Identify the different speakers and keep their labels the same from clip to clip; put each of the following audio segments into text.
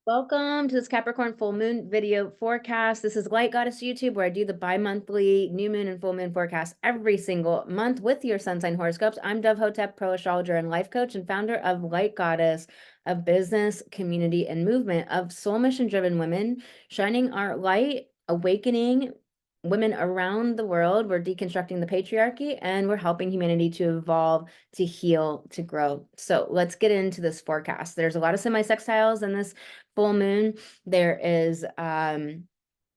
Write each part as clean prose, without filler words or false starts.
Speaker 1: Welcome to this Capricorn full moon video forecast. This is Light Goddess YouTube, where I do the bi-monthly new moon and full moon forecast every single month with your sun sign horoscopes. I'm Dove Hotep, pro astrologer and life coach, and founder of Light Goddess, a business, community, and movement of soul mission driven women shining our light, awakening women around the world. We're deconstructing the patriarchy and we're helping humanity to evolve, to heal, to grow. So let's get into this forecast. There's a lot of semi-sextiles in this full moon. There is a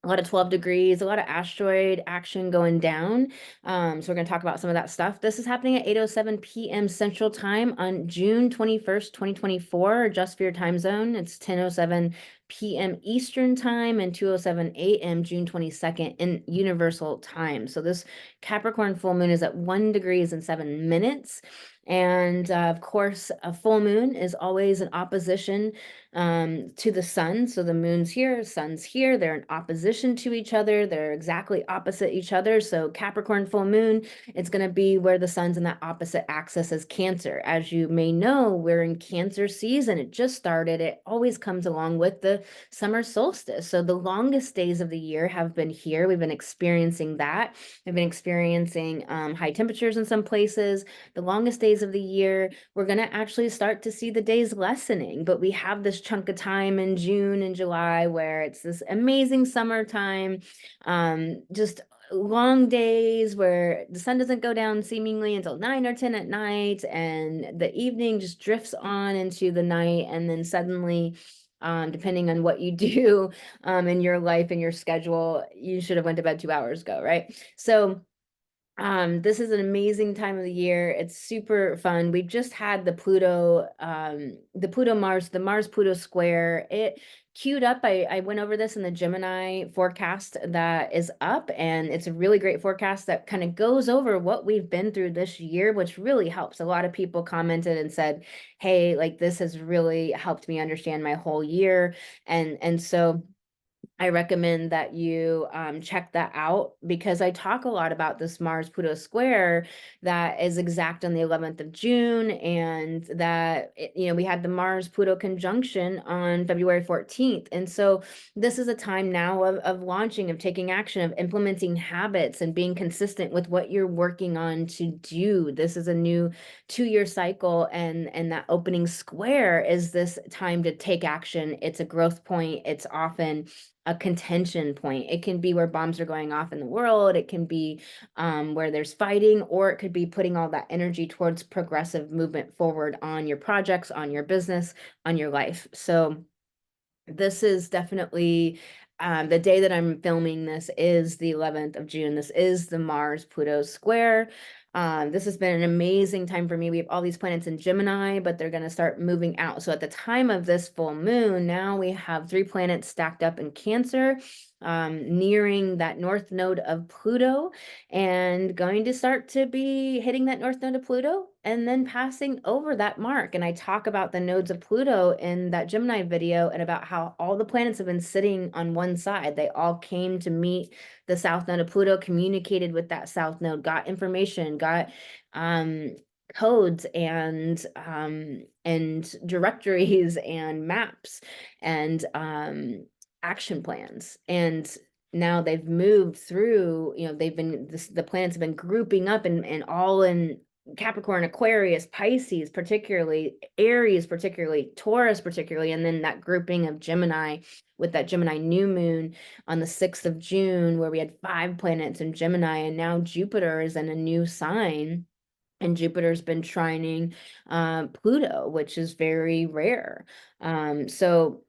Speaker 1: lot of 12 degrees, a lot of asteroid action going down. So we're going to talk about some of that stuff. This is happening at 8:07 p.m. Central Time on June 21st, 2024, just for your time zone. It's 10:07 p.m. Eastern Time and 2:07 a.m. June 22nd in Universal Time. So this Capricorn full moon is at 1 degrees and 7 minutes. And of course, a full moon is always in opposition to the sun. So the moon's here, sun's here, they're in opposition to each other. They're exactly opposite each other. So Capricorn full moon, it's going to be where the sun's in that opposite axis as Cancer. As you may know, we're in Cancer season. It just started. It always comes along with the summer solstice. So the longest days of the year have been here. We've been experiencing that. We've been experiencing high temperatures in some places. The longest days of the year, we're going to actually start to see the days lessening, but we have this chunk of time in June and July where it's this amazing summertime, just long days where the sun doesn't go down seemingly until 9 or 10 at night, and the evening just drifts on into the night, and then suddenly depending on what you do in your life and your schedule, you should have went to bed 2 hours ago, right? So this is an amazing time of the year. It's super fun. We've just had the Mars Pluto square. It queued up. I went over this in the Gemini forecast that is up, and it's a really great forecast that kind of goes over what we've been through this year, which really helps. A lot of people commented and said, hey, like this has really helped me understand my whole year. And so I recommend that you check that out, because I talk a lot about this Mars Pluto square that is exact on the 11th of June, and that we had the Mars Pluto conjunction on February 14th. And so this is a time now of launching, of taking action, of implementing habits and being consistent with what you're working on to do. This is a new 2-year cycle, and that opening square is this time to take action. It's a growth point. It's often a contention point. It can be where bombs are going off in the world. It can be where there's fighting, or it could be putting all that energy towards progressive movement forward on your projects, on your business, on your life. So this is definitely the day that I'm filming this is the 11th of June. This is the Mars Pluto square. This has been an amazing time for me. We have all these planets in Gemini, but they're going to start moving out. So at the time of this full moon, now we have 3 planets stacked up in Cancer, nearing that north node of Pluto, and going to start to be hitting that north node of Pluto and then passing over that mark. And I talk about the nodes of Pluto in that Gemini video, and about how all the planets have been sitting on one side. They all came to meet the south node of Pluto, communicated with that south node, got information, got codes and directories and maps and action plans. And now they've moved through, the planets have been grouping up and all in Capricorn, Aquarius, Pisces, particularly, Aries, particularly, Taurus, particularly, and then that grouping of Gemini with that Gemini new moon on the 6th of June, where we had 5 planets in Gemini, and now Jupiter is in a new sign. And Jupiter's been trining Pluto, which is very rare. So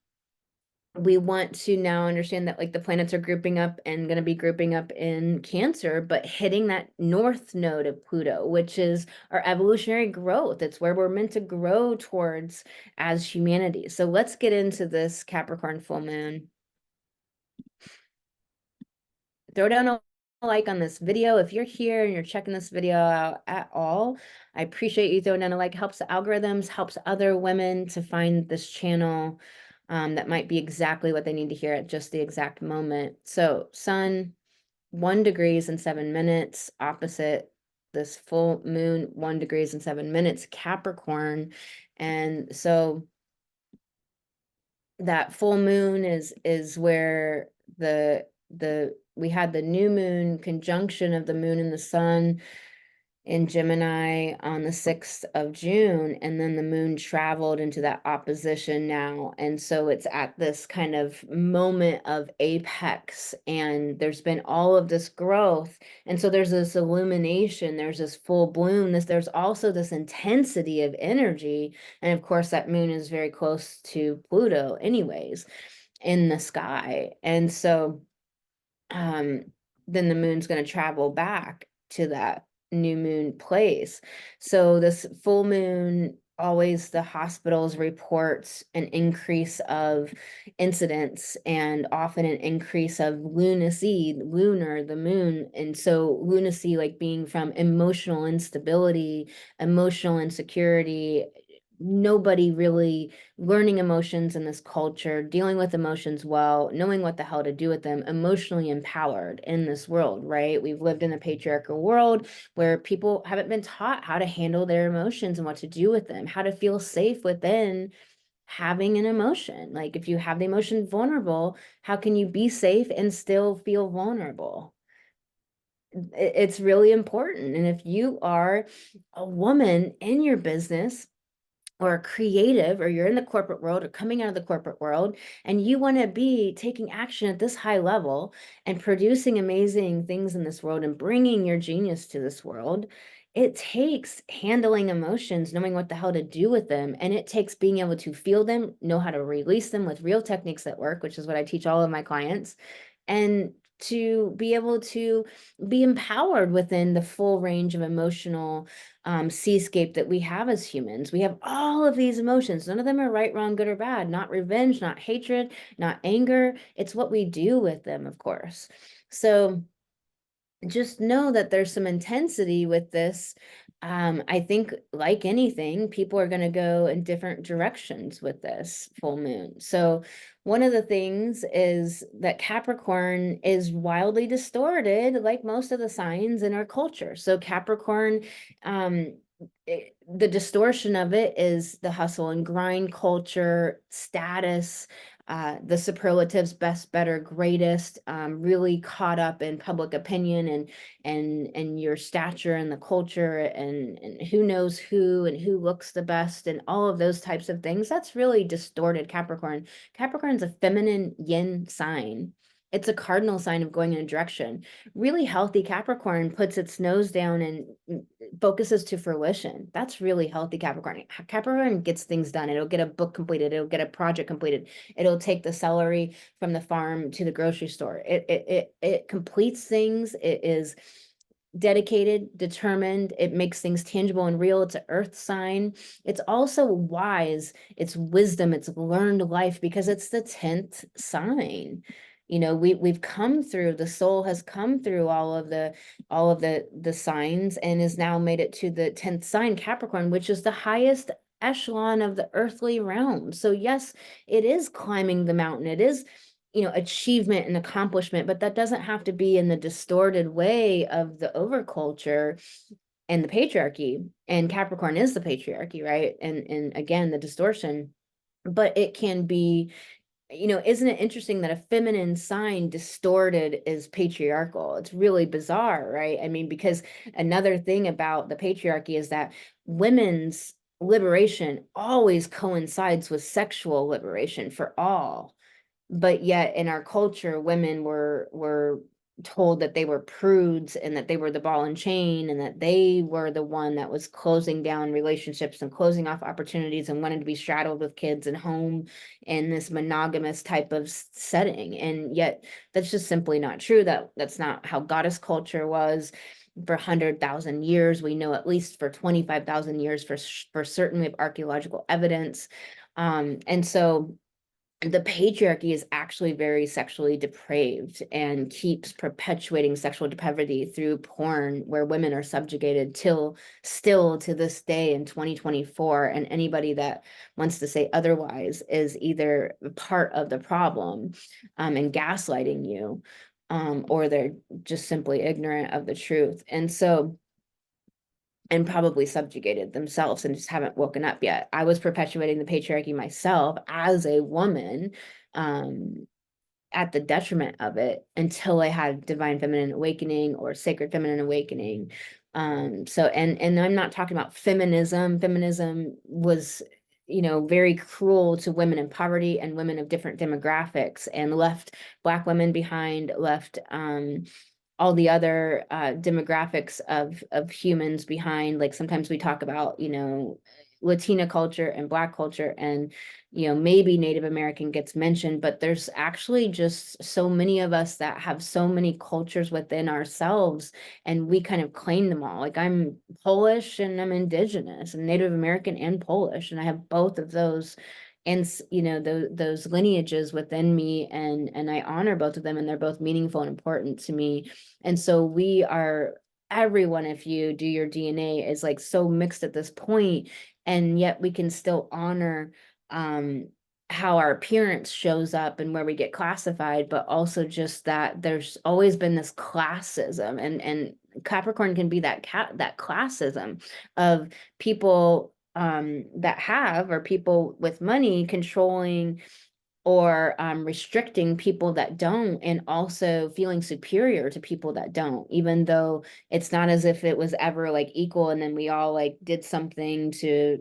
Speaker 1: we want to now understand that, like, the planets are grouping up and going to be grouping up in Cancer, but hitting that north node of Pluto, which is our evolutionary growth. It's where we're meant to grow towards as humanity. So let's get into this Capricorn full moon. Throw down a like on this video if you're here and you're checking this video out at all. I appreciate you throwing down a like. It helps the algorithms, helps other women to find this channel that might be exactly what they need to hear at just the exact moment. So sun, 1 degrees and 7 minutes, opposite this full moon, 1 degrees and 7 minutes, Capricorn. And so that full moon is where we had the new moon conjunction of the moon and the sun in Gemini on the 6th of June, and then the moon traveled into that opposition now. And so it's at this kind of moment of apex, and there's been all of this growth. And so there's this illumination, there's this full bloom, there's also this intensity of energy. And of course, that moon is very close to Pluto, anyways, in the sky. And so then the moon's going to travel back to that new moon place. So this full moon, always the hospitals reports an increase of incidents and often an increase of lunacy, lunar, the moon. And so lunacy, like being from emotional instability, emotional insecurity, nobody really learning emotions in this culture, dealing with emotions well, knowing what the hell to do with them, emotionally empowered in this world, right? We've lived in a patriarchal world where people haven't been taught how to handle their emotions and what to do with them, how to feel safe within having an emotion. Like if you have the emotion vulnerable, how can you be safe and still feel vulnerable? It's really important. And if you are a woman in your business, or a creative, or you're in the corporate world or coming out of the corporate world, and you want to be taking action at this high level and producing amazing things in this world and bringing your genius to this world, it takes handling emotions, knowing what the hell to do with them. And it takes being able to feel them, know how to release them with real techniques that work, which is what I teach all of my clients, and to be able to be empowered within the full range of emotional seascape that we have as humans. We have all of these emotions. None of them are right, wrong, good, or bad. Not revenge, not hatred, not anger. It's what we do with them, of course. So just know that there's some intensity with this. I think, like anything, people are going to go in different directions with this full moon. So one of the things is that Capricorn is wildly distorted, like most of the signs in our culture. So Capricorn, the distortion of it is the hustle and grind culture, status, the superlatives, best, better, greatest, really caught up in public opinion and your stature and the culture and who knows who and who looks the best and all of those types of things. That's really distorted Capricorn. Capricorn's a feminine yin sign. It's a cardinal sign of going in a direction. Really healthy Capricorn puts its nose down and focuses to fruition. That's really healthy Capricorn. Capricorn gets things done. It'll get a book completed. It'll get a project completed. It'll take the celery from the farm to the grocery store. It completes things. It is dedicated, determined. It makes things tangible and real. It's an earth sign. It's also wise. It's wisdom. It's learned life because it's the 10th sign. You know, we've come through, the soul has come through all of the signs and has now made it to the 10th sign, Capricorn, which is the highest echelon of the earthly realm. So yes, it is climbing the mountain. It is, you know, achievement and accomplishment, but that doesn't have to be in the distorted way of the overculture and the patriarchy. And Capricorn is the patriarchy, right? And again, the distortion, but it can be, you know, isn't it interesting that a feminine sign distorted is patriarchal? It's really bizarre, right? I mean, because another thing about the patriarchy is that women's liberation always coincides with sexual liberation for all. But yet in our culture, women were told that they were prudes and that they were the ball and chain and that they were the one that was closing down relationships and closing off opportunities and wanted to be straddled with kids and home in this monogamous type of setting. And yet that's just simply not true. That's not how goddess culture was for 100,000 years. We know at least for 25,000 years for certain. We have archaeological evidence. And so the patriarchy is actually very sexually depraved and keeps perpetuating sexual depravity through porn, where women are subjugated still to this day in 2024. And anybody that wants to say otherwise is either part of the problem and gaslighting you, or they're just simply ignorant of the truth. And so and probably subjugated themselves and just haven't woken up yet. I was perpetuating the patriarchy myself as a woman, at the detriment of it, until I had divine feminine awakening or sacred feminine awakening. So, and I'm not talking about feminism. Feminism was, very cruel to women in poverty and women of different demographics, and left Black women behind, left all the other demographics of humans behind. Like sometimes we talk about, Latina culture and Black culture, and maybe Native American gets mentioned, but there's actually just so many of us that have so many cultures within ourselves, and we kind of claim them all. Like I'm Polish and I'm Indigenous and Native American and Polish, and I have both of those, and those lineages within me, and I honor both of them, and they're both meaningful and important to me. And so we are, everyone, if you do your DNA, is like so mixed at this point, and yet we can still honor how our appearance shows up and where we get classified, but also just that there's always been this classism, and Capricorn can be that classism of people that have, or people with money controlling or restricting people that don't, and also feeling superior to people that don't, even though it's not as if it was ever like equal, and then we all like did something to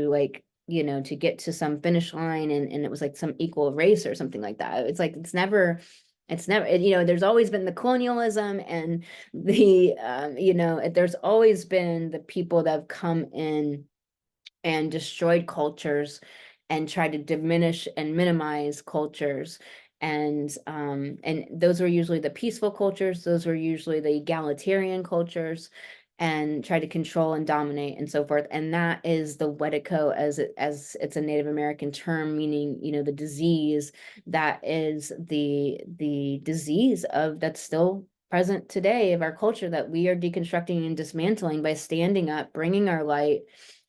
Speaker 1: like, to get to some finish line, and it was like some equal race or something like that. It's like there's always been the colonialism and the there's always been the people that have come in and destroyed cultures and tried to diminish and minimize cultures. And those were usually the peaceful cultures, those were usually the egalitarian cultures, and try to control and dominate and so forth. And that is the Wedico, as it's a Native American term, meaning, the disease. That is the disease of that's still present today of our culture, that we are deconstructing and dismantling by standing up, bringing our light,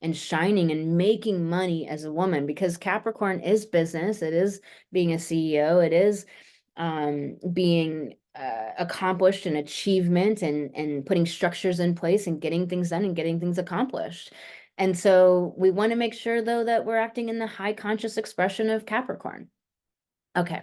Speaker 1: and shining and making money as a woman, because Capricorn is business. It is being a CEO. It is being accomplished and achievement, and putting structures in place and getting things done and getting things accomplished. And so we want to make sure, though, that we're acting in the high conscious expression of Capricorn. Okay.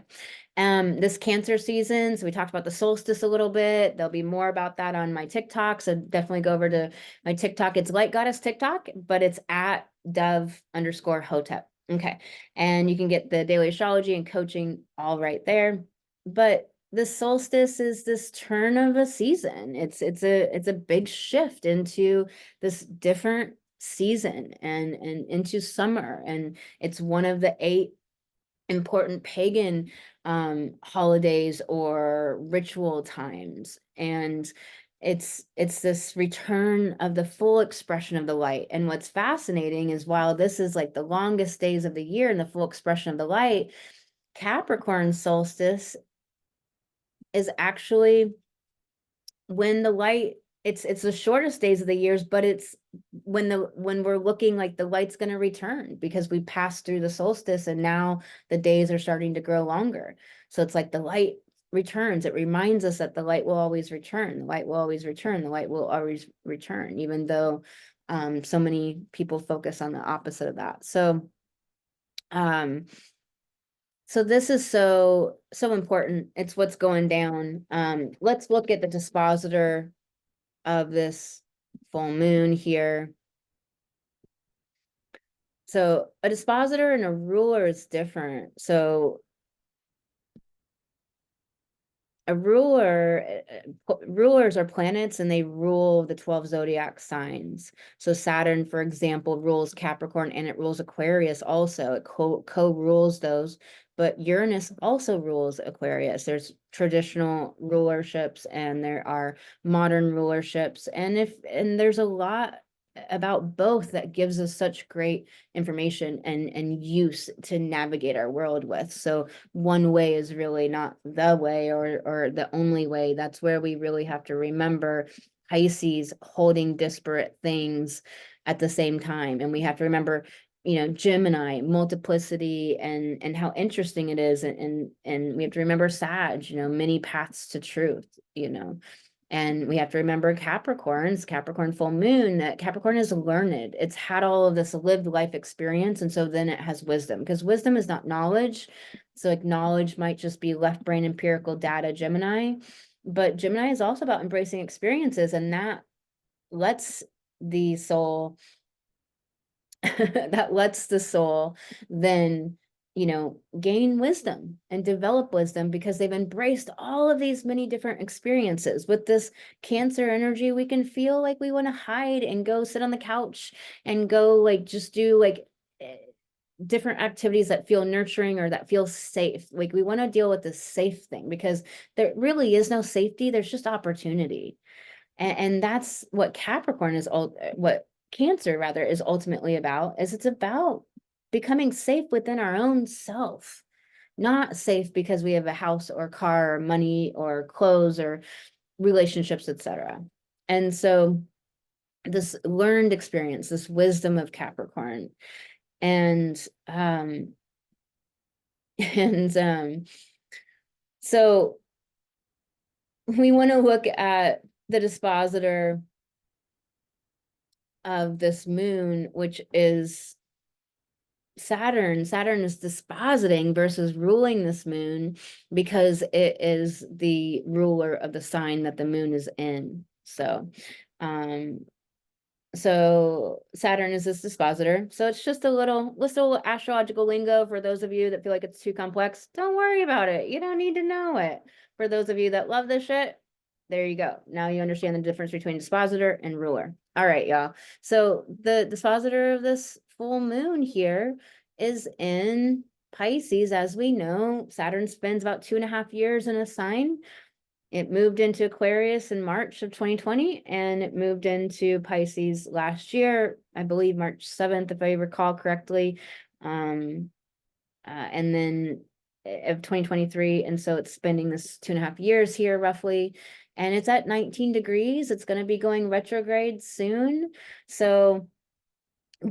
Speaker 1: This Cancer season, so we talked about the solstice a little bit. There'll be more about that on my TikTok, so definitely go over to my TikTok. It's Light Goddess TikTok, but it's at Dove_Hotep. Okay. And you can get the daily astrology and coaching all right there. But the solstice is this turn of a season. It's a big shift into this different season, and into summer. And it's one of the 8 important pagan holidays or ritual times. And it's this return of the full expression of the light. And what's fascinating is, while this is like the longest days of the year and the full expression of the light, Capricorn solstice is actually when the light, it's the shortest days of the years, but it's when we're looking like the light's going to return, because we passed through the solstice and now the days are starting to grow longer. So it's like the light returns. It reminds us that the light will always return. The light will always return. The light will always return, even though so many people focus on the opposite of that. So this is so important. It's what's going down. Let's look at the dispositor of this full moon here. So a dispositor and a ruler is different. So a rulers are planets, and they rule the 12 zodiac signs. So Saturn, for example, rules Capricorn, and it rules Aquarius also. It co-rules those. But Uranus also rules Aquarius. There's traditional rulerships and there are modern rulerships. And there's a lot about both that gives us such great information and use to navigate our world with. So one way is really not the way, or the only way. That's where we really have to remember Pisces holding disparate things at the same time. And we have to remember, Gemini, multiplicity, and how interesting it is. And we have to remember Sag, many paths to truth, And we have to remember Capricorn full moon, that Capricorn is learned. It's had all of this lived life experience. And so then it has wisdom, because wisdom is not knowledge. So like knowledge might just be left brain empirical data, Gemini. But Gemini is also about embracing experiences, and that lets the soul that lets the soul then, you know, gain wisdom and develop wisdom, because they've embraced all of these many different experiences. With this Cancer energy, we can feel like we want to hide and go sit on the couch and go like just do like different activities that feel nurturing or that feel safe. Like we want to deal with this safe thing, because there really is no safety, there's just opportunity. And that's what Capricorn is, what Cancer rather is ultimately about, is it's about becoming safe within our own self, not safe because we have a house or car or money or clothes or relationships, etc. And so this learned experience, this wisdom of Capricorn, and and so we want to look at the dispositor of this moon, which is Saturn. Saturn is dispositing versus ruling this moon, because it is the ruler of the sign that the moon is in. So Saturn is this dispositor. So it's just a little astrological lingo for those of you that feel like it's too complex. Don't worry about it. You don't need to know it. For those of you that love this shit, there you go. Now you understand the difference between dispositor and ruler. All right, y'all. So the dispositor of this full moon here is in Pisces. As we know, Saturn spends about 2.5 years in a sign. It moved into Aquarius in March of 2020, and it moved into Pisces last year, I believe March 7th, if I recall correctly. And then of 2023. And so it's spending this 2.5 years here roughly. And it's at 19 degrees. It's going to be going retrograde soon. So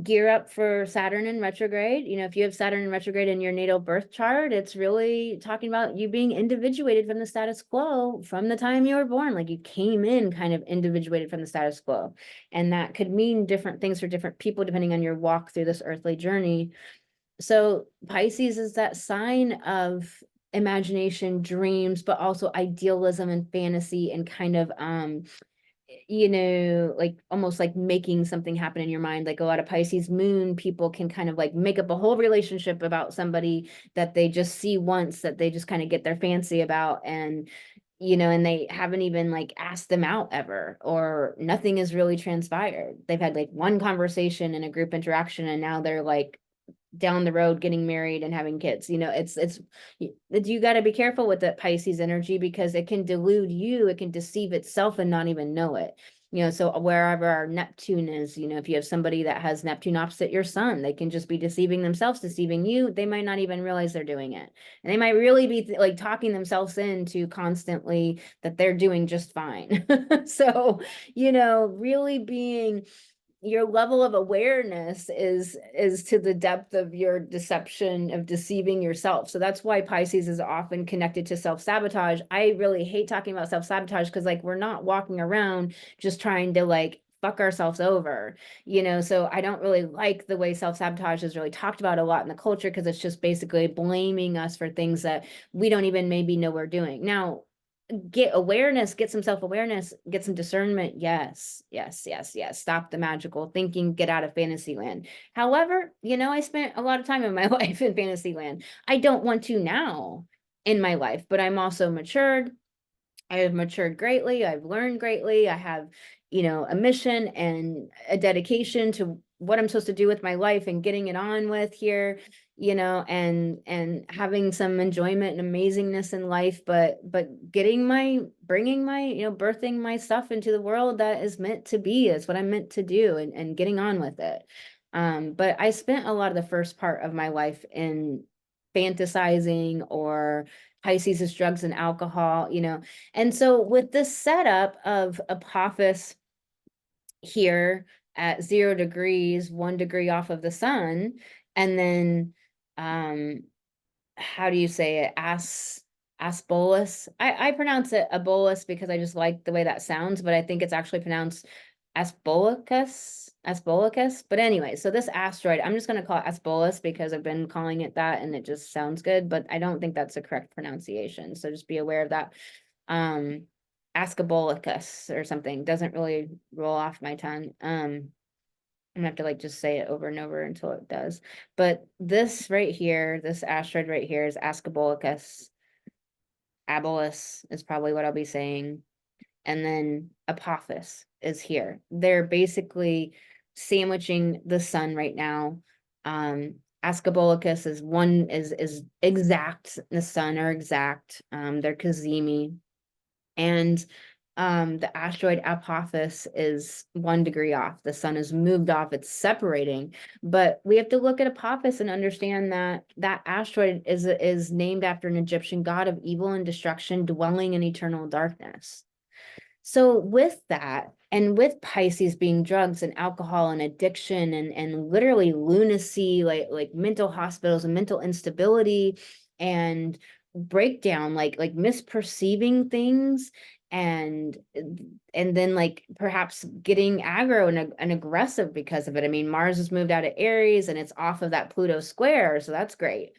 Speaker 1: gear up for Saturn in retrograde. You know, if you have Saturn in retrograde in your natal birth chart, it's really talking about you being individuated from the status quo from the time you were born. Like you came in kind of individuated from the status quo. And that could mean different things for different people depending on your walk through this earthly journey. So Pisces is that sign of imagination, dreams, but also idealism and fantasy, and kind of you know, like almost like making something happen in your mind. Like a lot of Pisces moon people can kind of like make up a whole relationship about somebody that they just see once, that they just kind of get their fancy about, and you know, and they haven't even like asked them out ever, or nothing has really transpired. They've had like one conversation in a group interaction, and now they're like down the road getting married and having kids. You know, it's you got to be careful with that Pisces energy, because it can delude you, it can deceive itself and not even know it. You know, so wherever our Neptune is, you know, if you have somebody that has Neptune opposite your sun, they can just be deceiving themselves, deceiving you. They might not even realize they're doing it. And they might really be like talking themselves into constantly that they're doing just fine. So, you know, really being, your level of awareness is to the depth of your deception of deceiving yourself. So that's why Pisces is often connected to self-sabotage. I really hate talking about self-sabotage, because like we're not walking around just trying to like fuck ourselves over, you know. So I don't really like the way self-sabotage is really talked about a lot in the culture, because it's just basically blaming us for things that we don't even maybe know we're doing. Now, get awareness, get some self-awareness, get some discernment. Yes, yes, yes, yes. Stop the magical thinking, get out of fantasy land. However, you know, I spent a lot of time in my life in fantasy land. I don't want to now in my life, but I'm also matured. I have matured greatly. I've learned greatly. I have, you know, a mission and a dedication to what I'm supposed to do with my life and getting it on with here, you know, and having some enjoyment and amazingness in life, but bringing my, you know, birthing my stuff into the world that is meant to be, is what I'm meant to do, and getting on with it. But I spent a lot of the first part of my life in fantasizing, or Pisces is drugs and alcohol, you know. And so with this setup of Apophis here at 0 degrees, 1 degree off of the sun, and then how do you say it? Asbolus. I pronounce it abolus because I just like the way that sounds, but I think it's actually pronounced Asbolus. Asbolus. But anyway, so this asteroid, I'm just going to call it Asbolus because I've been calling it that and it just sounds good, but I don't think that's the correct pronunciation. So just be aware of that. Ascabolicus or something doesn't really roll off my tongue. I'm gonna have to like just say it over and over until it does. But this right here, this asteroid right here is Ascabolicus. Abolus is probably what I'll be saying. And then Apophis is here. They're basically sandwiching the sun right now. Ascabolicus is exact, the sun are exact. They're Cazimi. And the asteroid Apophis is 1 degree off. The sun is moved off, it's separating. But we have to look at Apophis and understand that that asteroid is named after an Egyptian god of evil and destruction, dwelling in eternal darkness. So with that, and with Pisces being drugs and alcohol and addiction and literally lunacy, like mental hospitals and mental instability and breakdown, like misperceiving things and then like perhaps getting aggro and aggressive because of it. I mean, Mars has moved out of Aries and it's off of that Pluto square, so that's great.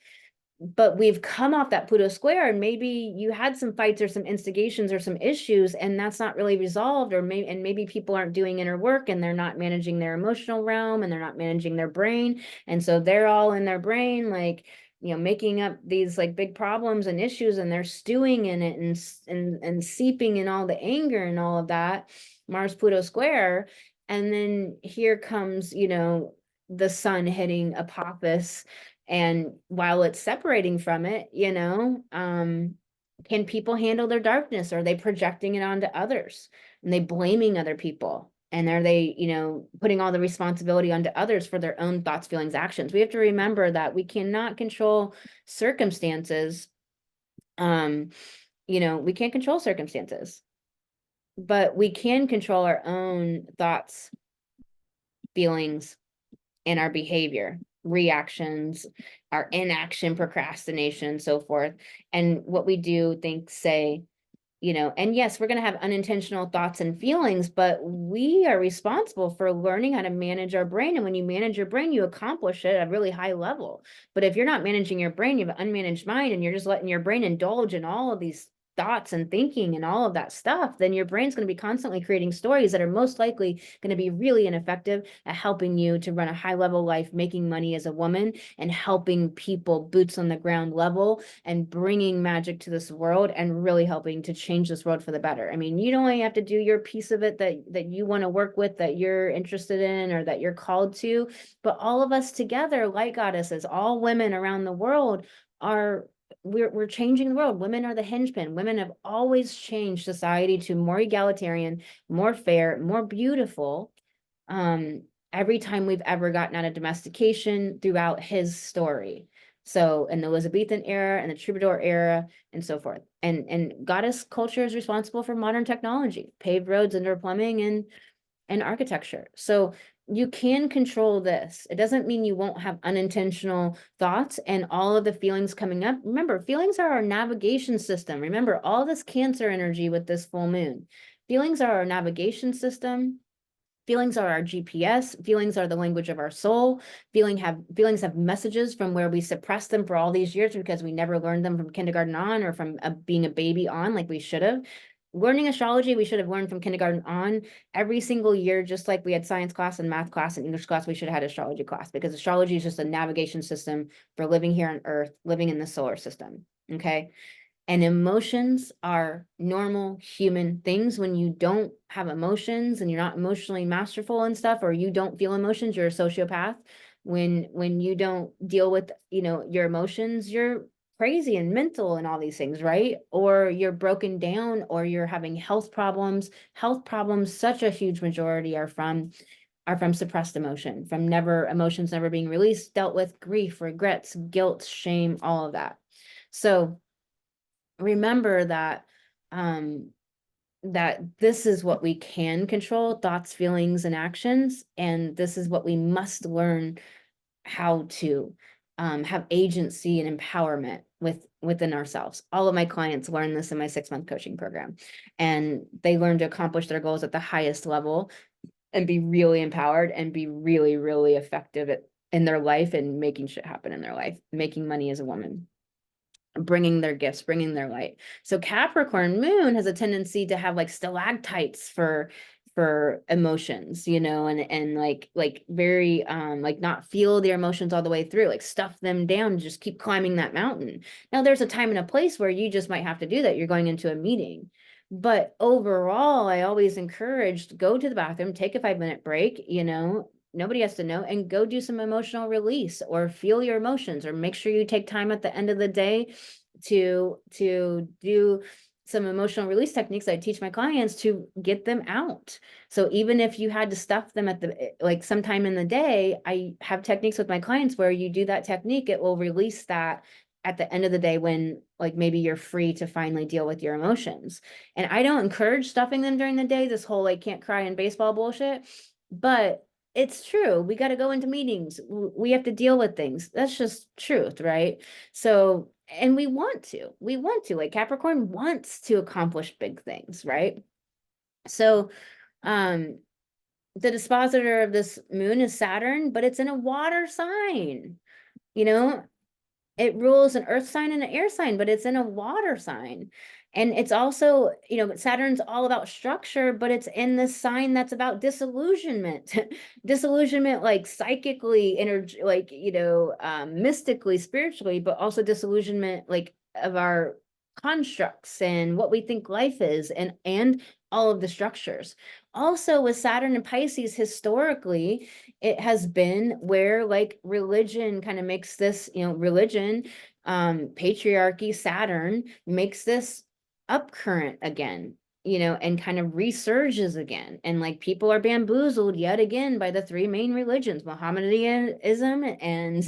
Speaker 1: But we've come off that Pluto square and maybe you had some fights or some instigations or some issues and that's not really resolved, or maybe people aren't doing inner work and they're not managing their emotional realm and they're not managing their brain. And so they're all in their brain, like, making up these like big problems and issues and they're stewing in it and seeping in all the anger and all of that, Mars Pluto square. And then here comes, the sun hitting Apophis. And while it's separating from it, can people handle their darkness? Or are they projecting it onto others? And they blaming other people? And are they, putting all the responsibility onto others for their own thoughts, feelings, actions? We have to remember that we cannot control circumstances. We can't control circumstances, but we can control our own thoughts, feelings, and our behavior, reactions, our inaction, procrastination, so forth. And what we do, think, say, and yes, we're going to have unintentional thoughts and feelings, but we are responsible for learning how to manage our brain. And when you manage your brain, you accomplish it at a really high level. But if you're not managing your brain, you have an unmanaged mind and you're just letting your brain indulge in all of these thoughts and thinking and all of that stuff, then your brain's going to be constantly creating stories that are most likely going to be really ineffective at helping you to run a high level life, making money as a woman and helping people boots on the ground level and bringing magic to this world and really helping to change this world for the better. I mean, you don't only have to do your piece of it that you want to work with, that you're interested in or that you're called to, but all of us together, light goddesses, all women around the world we're changing the world. Women are the hingepin. Women have always changed society to more egalitarian, more fair, more beautiful. Every time we've ever gotten out of domestication throughout his story. So in the Elizabethan era and the troubadour era and so forth. And goddess culture is responsible for modern technology, paved roads, indoor plumbing, and architecture. So you can control this. It doesn't mean you won't have unintentional thoughts and all of the feelings coming up. Remember, feelings are our navigation system. Remember all this Cancer energy with this full moon. Feelings are our navigation system. Feelings are our GPS. Feelings are the language of our soul. Feelings have messages from where we suppressed them for all these years because we never learned them from kindergarten on or from being a baby on like we should have. Learning astrology, we should have learned from kindergarten on every single year, just like we had science class and math class and English class, we should have had astrology class because astrology is just a navigation system for living here on Earth, living in the solar system, okay? And emotions are normal human things. When you don't have emotions and you're not emotionally masterful and stuff, or you don't feel emotions, you're a sociopath. When you don't deal with, your emotions, you're crazy and mental and all these things, right? Or you're broken down or you're having health problems. Health problems, such a huge majority are from suppressed emotion, from emotions never being released, dealt with, grief, regrets, guilt, shame, all of that. So remember that that this is what we can control, thoughts, feelings, and actions, and this is what we must learn how to. have agency and empowerment within ourselves. All of my clients learn this in my 6-month coaching program, and they learn to accomplish their goals at the highest level and be really empowered and be really, really effective in their life and making shit happen in their life, making money as a woman, bringing their gifts, bringing their light. So Capricorn moon has a tendency to have like stalactites for emotions, you know, and like very like not feel their emotions all the way through, like stuff them down, just keep climbing that mountain. Now there's a time and a place where you just might have to do that. You're going into a meeting. But overall, I always encouraged, go to the bathroom, take a 5-minute break, you know, nobody has to know, and go do some emotional release or feel your emotions, or make sure you take time at the end of the day to do some emotional release techniques I teach my clients to get them out. So even if you had to stuff them at the like sometime in the day, I have techniques with my clients where you do that technique, it will release that at the end of the day when like maybe you're free to finally deal with your emotions. And I don't encourage stuffing them during the day, this whole like can't cry in baseball bullshit, but it's true. We got to go into meetings. We have to deal with things. That's just truth, right? So, and we want to, like Capricorn wants to accomplish big things, right? So, the dispositor of this moon is Saturn, but it's in a water sign, you know, it rules an earth sign and an air sign, but it's in a water sign. And it's also, you know, Saturn's all about structure, but it's in this sign that's about disillusionment. Disillusionment, like psychically, energy, like, you know, mystically, spiritually, but also disillusionment, like of our constructs and what we think life is, and all of the structures. Also with Saturn and Pisces, historically, it has been where like religion kind of makes this, you know, religion, patriarchy, Saturn makes this up current again, you know, and kind of resurges again. And like people are bamboozled yet again by the 3 main religions, Mohammedanism and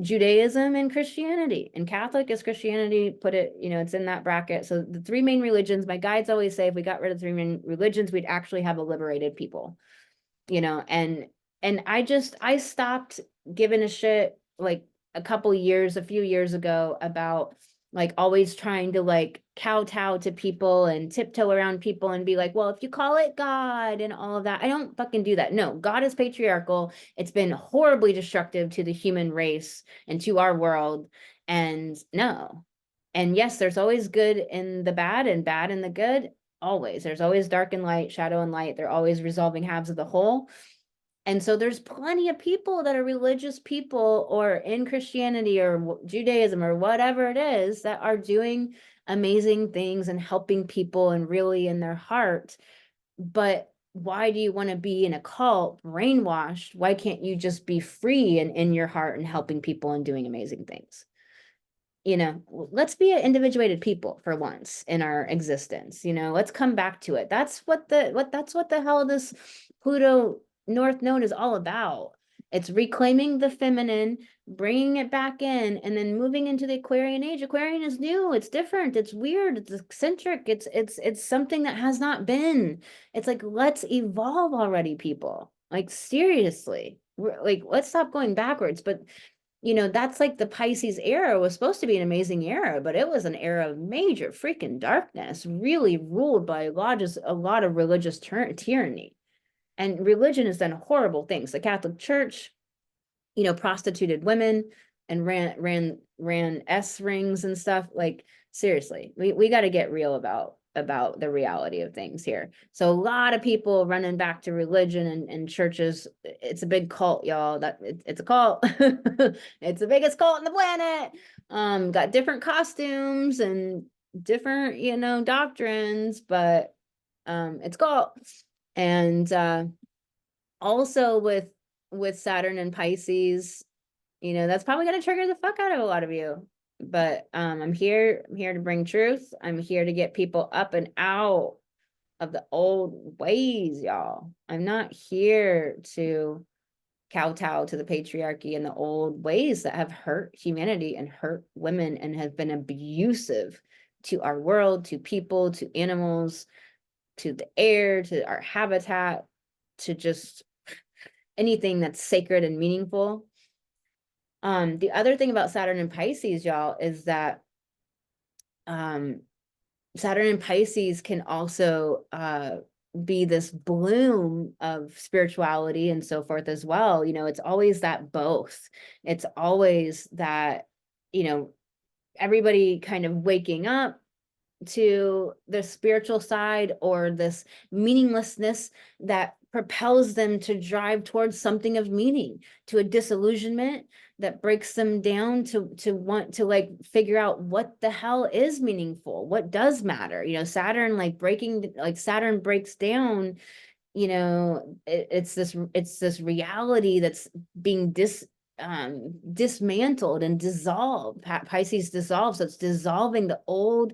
Speaker 1: Judaism and Christianity. And Catholic is Christianity, put it, you know, it's in that bracket. So the 3 main religions, my guides always say if we got rid of the 3 main religions, we'd actually have a liberated people, you know. And I stopped giving a shit like a few years ago about like always trying to like kowtow to people and tiptoe around people and be like, well, if you call it God and all of that, I don't fucking do that. No, God is patriarchal. It's been horribly destructive to the human race and to our world. And no. And yes, there's always good in the bad and bad in the good. Always. There's always dark and light, shadow and light. They're always resolving halves of the whole. And so there's plenty of people that are religious people or in Christianity or Judaism or whatever it is that are doing amazing things and helping people and really in their heart. But why do you want to be in a cult, brainwashed? Why can't you just be free and in your heart and helping people and doing amazing things? You know, let's be an individuated people for once in our existence. You know, let's come back to it. That's what the hell this Pluto North Node is all about. It's reclaiming the feminine, bringing it back in, and then moving into the Aquarian age. Aquarian is new. It's different. It's weird. It's eccentric. It's something that has not been. It's like, let's evolve already, people. Like seriously, like let's stop going backwards. But you know, that's like the Pisces era was supposed to be an amazing era, but it was an era of major freaking darkness, really ruled by a lot of religious tyranny. And religion has done horrible things. The Catholic Church, you know, prostituted women and ran S rings and stuff. Like seriously, we got to get real about the reality of things here. So a lot of people running back to religion and churches. It's a big cult, y'all. It's a cult. It's the biggest cult on the planet. Got different costumes and different, you know, doctrines, but it's cult. And also with Saturn and Pisces, you know, that's probably going to trigger the fuck out of a lot of you. But I'm here to bring truth. I'm here to get people up and out of the old ways, y'all. I'm not here to kowtow to the patriarchy and the old ways that have hurt humanity and hurt women and have been abusive to our world, to people, to animals, to the air, to our habitat, to just anything that's sacred and meaningful. The other thing about Saturn and Pisces, y'all, is that Saturn and Pisces can also be this bloom of spirituality and so forth as well. You know, it's always that both. It's always that, you know, everybody kind of waking up to the spiritual side or this meaninglessness that propels them to drive towards something of meaning, to a disillusionment that breaks them down to want to like figure out what the hell is meaningful, what does matter. You know, Saturn Saturn breaks down, you know, it's this reality that's being dismantled and dissolved. Pisces dissolves, so it's dissolving the old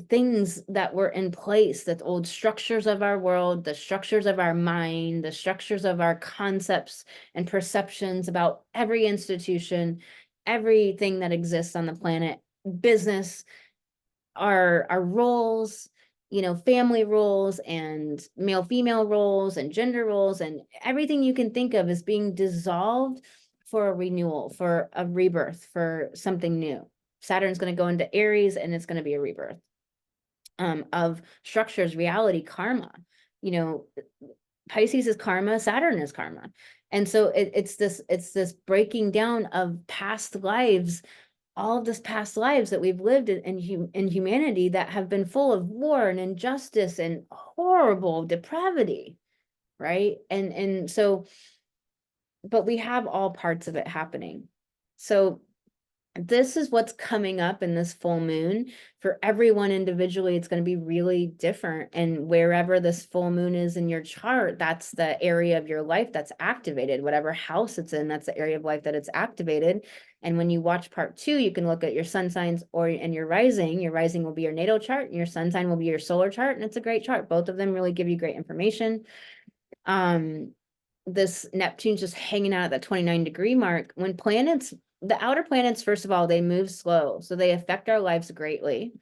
Speaker 1: things that were in place, the old structures of our world, the structures of our mind, the structures of our concepts and perceptions about every institution, everything that exists on the planet, business, our roles, you know, family roles and male female roles and gender roles, and everything you can think of is being dissolved for a renewal, for a rebirth, for something new. Saturn's going to go into Aries, and it's going to be a rebirth of structures, reality, karma. You know, Pisces is karma, Saturn is karma. And so it's this breaking down of past lives, all of this past lives that we've lived in humanity that have been full of war and injustice and horrible depravity, right? And so, but we have all parts of it happening. So this is what's coming up in this full moon. For everyone individually, it's going to be really different. And wherever this full moon is in your chart, that's the area of your life that's activated. Whatever house it's in, that's the area of life that it's activated. And when you watch part 2, you can look at your sun signs and your rising. Your rising will be your natal chart, and your sun sign will be your solar chart. And it's a great chart. Both of them really give you great information. This Neptune's just hanging out at that 29-degree mark. When planets, the outer planets, first of all, they move slow, so they affect our lives greatly.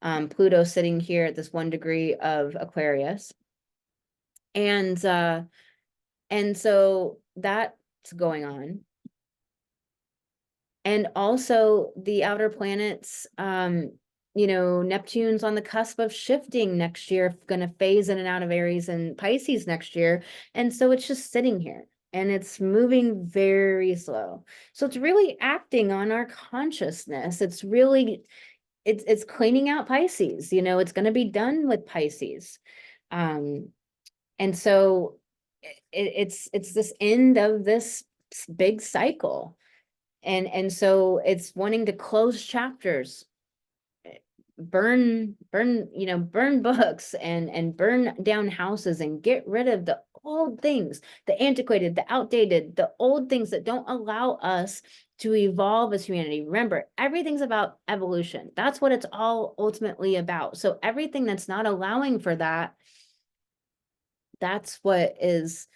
Speaker 1: Pluto sitting here at this 1 degree of Aquarius. And so that's going on. And also the outer planets, you know, Neptune's on the cusp of shifting next year, going to phase in and out of Aries and Pisces next year. And so it's just sitting here and it's moving very slow. So it's really acting on our consciousness. It's really, it's cleaning out Pisces, you know, it's going to be done with Pisces. And so it's this end of this big cycle. And so it's wanting to close chapters, burn books and burn down houses and get rid of the old things, the antiquated, the outdated, the old things that don't allow us to evolve as humanity. Remember, everything's about evolution. That's what it's all ultimately about. So everything that's not allowing for that, that's what is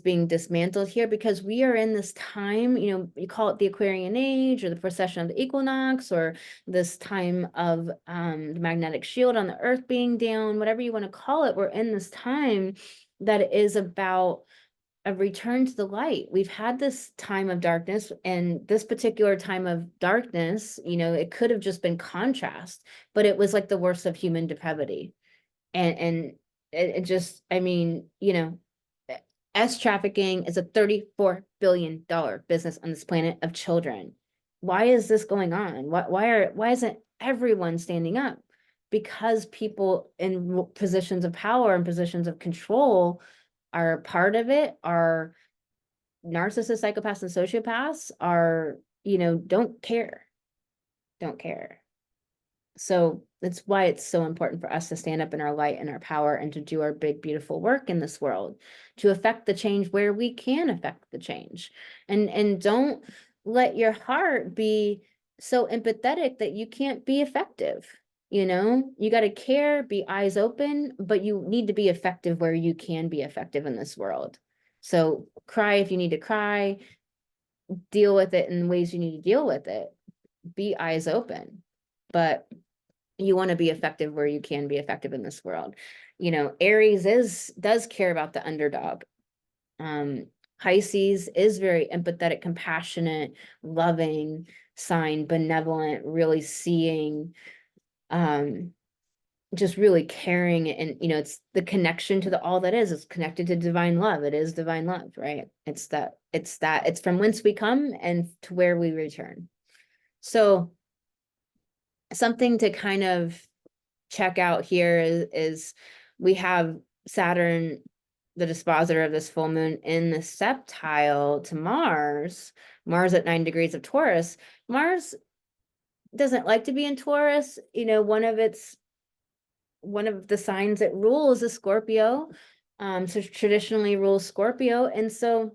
Speaker 1: being dismantled here, because we are in this time, you know, you call it the Aquarian age or the precession of the equinox, or this time of the magnetic shield on the earth being down, whatever you want to call it. We're in this time that is about a return to the light. We've had this time of darkness, and this particular time of darkness, you know, it could have just been contrast, but it was like the worst of human depravity. And it just, I mean, you know, trafficking is a $34 billion business on this planet of children. Why is this going on? Why isn't everyone standing up? Because people in positions of power and positions of control are part of it, are narcissists, psychopaths, and sociopaths, are, you know, don't care. So that's why it's so important for us to stand up in our light and our power and to do our big, beautiful work in this world, to affect the change where we can affect the change. And don't let your heart be so empathetic that you can't be effective. You know, you got to care, be eyes open, but you need to be effective where you can be effective in this world. So cry if you need to cry, deal with it in ways you need to deal with it, be eyes open. But you want to be effective where you can be effective in this world. You know, Aries does care about the underdog. Pisces is very empathetic, compassionate, loving sign, benevolent, really seeing, just really caring. And, you know, it's the connection to the all that is. It's connected to divine love. It is divine love, right? It's from whence we come and to where we return. So something to kind of check out here is we have Saturn, the dispositor of this full moon, in the septile to Mars at 9 degrees of Taurus. Mars doesn't like to be in Taurus. You know, one of the signs it rules is Scorpio. So traditionally rules Scorpio. And so,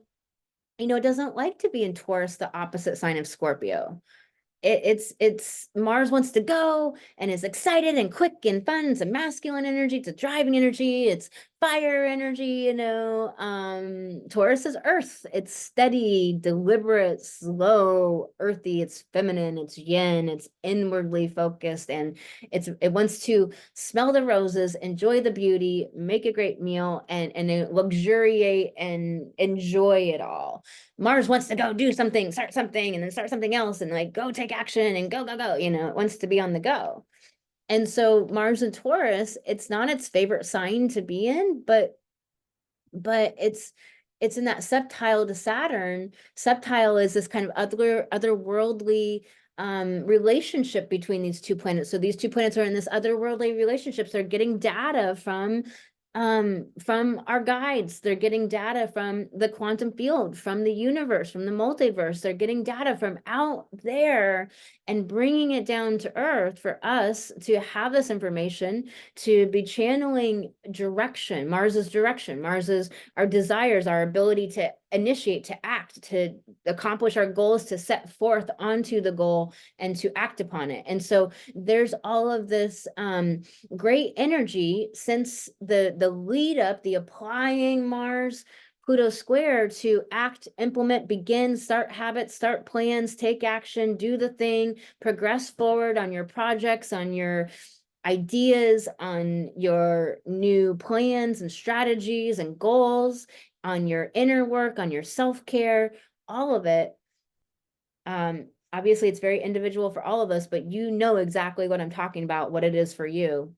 Speaker 1: you know, it doesn't like to be in Taurus, the opposite sign of Scorpio. It's Mars wants to go and is excited and quick and fun. It's a masculine energy, it's a driving energy, it's fire energy, you know. Taurus is earth. It's steady, deliberate, slow, earthy, it's feminine, it's yin, it's inwardly focused, and it wants to smell the roses, enjoy the beauty, make a great meal, and luxuriate and enjoy it all. Mars wants to go do something, start something, and then start something else, and like go take action and go, go, go. You know, it wants to be on the go. And so Mars and Taurus, it's not its favorite sign to be in, but it's in that septile to Saturn. Septile is this kind of otherworldly relationship between these two planets. So these two planets are in this otherworldly relationships. They're getting data from our guides. They're getting data from the quantum field, from the universe, from the multiverse. They're getting data from out there and bringing it down to earth for us to have this information, to be channeling direction. Mars's direction. Mars's our desires, our ability to initiate, to act, to accomplish our goals, to set forth onto the goal and to act upon it. And so there's all of this great energy since the lead up, the applying Mars Pluto square to act, implement, begin, start habits, start plans, take action, do the thing, progress forward on your projects, on your ideas, on your new plans and strategies and goals, on your inner work, on your self-care, all of it. Obviously it's very individual for all of us, but you know exactly what I'm talking about, what it is for you.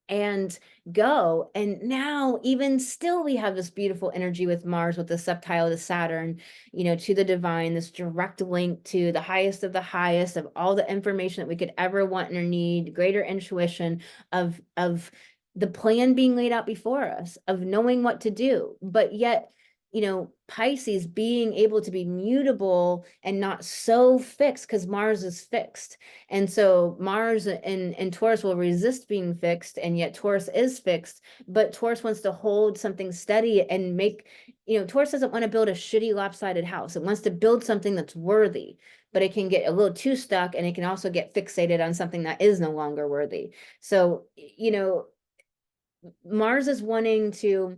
Speaker 1: And go. And now even still, we have this beautiful energy with Mars, with the septile to Saturn, you know, to the divine, this direct link to the highest of the highest of all the information that we could ever want or need, greater intuition of the plan being laid out before us, of knowing what to do. But yet, you know, Pisces being able to be mutable and not so fixed, because Mars is fixed. And so Mars and Taurus will resist being fixed, and yet Taurus is fixed. But Taurus wants to hold something steady and make, you know, Taurus doesn't want to build a shitty lopsided house. It wants to build something that's worthy, but it can get a little too stuck, and it can also get fixated on something that is no longer worthy. So, you know, Mars is wanting to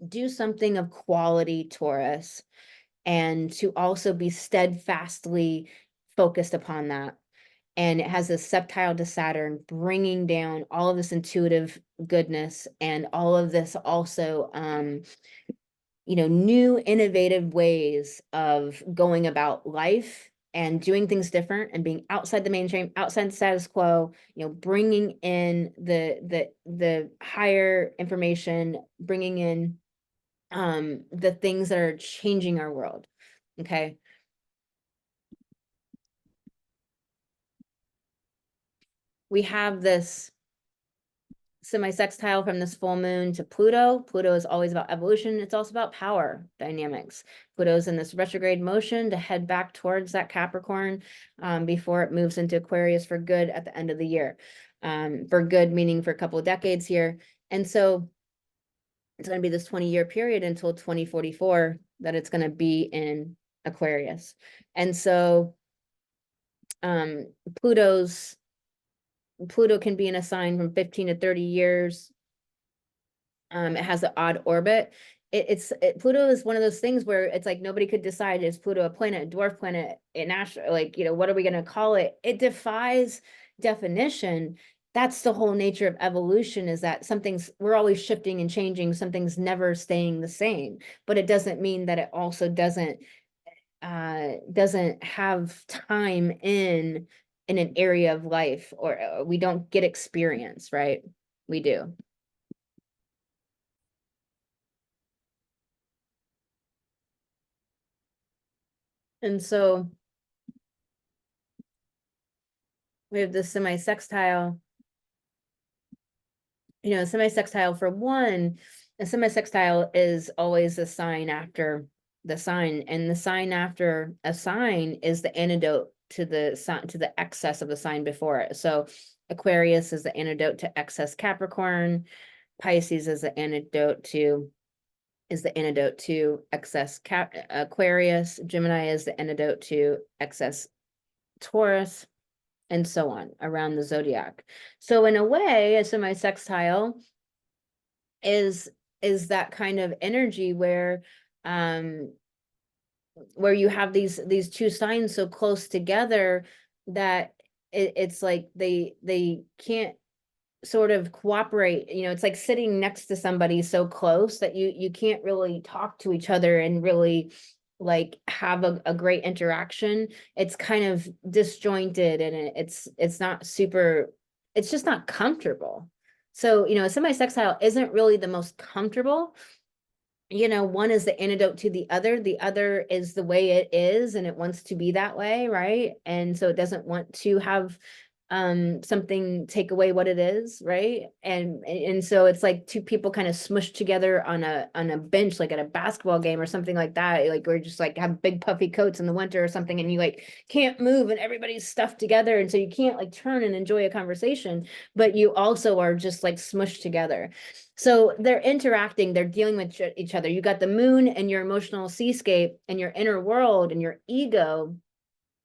Speaker 1: do something of quality, Taurus, and to also be steadfastly focused upon that. And it has a septile to Saturn, bringing down all of this intuitive goodness and all of this also, you know, new innovative ways of going about life and doing things different and being outside the mainstream, outside the status quo, you know, bringing in the higher information, bringing in the things that are changing our world. Okay. We have this semi-sextile from this full moon to Pluto. Pluto is always about evolution. It's also about power dynamics. Pluto's in this retrograde motion to head back towards that Capricorn before it moves into Aquarius for good at the end of the year. For good, meaning for a couple of decades here. And so it's going to be this 20-year period until 2044 that it's going to be in Aquarius. And so Pluto can be in a sign from 15 to 30 years. It has an odd orbit. Pluto is one of those things where it's like nobody could decide, is Pluto a planet, a dwarf planet, an astro, like, you know, what are we going to call it? It defies definition. that's the whole nature of evolution, is that we're always shifting and changing, something's never staying the same. But it doesn't mean that it also doesn't have time in an area of life, or we don't get experience, right? We do. And so we have this semi-sextile, semi-sextile for one. A semi-sextile is always a sign after the sign, and the sign after a sign is the antidote to the sign, to the excess of the sign before it. So Aquarius is the antidote to excess Capricorn. Pisces is the antidote to excess Aquarius. Gemini is the antidote to excess Taurus, and so on around the zodiac. So in a way, a semi-sextile is that kind of energy where you have these two signs so close together that it's like they can't sort of cooperate. It's like sitting next to somebody so close that you can't really talk to each other and really like have a great interaction. It's kind of disjointed, and it's not super, it's just not comfortable. So a semi-sextile isn't really the most comfortable. One is the antidote to the other is the way it is, and it wants to be that way, right? And so it doesn't want to have something take away what it is, right? And so it's like two people kind of smushed together on a bench, like at a basketball game or something like that. Like we're just like have big puffy coats in the winter or something, and you like can't move, and everybody's stuffed together, and so you can't like turn and enjoy a conversation, but you also are just like smushed together. So they're interacting, they're dealing with each other. You got the moon and your emotional seascape and your inner world and your ego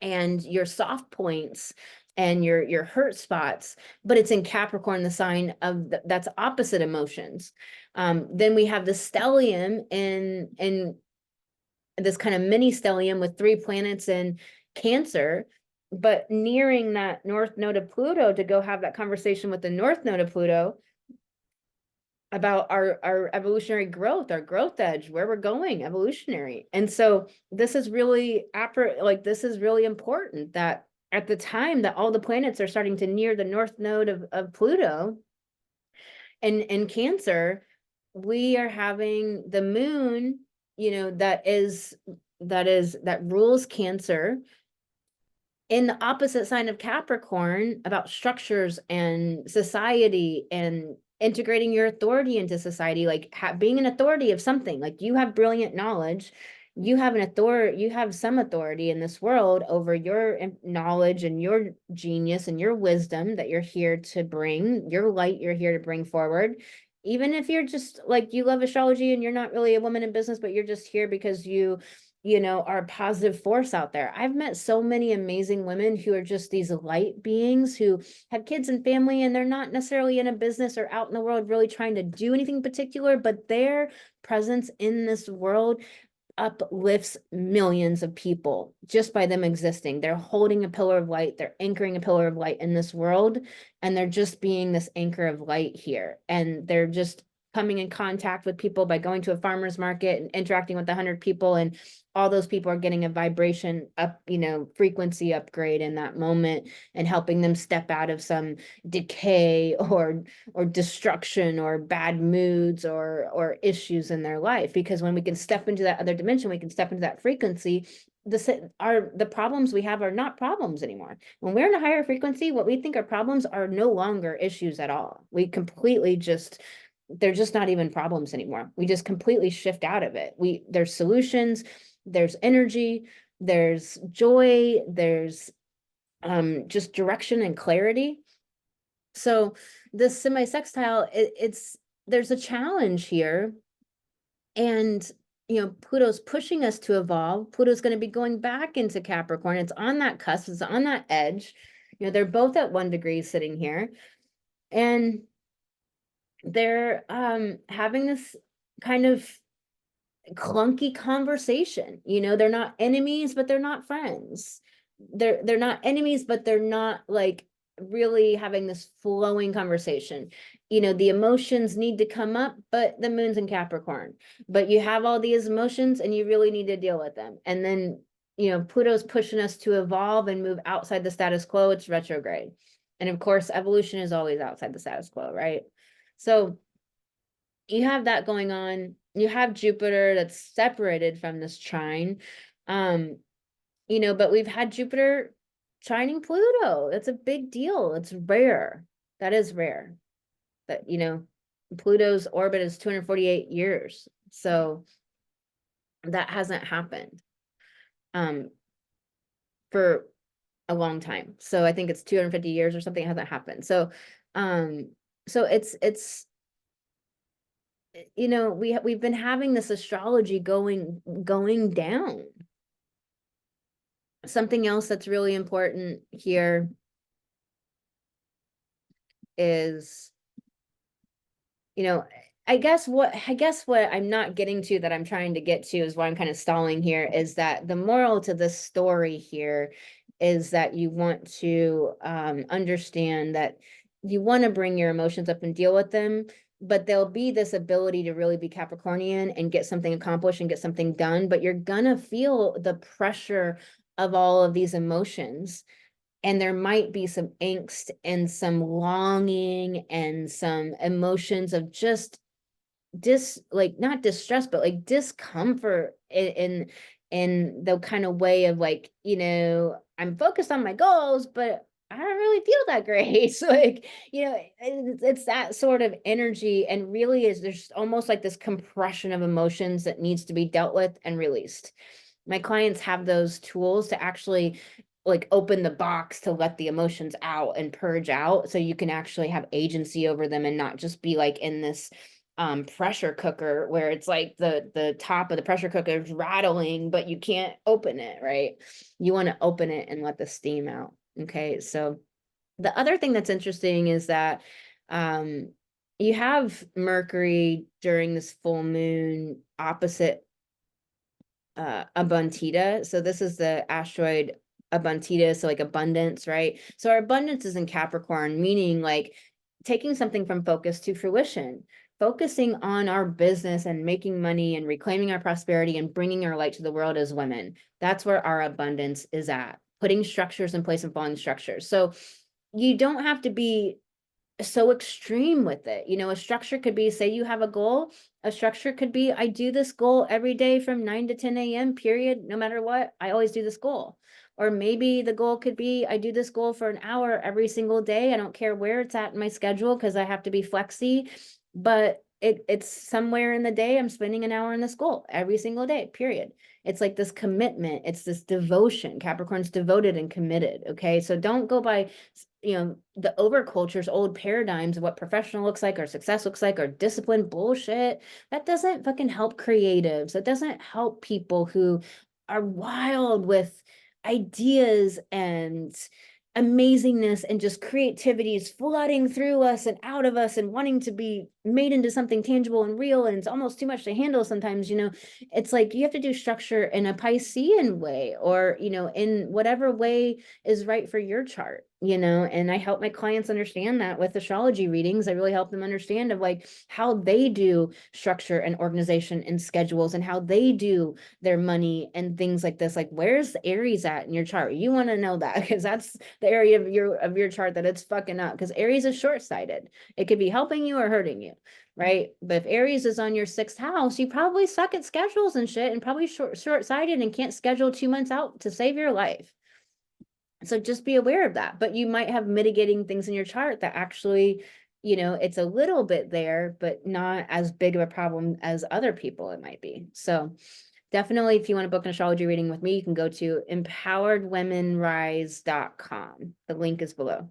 Speaker 1: and your soft points and your hurt spots, but it's in Capricorn, the sign of that's opposite emotions. Then we have the stellium in this kind of mini stellium with 3 planets in Cancer, but nearing that north node of Pluto to go have that conversation with the north node of Pluto about our evolutionary growth, our growth edge, where we're going evolutionary. And so this is really this is really important that at the time that all the planets are starting to near the north node of Pluto and in Cancer, we are having the moon, that rules Cancer in the opposite sign of Capricorn about structures and society and integrating your authority into society, like being an authority of something. Like you have brilliant knowledge, you have some authority in this world over your knowledge and your genius and your wisdom that you're here to bring, your light you're here to bring forward. Even if you're just like, you love astrology and you're not really a woman in business, but you're just here because are a positive force out there. I've met so many amazing women who are just these light beings who have kids and family, and they're not necessarily in a business or out in the world really trying to do anything particular, but their presence in this world uplifts millions of people just by them existing. They're holding a pillar of light, they're anchoring a pillar of light in this world, and they're just being this anchor of light here. And they're just coming in contact with people by going to a farmer's market and interacting with 100 people, and all those people are getting a vibration up, frequency upgrade in that moment, and helping them step out of some decay or destruction or bad moods or issues in their life. Because when we can step into that other dimension, we can step into that frequency, the problems we have are not problems anymore. When we're in a higher frequency, what we think are problems are no longer issues at all. We completely they're just not even problems anymore. We just completely shift out of it. There's solutions, there's energy, there's joy, there's just direction and clarity. So this semi-sextile, there's a challenge here. And Pluto's pushing us to evolve. Pluto's going to be going back into Capricorn. It's on that cusp, it's on that edge. They're both at 1 degree sitting here. And they're having this kind of clunky conversation. They're not enemies, but they're not friends. They're not enemies, but they're not like really having this flowing conversation. You know, the emotions need to come up, but the moon's in Capricorn. But you have all these emotions and you really need to deal with them. And then, you know, Pluto's pushing us to evolve and move outside the status quo. It's retrograde. And of course, evolution is always outside the status quo, right? So you have that going on. You have Jupiter that's separated from this trine. You know, but we've had Jupiter trining Pluto. That's a big deal. It's rare. That is rare. That, you know, Pluto's orbit is 248 years. So that hasn't happened for a long time. So I think it's 250 years or something. It hasn't happened. So it's you know, we've been having this astrology going down. Something else that's really important here is, you know, I guess what I'm not getting to that I'm trying to get to is why I'm kind of stalling here, is that the moral to this story here is that you want to understand that you want to bring your emotions up and deal with them, but there'll be this ability to really be Capricornian and get something accomplished and get something done, but you're gonna feel the pressure of all of these emotions. And there might be some angst and some longing and some emotions of just like not distress, but like discomfort in the kind of way of like, you know, I'm focused on my goals, but I don't really feel that great. So like, you know, it's that sort of energy, and really is there's almost like this compression of emotions that needs to be dealt with and released. My clients have those tools to actually like open the box to let the emotions out and purge out, so you can actually have agency over them and not just be like in this pressure cooker where it's like the top of the pressure cooker is rattling, but you can't open it, right? You want to open it and let the steam out. Okay, so the other thing that's interesting is that you have Mercury during this full moon opposite Abundita. So this is the asteroid Abundita, so like abundance, right? So our abundance is in Capricorn, meaning like taking something from focus to fruition, focusing on our business and making money and reclaiming our prosperity and bringing our light to the world as women. That's where our abundance is at, putting structures in place and following structures. So you don't have to be so extreme with it. You know, a structure could be, say you have a goal, a structure could be, I do this goal every day from 9 to 10 a.m. period, no matter what, I always do this goal. Or maybe the goal could be, I do this goal for an hour every single day. I don't care where it's at in my schedule because I have to be flexy, but it's somewhere in the day I'm spending an hour in this goal every single day, period. It's like this commitment. It's this devotion. Capricorn's devoted and committed. Okay. So don't go by, you know, the overculture's old paradigms of what professional looks like or success looks like or discipline bullshit. That doesn't fucking help creatives. That doesn't help people who are wild with ideas and amazingness and just creativity is flooding through us and out of us and wanting to be made into something tangible and real, and it's almost too much to handle sometimes. You know, it's like you have to do structure in a Piscean way, or, you know, in whatever way is right for your chart, you know. And I help my clients understand that with astrology readings. I really help them understand of like how they do structure and organization and schedules and how they do their money and things like this. Like, where's the Aries at in your chart? You want to know that, because that's the area of your chart that it's fucking up, because Aries is short-sighted. It could be helping you or hurting you, right? But if Aries is on your 6th house, you probably suck at schedules and shit, and probably short-sighted and can't schedule 2 months out to save your life. So just be aware of that. But you might have mitigating things in your chart that actually, you know, it's a little bit there, but not as big of a problem as other people it might be. So definitely, if you want to book an astrology reading with me, you can go to empoweredwomenrise.com. The link is below.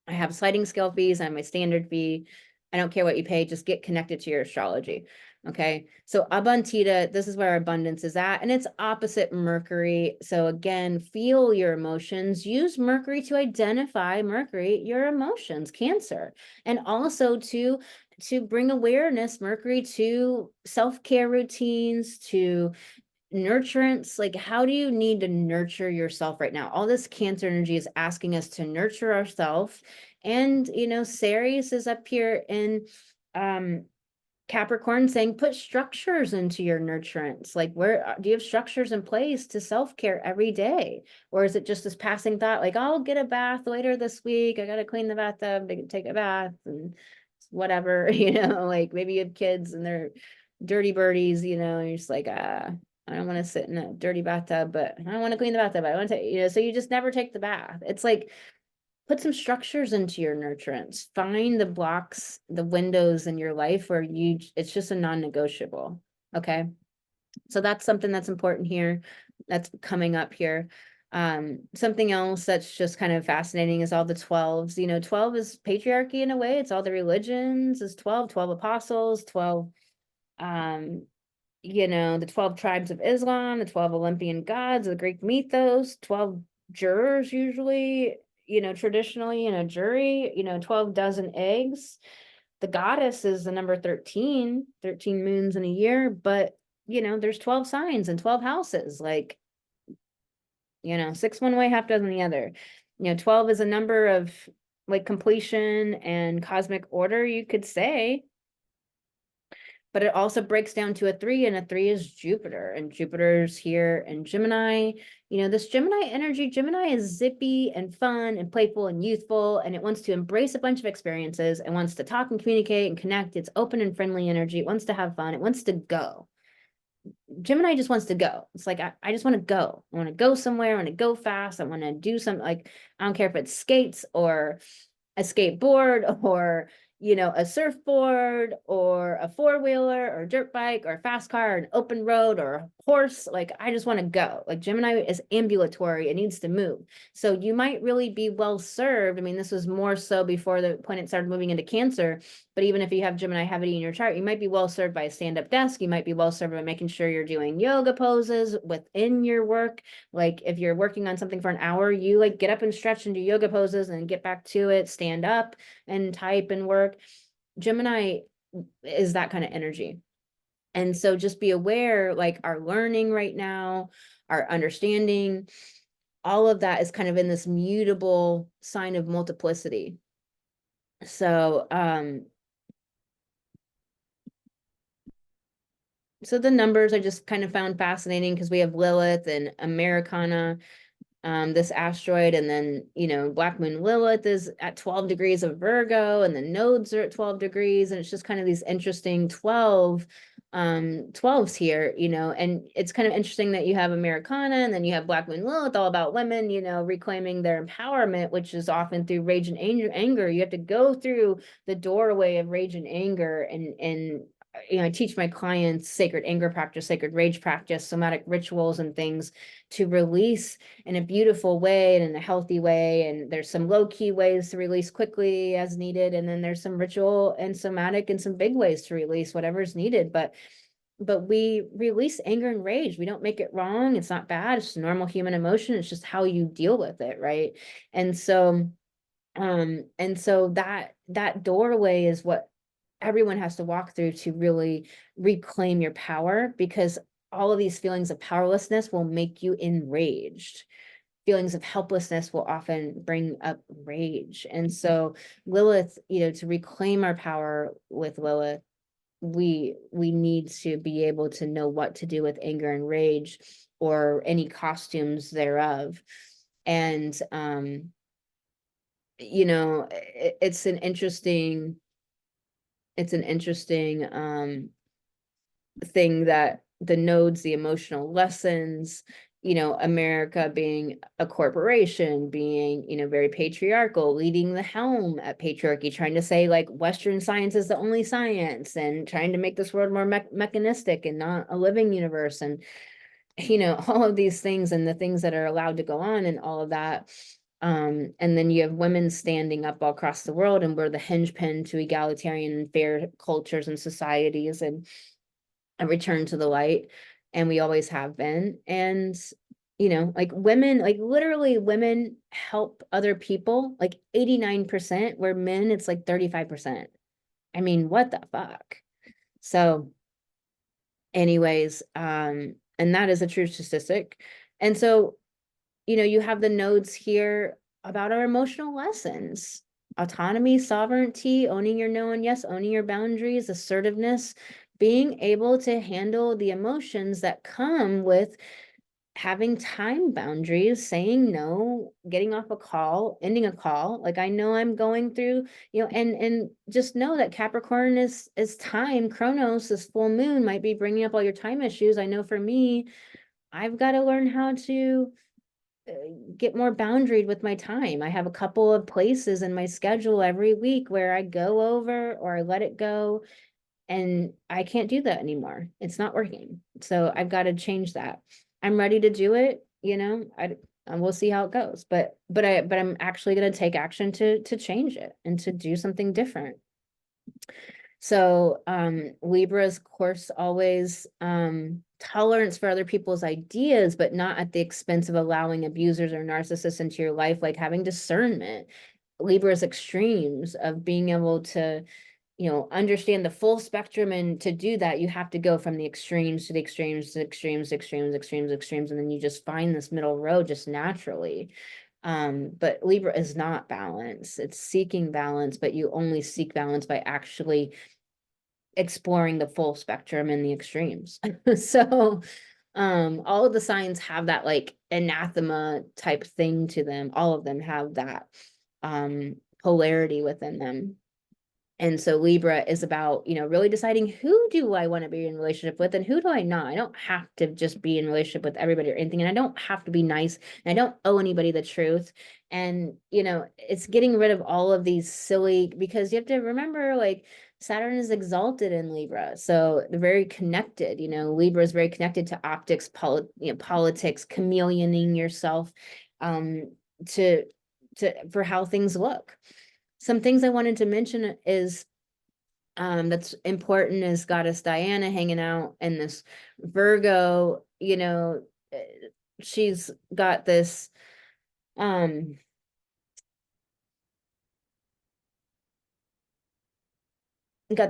Speaker 1: I have sliding scale fees and my standard fee. I don't care what you pay, just get connected to your astrology. Okay. So Abundita, this is where abundance is at, and it's opposite Mercury. So again, feel your emotions. Use Mercury to identify your emotions, Cancer, and also to bring awareness, Mercury, to self-care routines, to nurturance, like how do you need to nurture yourself right now? All this Cancer energy is asking us to nurture ourselves. And, you know, Ceres is up here in Capricorn saying put structures into your nurturance. Like, where do you have structures in place to self-care every day? Or is it just this passing thought, like, I'll get a bath later this week. I got to clean the bathtub to take a bath and whatever, you know, like maybe you have kids and they're dirty birdies, you know, and you're just like, I don't want to sit in a dirty bathtub, but I don't want to clean the bathtub. I want to, you know, so you just never take the bath. It's like, put some structures into your nurturance. Find the blocks, the windows in your life where it's just a non-negotiable. Okay. So that's something that's important here. That's coming up here. Something else that's just kind of fascinating is all the 12s. You know, 12 is patriarchy in a way. It's all the religions, is 12 apostles, 12, you know, the 12 tribes of Islam, the 12 Olympian gods, the Greek mythos, 12 jurors usually, you know, traditionally in a jury, you know, 12 dozen eggs. The goddess is the number 13 moons in a year, but, you know, there's 12 signs and 12 houses, like, you know, 6 one way, half dozen the other. You know, 12 is a number of like completion and cosmic order, you could say. But it also breaks down to a 3, and a 3 is Jupiter, and Jupiter's here in Gemini. You know, this Gemini energy, Gemini is zippy and fun and playful and youthful, and it wants to embrace a bunch of experiences and wants to talk and communicate and connect. It's open and friendly energy. It wants to have fun. It wants to go. Gemini just wants to go. It's like, I just want to go. I want to go somewhere. I want to go fast. I want to do something, like, I don't care if it's skates or a skateboard or, you know, a surfboard or a four-wheeler or a dirt bike or a fast car or an open road or a horse. Like, I just want to go. Like, Gemini is ambulatory. It needs to move. So you might really be well served. I mean, this was more so before the planet started moving into Cancer, but even if you have Gemini heavy in your chart, you might be well served by a stand-up desk. You might be well served by making sure you're doing yoga poses within your work. Like, if you're working on something for an hour, you like get up and stretch and do yoga poses and get back to it, stand up and type and work. Gemini is that kind of energy. And so just be aware, like, our learning right now, our understanding, all of that is kind of in this mutable sign of multiplicity. So, so the numbers I just kind of found fascinating because we have Lilith and Americana, this asteroid, and then, you know, Black Moon Lilith is at 12 degrees of Virgo, and the nodes are at 12 degrees, and it's just kind of these interesting 12s here, you know. And it's kind of interesting that you have Americana and then you have Black Moon Lilith, all about women, you know, reclaiming their empowerment, which is often through rage and anger. You have to go through the doorway of rage and anger, and you know, I teach my clients sacred anger practice, sacred rage practice, somatic rituals and things to release in a beautiful way and in a healthy way. And there's some low-key ways to release quickly as needed, and then there's some ritual and somatic and some big ways to release whatever's needed. But we release anger and rage. We don't make it wrong. It's not bad. It's a normal human emotion. It's just how you deal with it, right? And so that doorway is what everyone has to walk through to really reclaim your power, because all of these feelings of powerlessness will make you enraged. Feelings of helplessness will often bring up rage. And so Lilith, you know, to reclaim our power with Lilith, we need to be able to know what to do with anger and rage, or any costumes thereof. And you know, it's an interesting thing that the nodes, the emotional lessons, you know, America being a corporation, being, you know, very patriarchal, leading the helm at patriarchy, trying to say like Western science is the only science, and trying to make this world more mechanistic and not a living universe, and, you know, all of these things and the things that are allowed to go on and all of that. And then you have women standing up all across the world, and we're the hinge pin to egalitarian and fair cultures and societies, and a return to the light. And we always have been. And, you know, like women, like literally women help other people, like 89%, where men, it's like 35%. I mean, what the fuck? So anyways, And that is a true statistic. And so, you know, you have the nodes here about our emotional lessons, autonomy, sovereignty, owning your no and yes, owning your boundaries, assertiveness, being able to handle the emotions that come with having time boundaries, saying no, getting off a call, ending a call. Like, I know I'm going through, you know, and just know that Capricorn is time. Chronos, this full moon might be bringing up all your time issues. I know for me, I've got to learn how to get more boundaried with my time. I have a couple of places in my schedule every week where I go over or I let it go, and I can't do that anymore. It's not working. So I've got to change that. I'm ready to do it, you know. And we'll see how it goes. But I'm actually going to take action to change it and to do something different. So Libra's course always tolerance for other people's ideas, but not at the expense of allowing abusers or narcissists into your life, like having discernment. Libra's extremes of being able to, you know, understand the full spectrum, and to do that, you have to go from the extremes to the extremes to extremes, extremes, and then you just find this middle road just naturally. But Libra is not balance. It's seeking balance, but you only seek balance by actually exploring the full spectrum and the extremes. So all of the signs have that like anathema type thing to them. All of them have that polarity within them. And so Libra is about, you know, really deciding, who do I want to be in relationship with and who do I not? I don't have to just be in relationship with everybody or anything. And I don't have to be nice. And I don't owe anybody the truth. And, you know, it's getting rid of all of these silly, because you have to remember, like, Saturn is exalted in Libra. So they're very connected. You know, Libra is very connected to optics, politics, chameleoning yourself to for how things look. Some things I wanted to mention is that's important is Goddess Diana hanging out in this Virgo, you know, she's got this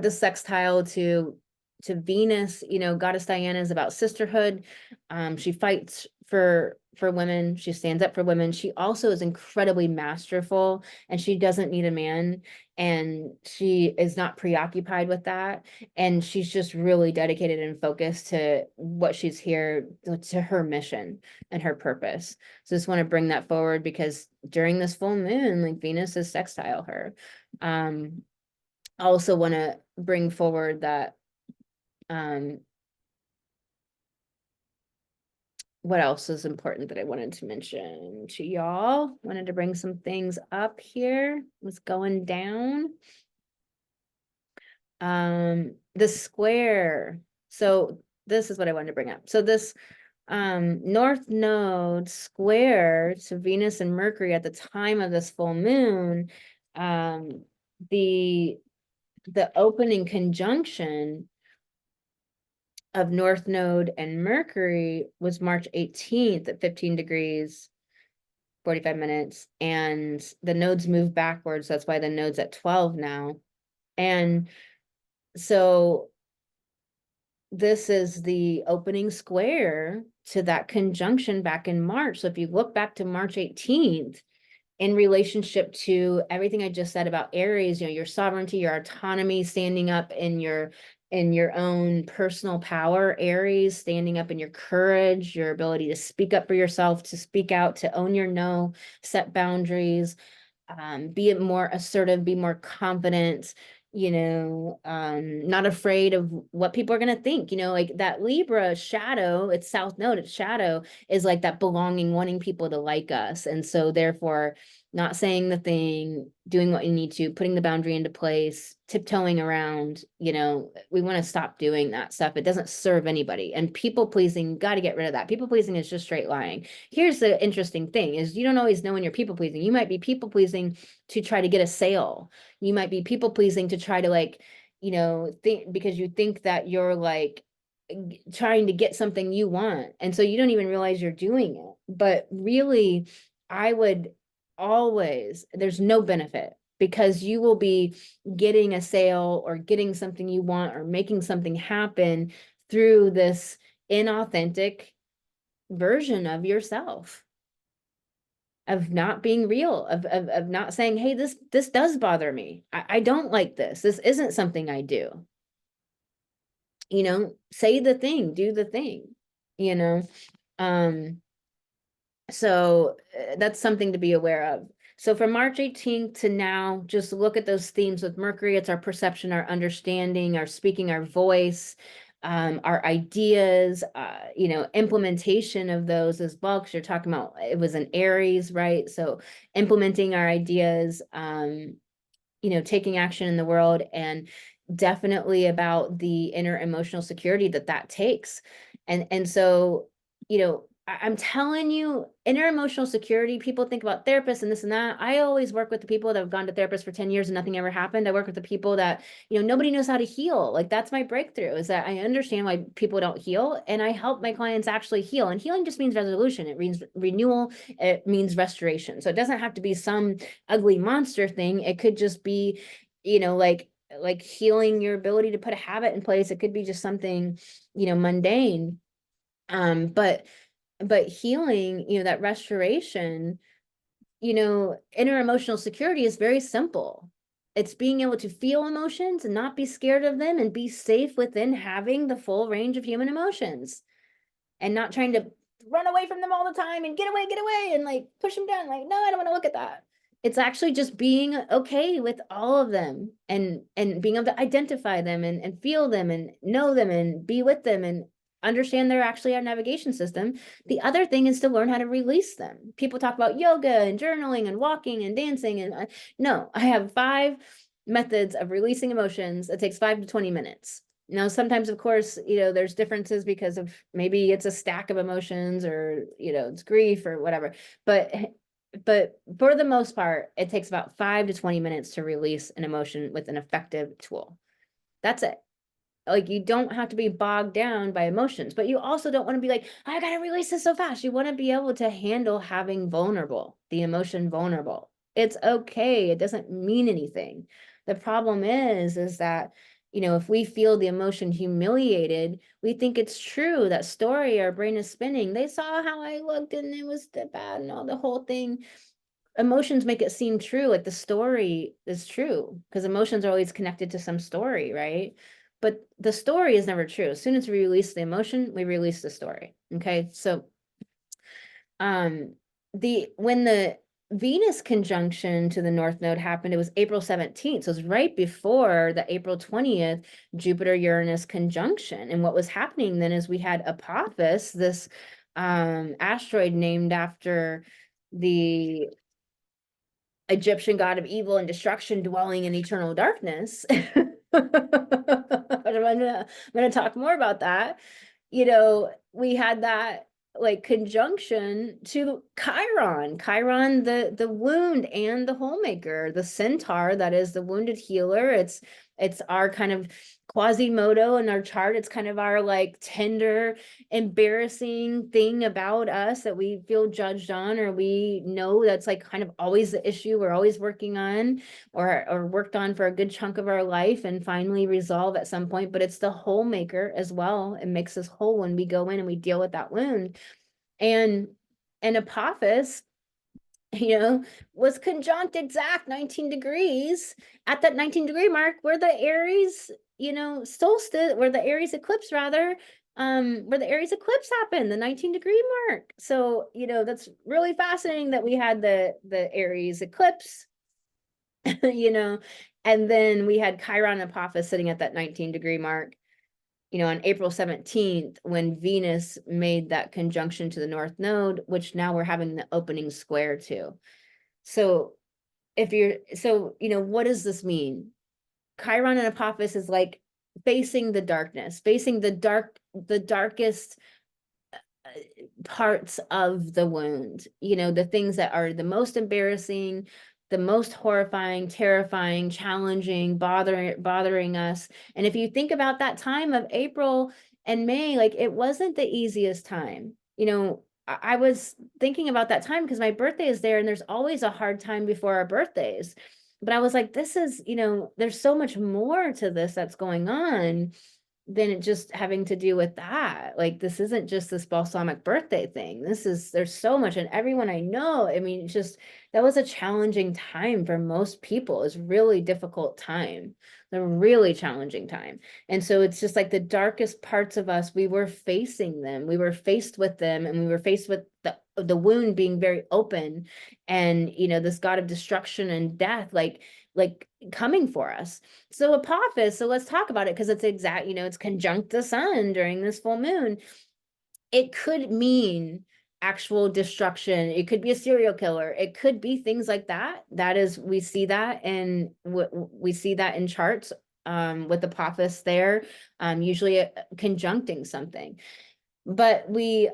Speaker 1: sextile to Venus. You know, Goddess Diana is about sisterhood. She fights for women. She stands up for women. She also is incredibly masterful, and she doesn't need a man, and she is not preoccupied with that. And she's just really dedicated and focused to what she's here, to her mission and her purpose. So just want to bring that forward, because during this full moon, like, Venus is sextile her. I also want to bring forward that what else is important that I wanted to mention to y'all? Wanted to bring some things up here. What's going down? The square. So this is what I wanted to bring up. So this North Node square to Venus and Mercury at the time of this full moon, the opening conjunction of North Node and Mercury was March 18th at 15 degrees, 45 minutes. And the nodes move backwards. That's why the node's at 12 now. And so this is the opening square to that conjunction back in March. So if you look back to March 18th, in relationship to everything I just said about Aries, you know, your sovereignty, your autonomy, standing up in your own personal power, Aries, standing up in your courage, your ability to speak up for yourself, to speak out, to own your no, set boundaries, be more assertive, be more confident, you know, not afraid of what people are going to think, you know, like that Libra shadow, it's South Node, it's shadow, is like that belonging, wanting people to like us. And so therefore not saying the thing, doing what you need to, putting the boundary into place, tiptoeing around, you know, we want to stop doing that stuff. It doesn't serve anybody. And people pleasing, got to get rid of that. People pleasing is just straight lying. Here's the interesting thing is you don't always know when you're people pleasing. You might be people pleasing to try to get a sale. You might be people pleasing to try to, like, you know, think because you think that you're like trying to get something you want. And so you don't even realize you're doing it. But really, I would always, there's no benefit, because you will be getting a sale or getting something you want or making something happen through this inauthentic version of yourself, of not being real, of not saying, hey, this does bother me. I don't like this. This isn't something I do. You know, say the thing, do the thing, you know. So that's something to be aware of. So from March 18th to now, just look at those themes with Mercury. It's our perception, our understanding, our speaking, our voice, our ideas, you know, implementation of those as well, because you're talking about, it was an Aries, right? So implementing our ideas, you know, taking action in the world, and definitely about the inner emotional security that takes. And so, you know, I'm telling you, inner emotional security, people think about therapists and this and that. I always work with the people that have gone to therapists for 10 years and nothing ever happened. I work with the people that, you know, nobody knows how to heal. Like, that's my breakthrough, is that I understand why people don't heal, and I help my clients actually heal. And healing just means resolution. It means renewal. It means restoration. So it doesn't have to be some ugly monster thing. It could just be, you know, like healing your ability to put a habit in place. It could be just something, you know, mundane. But healing, you know, that restoration, you know, inner emotional security is very simple. It's being able to feel emotions and not be scared of them, and be safe within having the full range of human emotions, and not trying to run away from them all the time and get away, and like push them down. Like, no, I don't want to look at that. It's actually just being okay with all of them, and being able to identify them, and feel them, and know them, and be with them, and understand they're actually our navigation system. The other thing is to learn how to release them. People talk about yoga and journaling and walking and dancing, and no, I have 5 methods of releasing emotions. It takes 5 to 20 minutes. Now, sometimes, of course, you know, there's differences because of maybe it's a stack of emotions, or, you know, it's grief or whatever. But for the most part, it takes about 5 to 20 minutes to release an emotion with an effective tool. That's it. Like, you don't have to be bogged down by emotions, but you also don't want to be like, I gotta release this so fast. You want to be able to handle having the emotion vulnerable. It's okay. It doesn't mean anything. The problem is that, you know, if we feel the emotion humiliated, we think it's true. That story our brain is spinning. They saw how I looked and it was bad, and all the whole thing. Emotions make it seem true, like the story is true, because emotions are always connected to some story, right? But the story is never true. As soon as we release the emotion, we release the story. Okay, so when the Venus conjunction to the North Node happened, it was April 17th. So it was right before the April 20th Jupiter-Uranus conjunction. And what was happening then is we had Apophis, this asteroid named after the Egyptian god of evil and destruction, dwelling in eternal darkness. I'm gonna talk more about that. You know, we had that like conjunction to Chiron, the wound and the homemaker, the centaur that is the wounded healer. It's our kind of Quasimodo in our chart. It's kind of our like tender, embarrassing thing about us that we feel judged on, or we know that's like kind of always the issue we're always working on, or worked on for a good chunk of our life, and finally resolve at some point. But it's the homemaker as well. It makes us whole when we go in and we deal with that wound. And Apophis, you know, was conjunct exact 19 degrees at that 19-degree mark, where the Aries, you know, solstice, where the Aries eclipse rather, where the Aries eclipse happened, the 19-degree mark. So, you know, that's really fascinating that we had the Aries eclipse, you know, and then we had Chiron and Apophis sitting at that 19-degree mark, you know, on April 17th, when Venus made that conjunction to the North Node, which now we're having the opening square to. So you know, what does this mean? Chiron and Apophis is like facing the darkness, facing the darkest parts of the wound, you know, the things that are the most embarrassing, the most horrifying, terrifying, challenging, bothering us. And if you think about that time of April and May, like, it wasn't the easiest time. You know, I was thinking about that time because my birthday is there, and there's always a hard time before our birthdays. But I was like, this is, you know, there's so much more to this that's going on. then it just having to do with that. Like, this isn't just this balsamic birthday thing. There's so much, and everyone I know, I mean, that was a challenging time for most people. It's really difficult time, a really challenging time. And so it's just like the darkest parts of us, we were facing them. We were faced with them, and we were faced with the wound being very open, and, this god of destruction and death, like coming for us. So Apophis, so let's talk about it, because it's it's conjunct the sun during this full moon. It could mean actual destruction. It could be a serial killer. It could be things like that. We see that, and we see that in charts, with Apophis there, usually conjuncting something. But we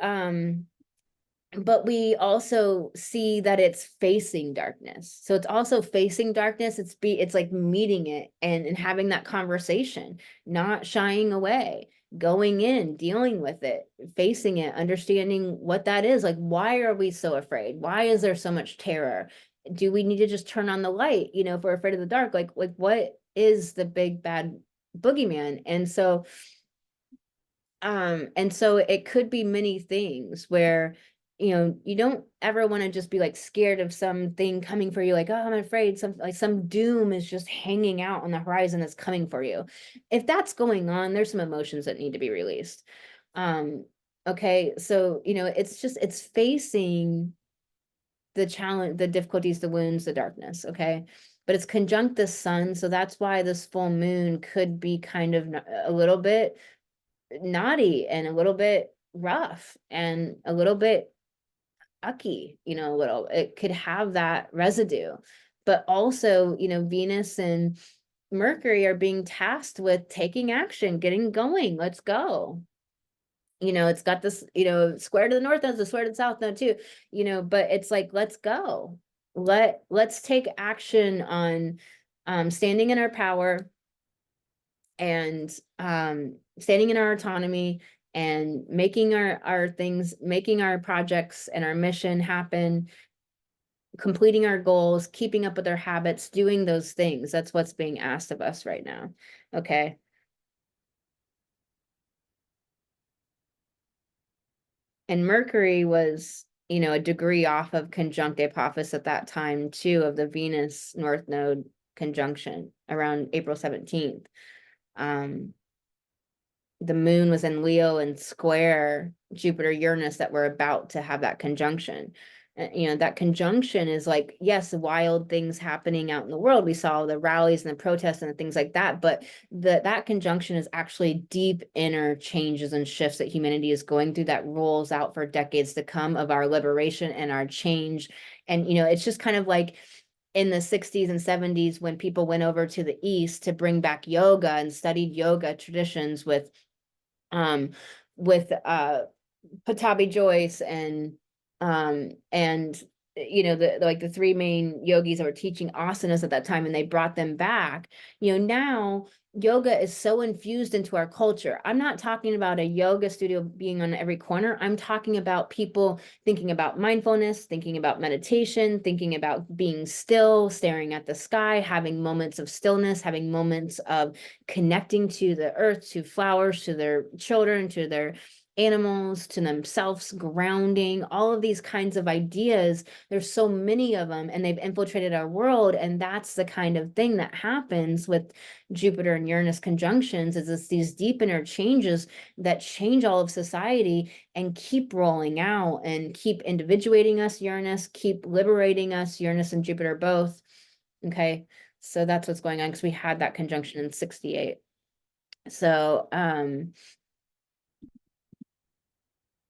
Speaker 1: also see that it's facing darkness. So it's also facing darkness. It's like meeting it, and having that conversation, not shying away, going in, dealing with it, facing it, understanding what that is. Like, why are we so afraid? Why is there so much terror? Do we need to just turn on the light? If we're afraid of the dark, like what is the big bad boogeyman? And so it could be many things where, you don't ever want to just be like scared of something coming for you, like, oh, I'm afraid some doom is just hanging out on the horizon that's coming for you. If that's going on, there's some emotions that need to be released. Okay, so it's facing the challenge, the difficulties, the wounds, the darkness. Okay, but it's conjunct the sun, so that's why this full moon could be kind of a little bit naughty, and a little bit rough, and a little bit ucky, it could have that residue. But also, Venus and Mercury are being tasked with taking action, getting going. Let's go. It's got this, square to the north, there's a square to the south now too, but it's like, let's go. Let's take action on standing in our power, and standing in our autonomy, and making our things, making our projects and our mission happen, completing our goals, keeping up with our habits, doing those things. That's what's being asked of us right now. Okay. And Mercury was, a degree off of conjunct Apophis at that time too, of the Venus North Node conjunction around April 17th. The moon was in Leo and square Jupiter, Uranus, that we're about to have that conjunction. That conjunction is like, yes, wild things happening out in the world. We saw the rallies and the protests and the things like that, but that conjunction is actually deep inner changes and shifts that humanity is going through, that rolls out for decades to come, of our liberation and our change. And, it's just kind of like in the 60s and 70s, when people went over to the East to bring back yoga and studied yoga traditions with Patabi Joyce, and the three main yogis that were teaching asanas at that time, and they brought them back. Now yoga is so infused into our culture. I'm not talking about a yoga studio being on every corner. I'm talking about people thinking about mindfulness, thinking about meditation, thinking about being still, staring at the sky, having moments of stillness, having moments of connecting to the earth, to flowers, to their children, to their animals, to themselves, grounding, all of these kinds of ideas. There's so many of them, and they've infiltrated our world. And that's the kind of thing that happens with Jupiter and Uranus conjunctions, is it's these deep inner changes that change all of society and keep rolling out and keep individuating us, Uranus, keep liberating us, Uranus and Jupiter both. Okay, so that's what's going on, because we had that conjunction in 68. So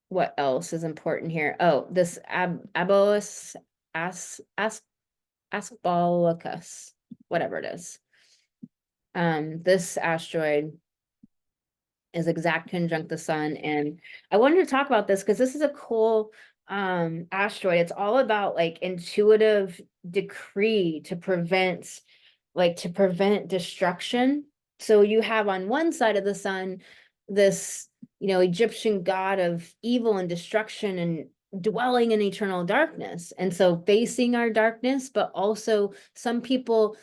Speaker 1: what else is important here? Oh, this Abos Aspolocus, whatever it is. This asteroid is exact conjunct the sun, and I wanted to talk about this because this is a cool asteroid. It's all about like intuitive decree to prevent destruction. So you have on one side of the sun this Egyptian god of evil and destruction and dwelling in eternal darkness, and so facing our darkness. But also some people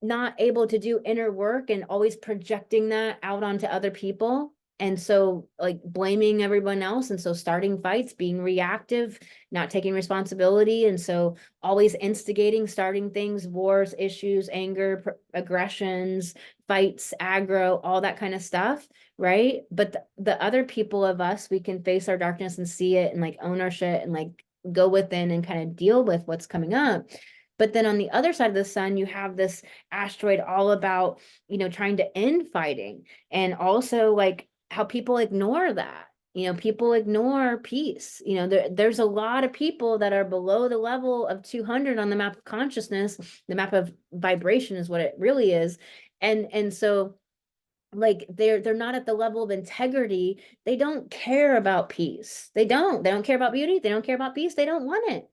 Speaker 1: not able to do inner work and always projecting that out onto other people. And so like blaming everyone else. And so starting fights, being reactive, not taking responsibility. And so always instigating, starting things, wars, issues, anger, aggressions, fights, aggro, all that kind of stuff. Right. But the other people of us, we can face our darkness and see it and like own our shit and like go within and kind of deal with what's coming up. But then on the other side of the sun, you have this asteroid all about, trying to end fighting, and also like how people ignore that. People ignore peace. There's a lot of people that are below the level of 200 on the map of consciousness. The map of vibration is what it really is. And so like they're not at the level of integrity. They don't care about peace. They don't care about beauty. They don't care about peace. They don't want it.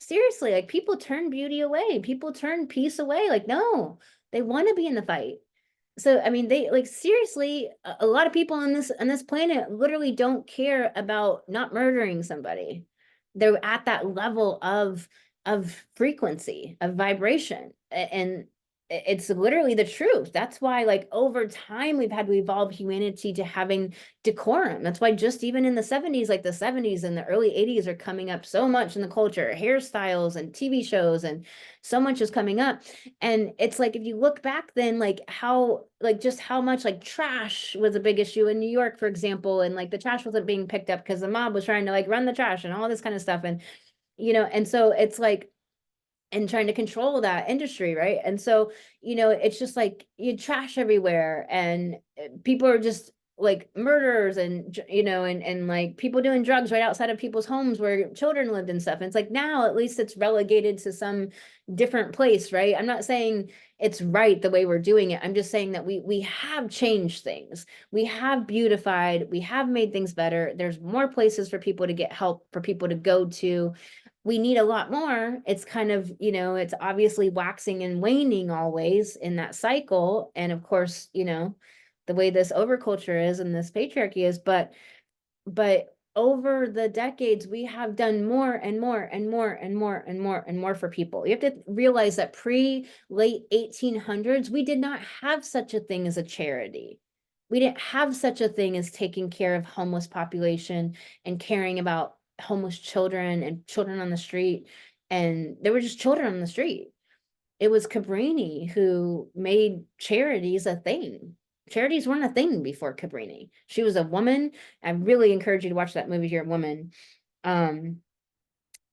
Speaker 1: Seriously, like people turn beauty away. People turn peace away. Like, no, they want to be in the fight. So, I mean, they like seriously, a lot of people on this planet literally don't care about not murdering somebody. They're at that level of frequency, of vibration. And it's literally the truth. That's why, like, over time, we've had to evolve humanity to having decorum. That's why just even in the 70s, like the 70s and the early 80s are coming up so much in the culture, hairstyles and TV shows, and so much is coming up. And it's like, if you look back then, like how, like just how much like trash was a big issue in New York, for example, and like the trash wasn't being picked up because the mob was trying to like run the trash and all this kind of stuff. And, and so it's like, and trying to control that industry, right? And so, it's just like you trash everywhere, and people are just like murderers, and and like people doing drugs right outside of people's homes where children lived and stuff. And it's like now at least it's relegated to some different place, right? I'm not saying it's right the way we're doing it. I'm just saying that we have changed things. We have beautified, we have made things better. There's more places for people to get help, for people to go to. We need a lot more. It's kind of, it's obviously waxing and waning always in that cycle. And of course, the way this overculture is and this patriarchy is, but over the decades, we have done more and more and more and more and more and more for people. You have to realize that late 1800s, we did not have such a thing as a charity. We didn't have such a thing as taking care of homeless population and caring about homeless children and children on the street. And there were just children on the street. It was Cabrini who made charities a thing. Charities weren't a thing before Cabrini. She was a woman. I really encourage you to watch that movie if you're a woman.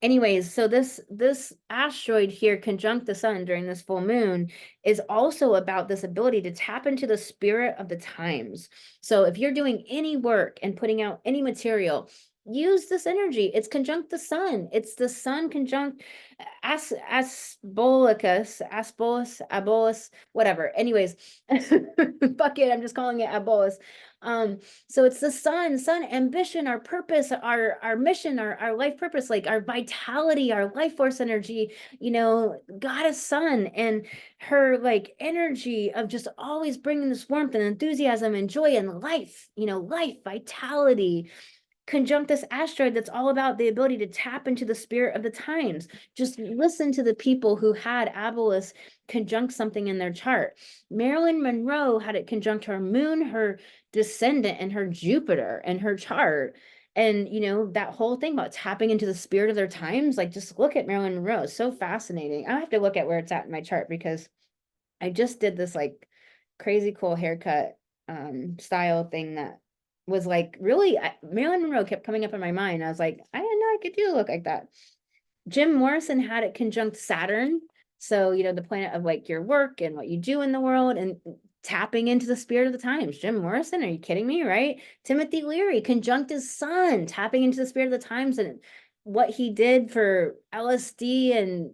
Speaker 1: Anyways, so this asteroid here conjunct the sun during this full moon is also about this ability to tap into the spirit of the times. So if you're doing any work and putting out any material, use this energy. It's conjunct the sun. It's the sun conjunct Abolus, whatever. Anyways, fuck it, I'm just calling it Abolus. So it's the sun ambition, our purpose, our mission, our life purpose, like our vitality, our life force energy, goddess sun, and her like energy of just always bringing this warmth and enthusiasm and joy and life, life, vitality, conjunct this asteroid that's all about the ability to tap into the spirit of the times. Just listen to the people who had Abolus conjunct something in their chart. Marilyn Monroe had it conjunct her moon, her descendant, and her Jupiter and her chart. And, that whole thing about tapping into the spirit of their times, like just look at Marilyn Monroe. It's so fascinating. I have to look at where it's at in my chart because I just did this like crazy cool haircut style thing that was like really, Marilyn Monroe kept coming up in my mind. I was like, I didn't know I could do a look like that. Jim Morrison had it conjunct Saturn. So, the planet of like your work and what you do in the world and tapping into the spirit of the times. Jim Morrison, are you kidding me? Right? Timothy Leary conjunct his sun, tapping into the spirit of the times and what he did for LSD and,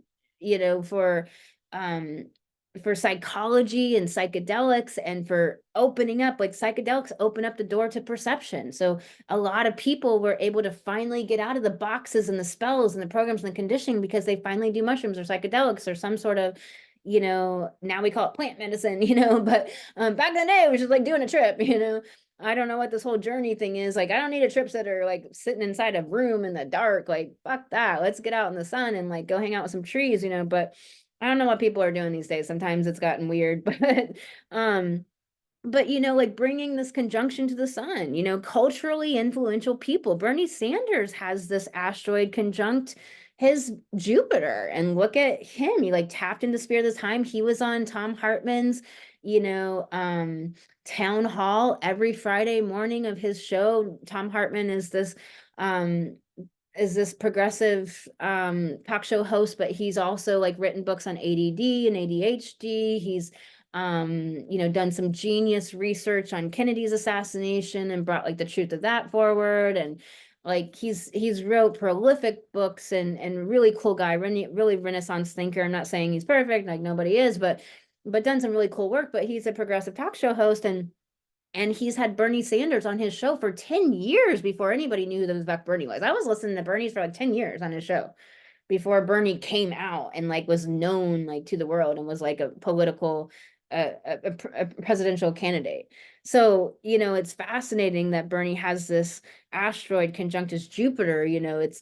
Speaker 1: for psychology and psychedelics, and for opening up, like psychedelics open up the door to perception. So a lot of people were able to finally get out of the boxes and the spells and the programs and the conditioning because they finally do mushrooms or psychedelics or some sort of, now we call it plant medicine, but back in the day, it was just like doing a trip, I don't know what this whole journey thing is. Like, I don't need a trips that are like sitting inside a room in the dark. Like, fuck that. Let's get out in the sun and like go hang out with some trees, but I don't know what people are doing these days. Sometimes it's gotten weird, um, but like bringing this conjunction to the sun, culturally influential people. Bernie Sanders has this asteroid conjunct his Jupiter, and look at him. He like tapped into Spirit of the Time. He was on Tom Hartman's, town hall every Friday morning of his show. Tom Hartman um is this progressive talk show host, but he's also like written books on ADD and ADHD. He's done some genius research on Kennedy's assassination and brought like the truth of that forward. And like he's wrote prolific books and really cool guy, really Renaissance thinker. I'm not saying he's perfect, like nobody is, but done some really cool work. But he's a progressive talk show host, and he's had Bernie Sanders on his show for 10 years before anybody knew who the fuck Bernie was. I was listening to Bernie's for like 10 years on his show before Bernie came out and like was known like to the world and was like a political a presidential candidate. So, it's fascinating that Bernie has this asteroid conjunct his Jupiter. It's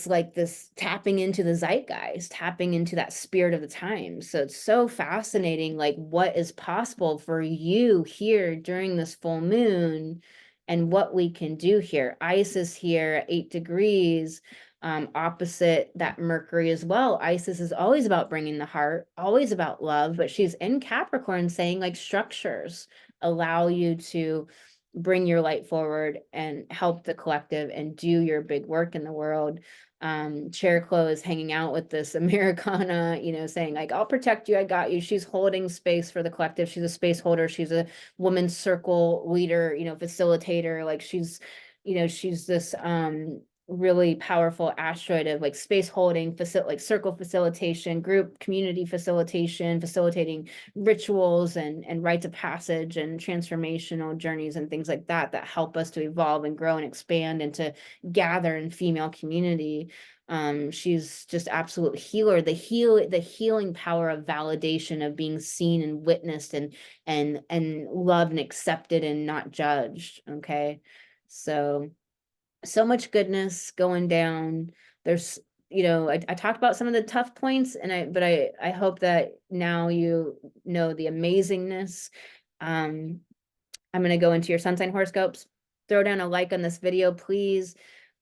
Speaker 1: like this tapping into the zeitgeist, tapping into that spirit of the times. So it's so fascinating, like what is possible for you here during this full moon and what we can do here. Isis here at 8 degrees, opposite that Mercury as well. Isis is always about bringing the heart, always about love, but she's in Capricorn saying like structures allow you to bring your light forward and help the collective and do your big work in the world. Chair Chloe is hanging out with this Americana, saying like, I'll protect you, I got you. She's holding space for the collective. She's a space holder. She's a women's circle leader, facilitator. Like she's this really powerful asteroid of like space holding, like circle facilitation, group community facilitation, facilitating rituals and rites of passage and transformational journeys and things like that help us to evolve and grow and expand and to gather in female community. She's just absolute healer, the healing power of validation, of being seen and witnessed and loved and accepted and not judged. Okay, so much goodness going down. There's, I talked about some of the tough points, but I hope that now the amazingness. I'm going to go into your sun sign horoscopes. Throw down a like on this video, please.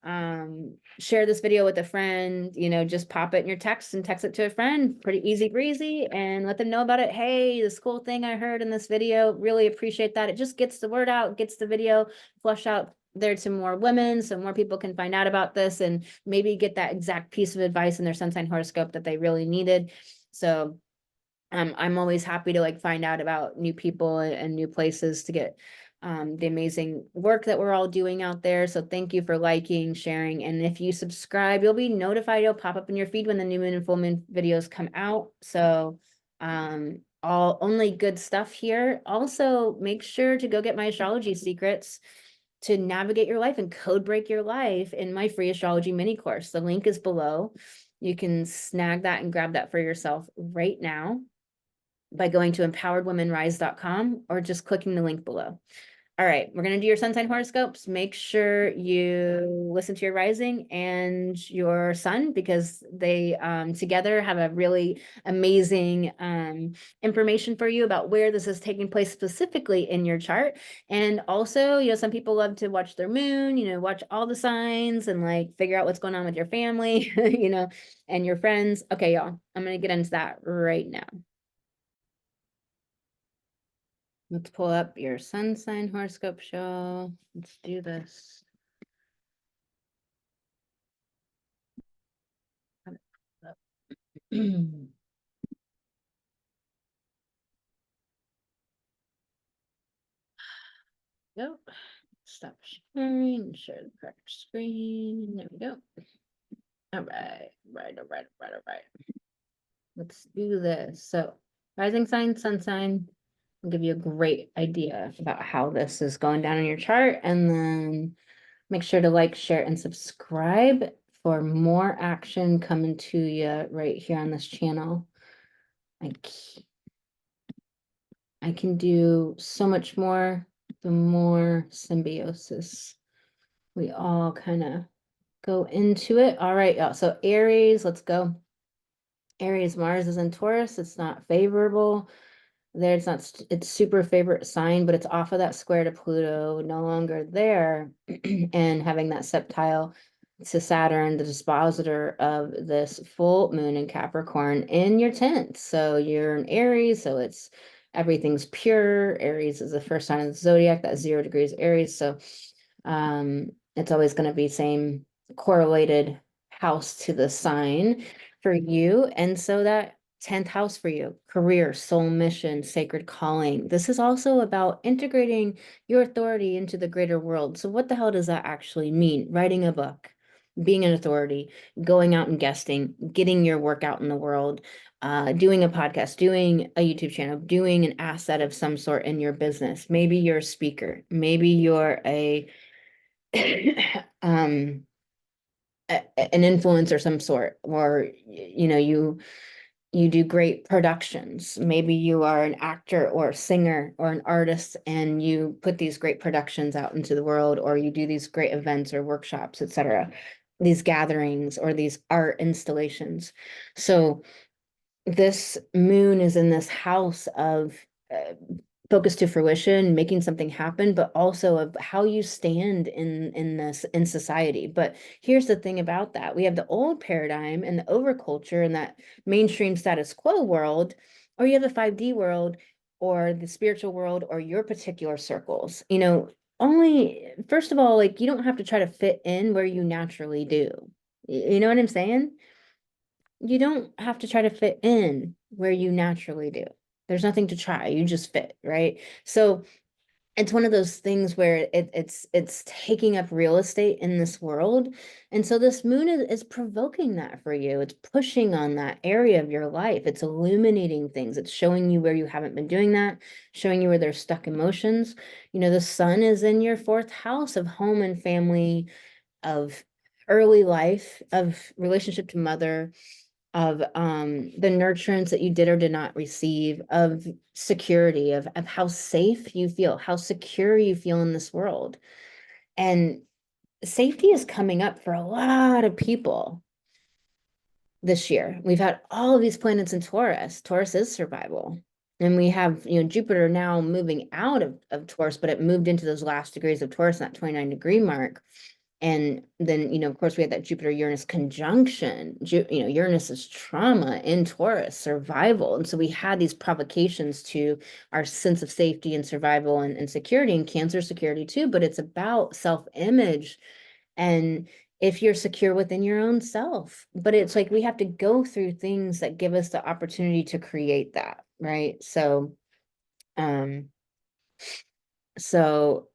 Speaker 1: Share this video with a friend, just pop it in your text and text it to a friend. Pretty easy breezy, and let them know about it. Hey, this cool thing I heard in this video, really appreciate that. It just gets the word out, gets the video flushed out there to more women, so more people can find out about this and maybe get that exact piece of advice in their sun sign horoscope that they really needed. So I'm always happy to like find out about new people and new places to get the amazing work that we're all doing out there. So thank you for liking, sharing, and if you subscribe, you'll be notified. It'll pop up in your feed when the new moon and full moon videos come out. So all only good stuff here. Also, make sure to go get my astrology secrets to navigate your life and code break your life in my free astrology mini course. The link is below. You can snag that and grab that for yourself right now by going to empoweredwomenrise.com or just clicking the link below. All right, we're going to do your sun sign horoscopes. Make sure you listen to your rising and your sun, because they together have a really amazing information for you about where this is taking place specifically in your chart. And also, some people love to watch their moon, watch all the signs and like figure out what's going on with your family, and your friends. Okay, y'all, I'm going to get into that right now. Let's pull up your sun sign horoscope show. Let's do this. Go. Stop sharing. Share the correct screen. There we go. All right. All right. Let's do this. So, rising sign, sun sign. I'll give you a great idea about how this is going down in your chart, and then make sure to like, share, and subscribe for more action coming to you right here on this channel. I can do so much more, the more symbiosis we all kind of go into it. All right, y'all. So Aries, let's go. Aries, Mars is in Taurus. It's not favorable. There, it's super favorite sign, but it's off of that square to Pluto, no longer there, and having that septile to Saturn, the dispositor of this full moon in Capricorn in your 10th. So you're in Aries, so it's everything's pure. Aries is the first sign of the zodiac, that's 0 degrees Aries. So it's always going to be same correlated house to the sign for you. And so that 10th house for you, career, soul mission, sacred calling. This is also about integrating your authority into the greater world. So what the hell does that actually mean? Writing a book, being an authority, going out and guesting, getting your work out in the world, doing a podcast, doing a YouTube channel, doing an asset of some sort in your business. Maybe you're a speaker. Maybe you're um an influencer of some sort, or you do great productions. Maybe you are an actor or a singer or an artist, and you put these great productions out into the world, or you do these great events or workshops, etc., these gatherings or these art installations. So this moon is in this house of focus to fruition, making something happen, but also of how you stand in this in society. But here's the thing about that. We have the old paradigm and the overculture and that mainstream status quo world, or you have the 5D world or the spiritual world or your particular circles. Only first of all, like, you don't have to try to fit in where you naturally do. You know what I'm saying? You don't have to try to fit in where you naturally do. There's nothing to try. You just fit, right? So it's one of those things where it's taking up real estate in this world. And so this moon is provoking that for you. It's pushing on that area of your life. It's illuminating things. It's showing you where you haven't been doing that, showing you where there's stuck emotions. The sun is in your fourth house of home and family, of early life, of relationship to mother, of the nurturance that you did or did not receive, of security, of how safe you feel, how secure you feel in this world. And safety is coming up for a lot of people this year. We've had all of these planets in Taurus. Taurus is survival. And we have, Jupiter now moving out of Taurus, but it moved into those last degrees of Taurus, that 29-degree mark. And then, of course, we had that Jupiter-Uranus conjunction. Uranus is trauma in Taurus, survival. And so we had these provocations to our sense of safety and survival and security, and Cancer security too. But it's about self-image and if you're secure within your own self. But it's like we have to go through things that give us the opportunity to create that, right? Um, so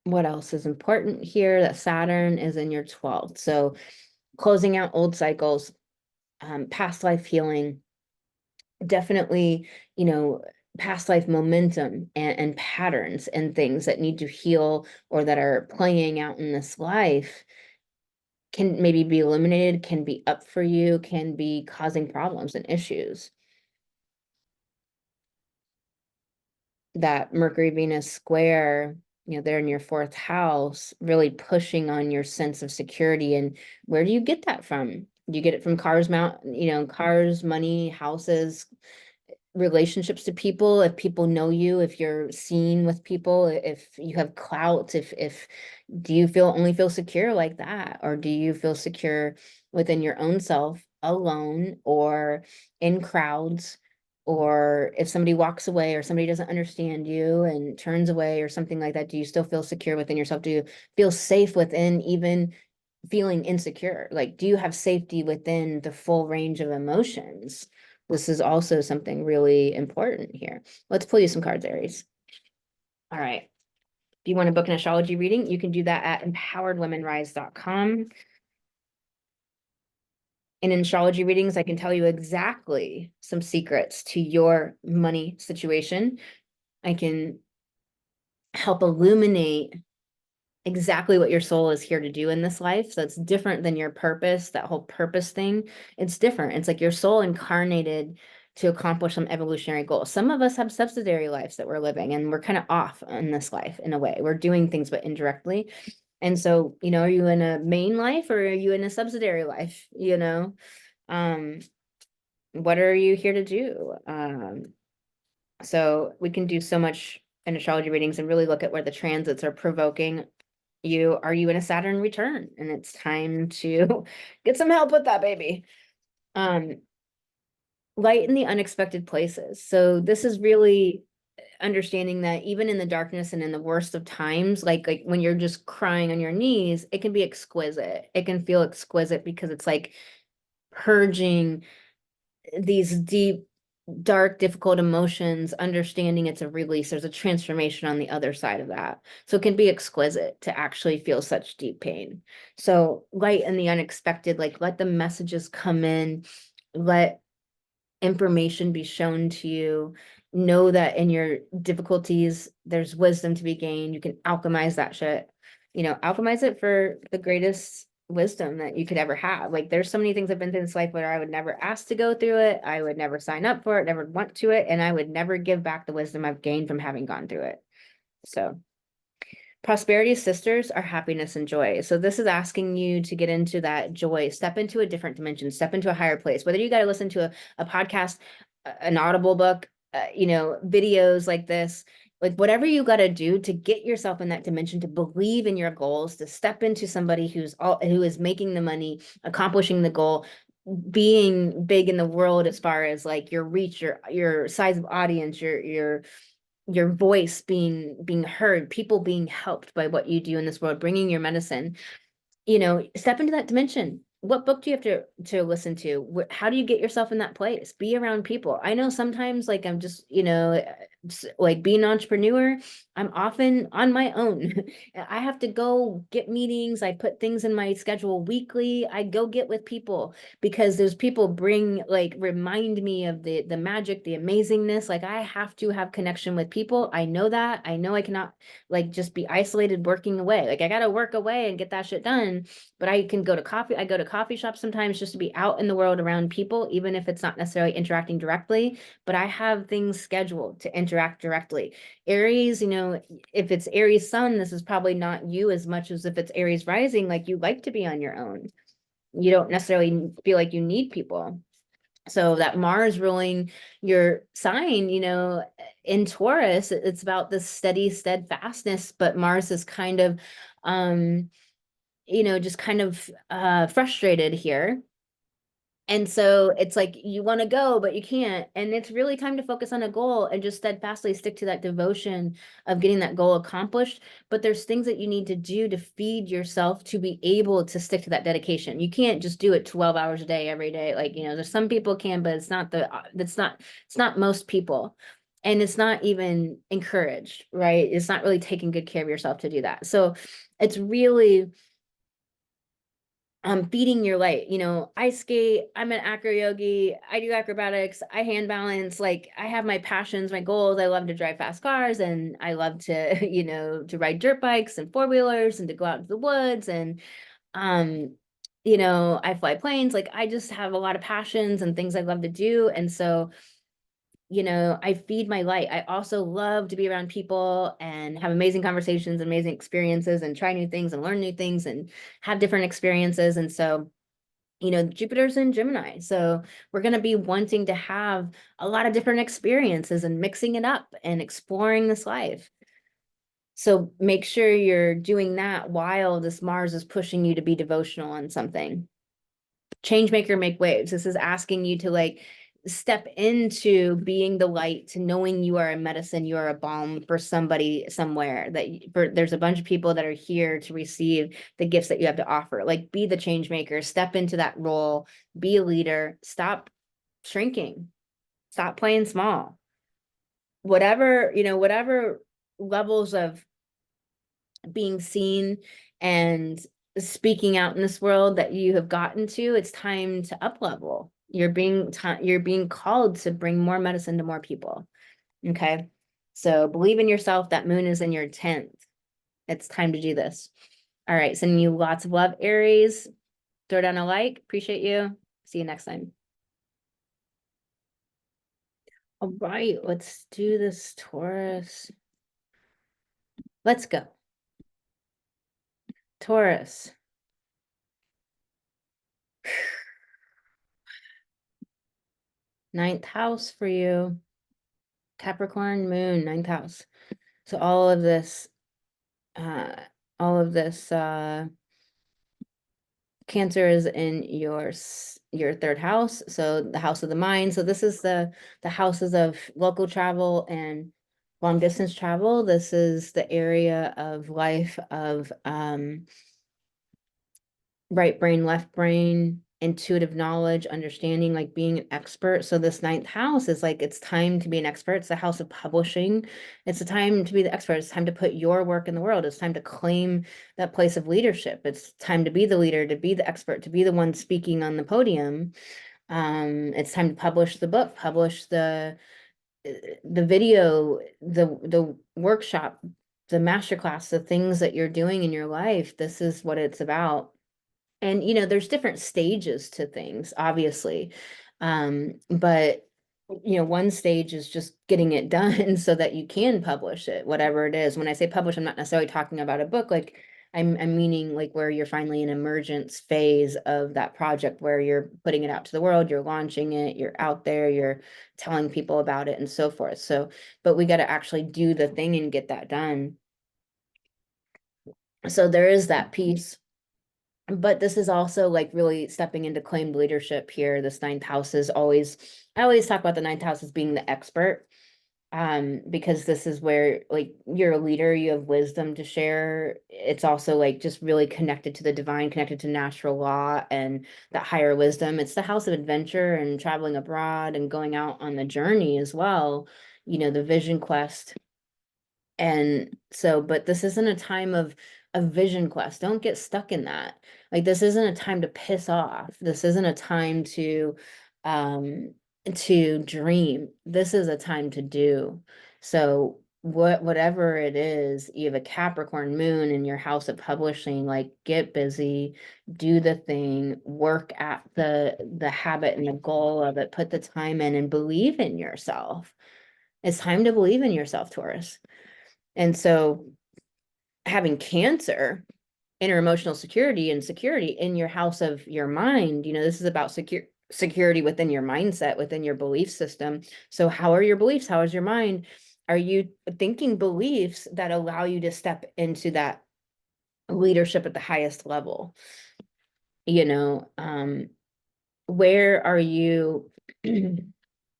Speaker 1: what else is important here? That Saturn is in your 12th. So closing out old cycles, past life healing, definitely, past life momentum and patterns and things that need to heal or that are playing out in this life can maybe be eliminated, can be up for you, can be causing problems and issues. That Mercury Venus square, they're in your fourth house, really pushing on your sense of security. And where do you get that from? You get it from cars, cars, money, houses, relationships to people. If people know you, if you're seen with people, if you have clout, if do you only feel secure like that? Or do you feel secure within your own self, alone, or in crowds? Or if somebody walks away or somebody doesn't understand you and turns away or something like that, do you still feel secure within yourself? Do you feel safe within even feeling insecure? Like, do you have safety within the full range of emotions? This is also something really important here. Let's pull you some cards, Aries. All right. If you want to book an astrology reading, you can do that at empoweredwomenrise.com. In astrology readings, I can tell you exactly some secrets to your money situation. I can help illuminate exactly what your soul is here to do in this life. So it's different than your purpose, that whole purpose thing. It's different. It's like your soul incarnated to accomplish some evolutionary goals. Some of us have subsidiary lives that we're living, and we're kind of off in this life in a way. We're doing things, but indirectly. And so, are you in a main life or are you in a subsidiary life? Um, what are you here to do? So we can do so much in astrology readings and really look at where the transits are provoking you. Are you in a Saturn return? And it's time to get some help with that, baby. Um, Light in the unexpected places. So this is really understanding that even in the darkness and in the worst of times, like when you're just crying on your knees, it can be exquisite. It can feel exquisite because it's like purging these deep, dark, difficult emotions, understanding it's a release. There's a transformation on the other side of that. So it can be exquisite to actually feel such deep pain. So light in the unexpected, like let the messages come in, let information be shown to you. Know that in your difficulties, there's wisdom to be gained. You can alchemize that shit. Alchemize it for the greatest wisdom that you could ever have. Like there's so many things I've been through in this life where I would never ask to go through it. I would never sign up for it, never want to it, and I would never give back the wisdom I've gained from having gone through it. So prosperity sisters are happiness and joy. So this is asking you to get into that joy, step into a different dimension, step into a higher place, whether you got to listen to a podcast, an audible book, videos like this, like whatever you got to do to get yourself in that dimension, to believe in your goals, to step into somebody who is making the money, accomplishing the goal, being big in the world as far as like your reach, your size of audience, your voice being heard, people being helped by what you do in this world, bringing your medicine, step into that dimension. What book do you have to listen to? How do you get yourself in that place? Be around people. I know sometimes like I'm just, like being an entrepreneur, I'm often on my own. I have to go get meetings. I put things in my schedule weekly. I go get with people because those people remind me of the magic, the amazingness. Like I have to have connection with people. I know that. I know I cannot like just be isolated working away. Like I got to work away and get that shit done, but I can go to coffee. I go to coffee shops sometimes just to be out in the world around people, even if it's not necessarily interacting directly, but I have things scheduled to interact directly. Aries, if it's Aries sun, this is probably not you as much as if it's Aries rising, like you like to be on your own. You don't necessarily feel like you need people. So that Mars ruling your sign, in Taurus, it's about this steady steadfastness, but Mars is kind of, just kind of frustrated here. And so it's like you want to go, but you can't. And it's really time to focus on a goal and just steadfastly stick to that devotion of getting that goal accomplished. But there's things that you need to do to feed yourself to be able to stick to that dedication. You can't just do it 12 hours a day every day. Like, there's some people can, but it's not most people. And it's not even encouraged, right? It's not really taking good care of yourself to do that. So it's really feeding your light. I skate, I'm an acro yogi, I do acrobatics, I hand balance, like I have my passions, my goals. I love to drive fast cars and I love to, to ride dirt bikes and four-wheelers and to go out into the woods and I fly planes. Like I just have a lot of passions and things I love to do. And so I feed my light. I also love to be around people and have amazing conversations, amazing experiences, and try new things and learn new things and have different experiences. And so, Jupiter's in Gemini. So we're going to be wanting to have a lot of different experiences and mixing it up and exploring this life. So make sure you're doing that while this Mars is pushing you to be devotional on something. Change maker, make waves. This is asking you to like step into being the light, to knowing you are a medicine, you are a balm for somebody somewhere, there's a bunch of people that are here to receive the gifts that you have to offer. Like be the change maker, step into that role, be a leader, stop shrinking, stop playing small. Whatever levels of being seen and speaking out in this world that you have gotten to, it's time to up level. You're being called to bring more medicine to more people. Okay. So believe in yourself. That moon is in your 10th. It's time to do this. All right. Sending you lots of love, Aries. Throw down a like. Appreciate you. See you next time. All right. Let's do this, Taurus. Let's go. Taurus. Ninth house for you. Capricorn moon, ninth house. So uh, all of this, Cancer is in your third house, so the house of the mind. So this is the houses of local travel and long distance travel. This is the area of life of right brain, left brain, intuitive knowledge, understanding, like being an expert. So this ninth house is like, it's time to be an expert. It's the house of publishing. It's the time to be the expert. It's time to put your work in the world. It's time to claim that place of leadership. It's time to be the leader, to be the expert, to be the one speaking on the podium. It's time to publish the book, publish the video, the workshop, the masterclass, the things that you're doing in your life. This is what it's about. And there's different stages to things, obviously. But one stage is just getting it done so that you can publish it, whatever it is. When I say publish, I'm not necessarily talking about a book. Like I'm meaning like where you're finally in emergence phase of that project, where you're putting it out to the world, you're launching it, you're out there, you're telling people about it and so forth. So, but we got to actually do the thing and get that done. So there is that piece. But this is also like really stepping into claimed leadership here. This ninth house is I always talk about the ninth house as being the expert, because this is where like you're a leader, you have wisdom to share. It's also like just really connected to the divine, connected to natural law and that higher wisdom. It's the house of adventure and traveling abroad and going out on the journey as well, the vision quest. And so, but this isn't a time of a vision quest. Don't get stuck in that. Like this isn't a time to piss off. This isn't a time um to dream. This is a time to do. So whatever it is, you have a Capricorn moon in your house of publishing, like get busy, do the thing, work at the habit and the goal of it, put the time in and believe in yourself. It's time to believe in yourself, Taurus. And so having Cancer, inner emotional security and security in your house of your mind, this is about security within your mindset, within your belief system. So how are your beliefs? How is your mind? Are you thinking beliefs that allow you to step into that leadership at the highest level? Where are you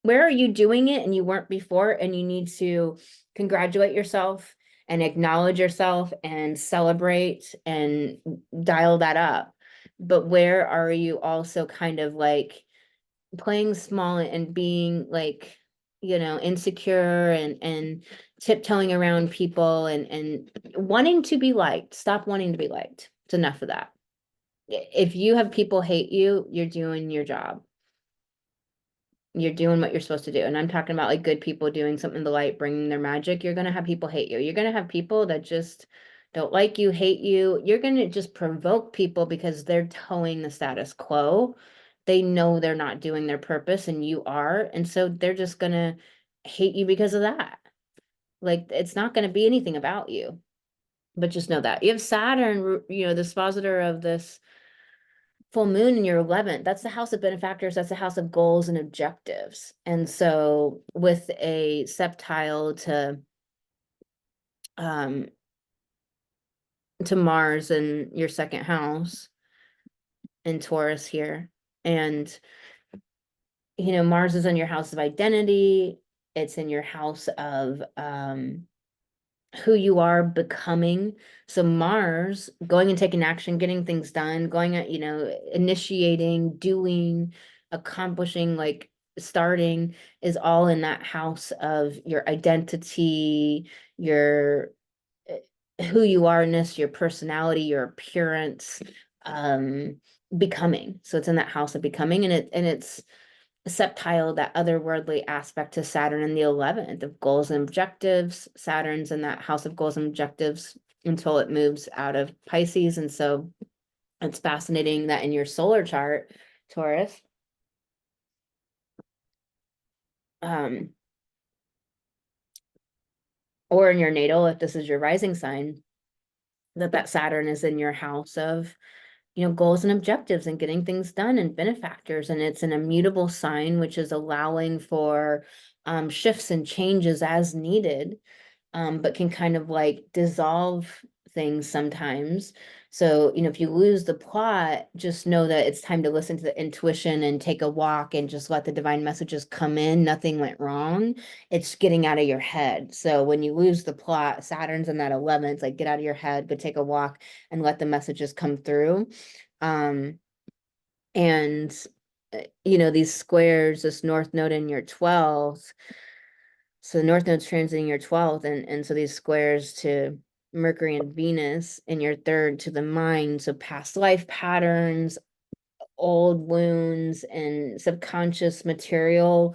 Speaker 1: where are you doing it and you weren't before, and you need to congratulate yourself and acknowledge yourself and celebrate and dial that up. But where are you also kind of like playing small and being like, insecure and tiptoeing around people and wanting to be liked? Stop wanting to be liked. It's enough of that. If you have people hate you, you're doing your job. You're doing what you're supposed to do. And I'm talking about like good people doing something to light, bringing their magic. You're going to have people hate you. You're going to have people that just don't like you, hate you. You're going to just provoke people because they're towing the status quo. They know they're not doing their purpose and you are. And so they're just going to hate you because of that. Like it's not going to be anything about you. But just know that you have Saturn, the dispositor of this full moon in your 11th. That's the house of benefactors. That's the house of goals and objectives. And so with a septile um to Mars in your second house in Taurus here, and Mars is in your house of identity. It's in your house of who you are becoming. So Mars going and taking action, getting things done, going at, initiating, doing, accomplishing, like starting is all in that house of your identity, your who you are-ness, your personality, your appearance, becoming. So it's in that house of becoming, and it's septile, that otherworldly aspect to Saturn in the 11th of goals and objectives. Saturn's in that house of goals and objectives until it moves out of Pisces. And so it's fascinating that in your solar chart, Taurus, or in your natal, if this is your rising sign, that Saturn is in your house of, goals and objectives and getting things done and benefactors. And it's an immutable sign, which is allowing for shifts and changes as needed, but can kind of like dissolve things sometimes. So, if you lose the plot, just know that it's time to listen to the intuition and take a walk and just let the divine messages come in. Nothing went wrong. It's getting out of your head. So when you lose the plot, Saturn's in that 11, it's like get out of your head, go take a walk and let the messages come through. And these squares, this north node in your 12th. So the north node's transiting your 12th, and so these squares to Mercury and Venus in your third to the mind. So past life patterns, old wounds, and subconscious material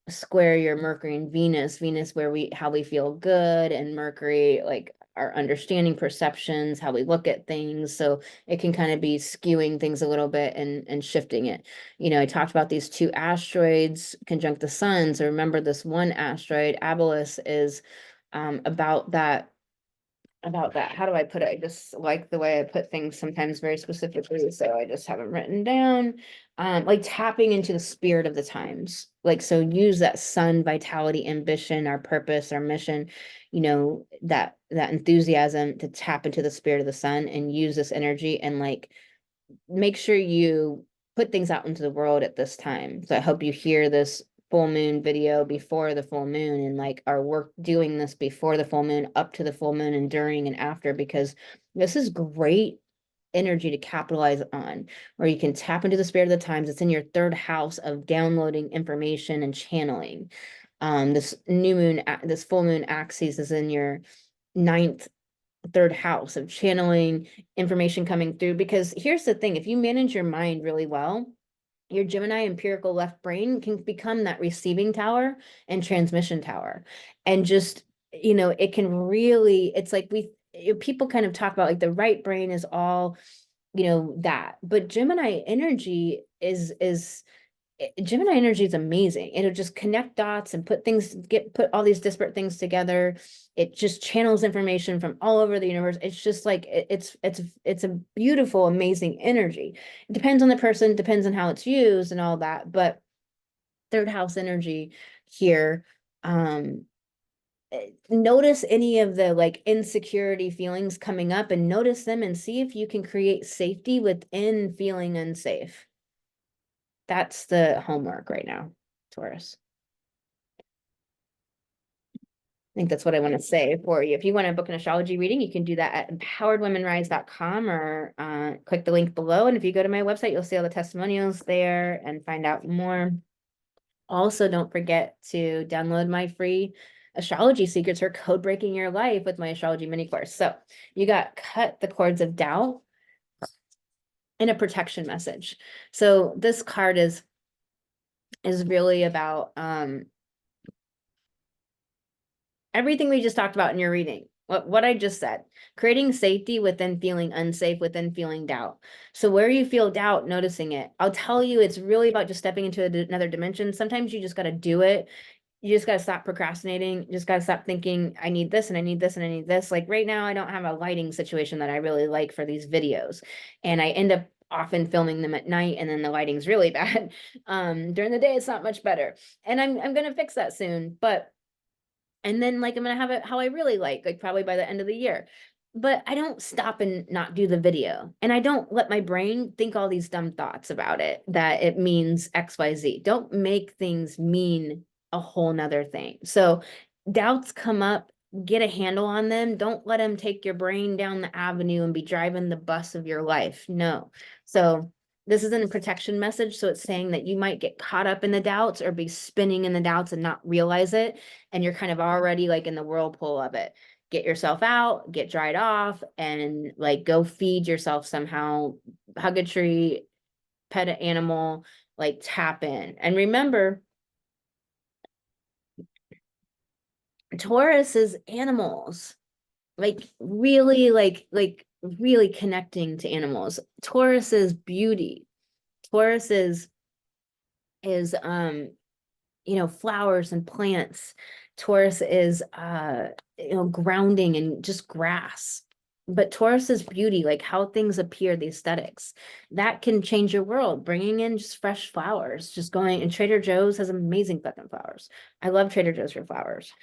Speaker 1: square your Mercury and Venus where how we feel good, and Mercury, like our understanding, perceptions, how we look at things. So it can kind of be skewing things a little bit and shifting it. I talked about these two asteroids conjunct the sun. So remember, this one asteroid, Abylos, is about that. How do I put it? I just like the way I put things sometimes very specifically, so I just have them written down. Like tapping into the spirit of the times. Like, so use that sun, vitality, ambition, our purpose, our mission, that enthusiasm to tap into the spirit of the sun and use this energy and like make sure you put things out into the world at this time. So I hope you hear this full moon video before the full moon and like our work doing this before the full moon, up to the full moon, and during and after, because this is great energy to capitalize on, where you can tap into the spirit of the times. It's in your third house of downloading information and channeling. This full moon axis is in your ninth, third house of channeling information coming through. Because here's the thing, if you manage your mind really well, your Gemini empirical left brain can become that receiving tower and transmission tower. And just, it can really, it's like people kind of talk about like the right brain is all, that, but Gemini energy is Gemini energy is amazing. It'll just connect dots and put all these disparate things together. It just channels information from all over the universe. It's just like it's a beautiful, amazing energy. It depends on the person, depends on how it's used and all that. But third house energy here. Notice any of the like insecurity feelings coming up and notice them and see if you can create safety within feeling unsafe. That's the homework right now, Taurus. I think that's what I want to say for you. If you want to book an astrology reading, you can do that at empoweredwomenrise.com or click the link below. And if you go to my website, you'll see all the testimonials there and find out more. Also, don't forget to download my free astrology secrets for code breaking your life with my astrology mini course. So you got cut the cords of doubt and a protection message. So this card is really about everything we just talked about in your reading. What I just said, creating safety within feeling unsafe, within feeling doubt. So where you feel doubt, noticing it. I'll tell you, it's really about just stepping into another dimension. Sometimes you just got to do it. You just got to stop procrastinating. You just got to stop thinking, I need this and I need this and I need this. Like right now, I don't have a lighting situation that I really like for these videos. And I end up often filming them at night and then the lighting's really bad. During the day, it's not much better. And I'm going to fix that soon. And then like, I'm going to have it how I really like probably by the end of the year. But I don't stop and not do the video. And I don't let my brain think all these dumb thoughts about it, that it means XYZ. Don't make things mean a whole nother thing. So doubts come up, get a handle on them. Don't let them take your brain down the avenue and be driving the bus of your life. No. So this isn't a protection message. So it's saying that you might get caught up in the doubts or be spinning in the doubts and not realize it. And you're kind of already like in the whirlpool of it. Get yourself out, get dried off, and like go feed yourself somehow, hug a tree, pet an animal, like tap in. And remember, Taurus is animals, like really really connecting to animals. Taurus is beauty. Taurus is flowers and plants. Taurus is grounding and just grass. But Taurus is beauty, like how things appear, the aesthetics. That can change your world, bringing in just fresh flowers, just going, and Trader Joe's has amazing fucking flowers. I love Trader Joe's for flowers,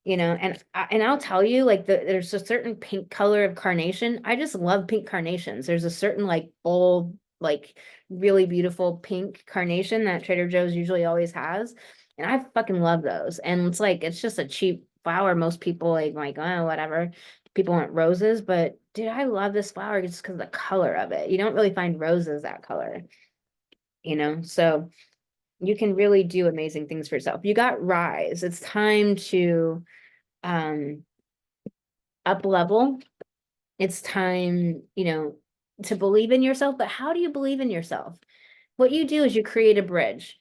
Speaker 1: and I'll tell you, like there's a certain pink color of carnation. I just love pink carnations. There's a certain like bold, like really beautiful pink carnation that Trader Joe's usually always has. And I fucking love those. And it's like it's just a cheap flower. Most people like, oh, whatever. People want roses, but dude, I love this flower just because of the color of it. You don't really find roses that color, so you can really do amazing things for yourself. You got rise. It's time to um up level. It's time, to believe in yourself. But how do you believe in yourself? What you do is you create a bridge.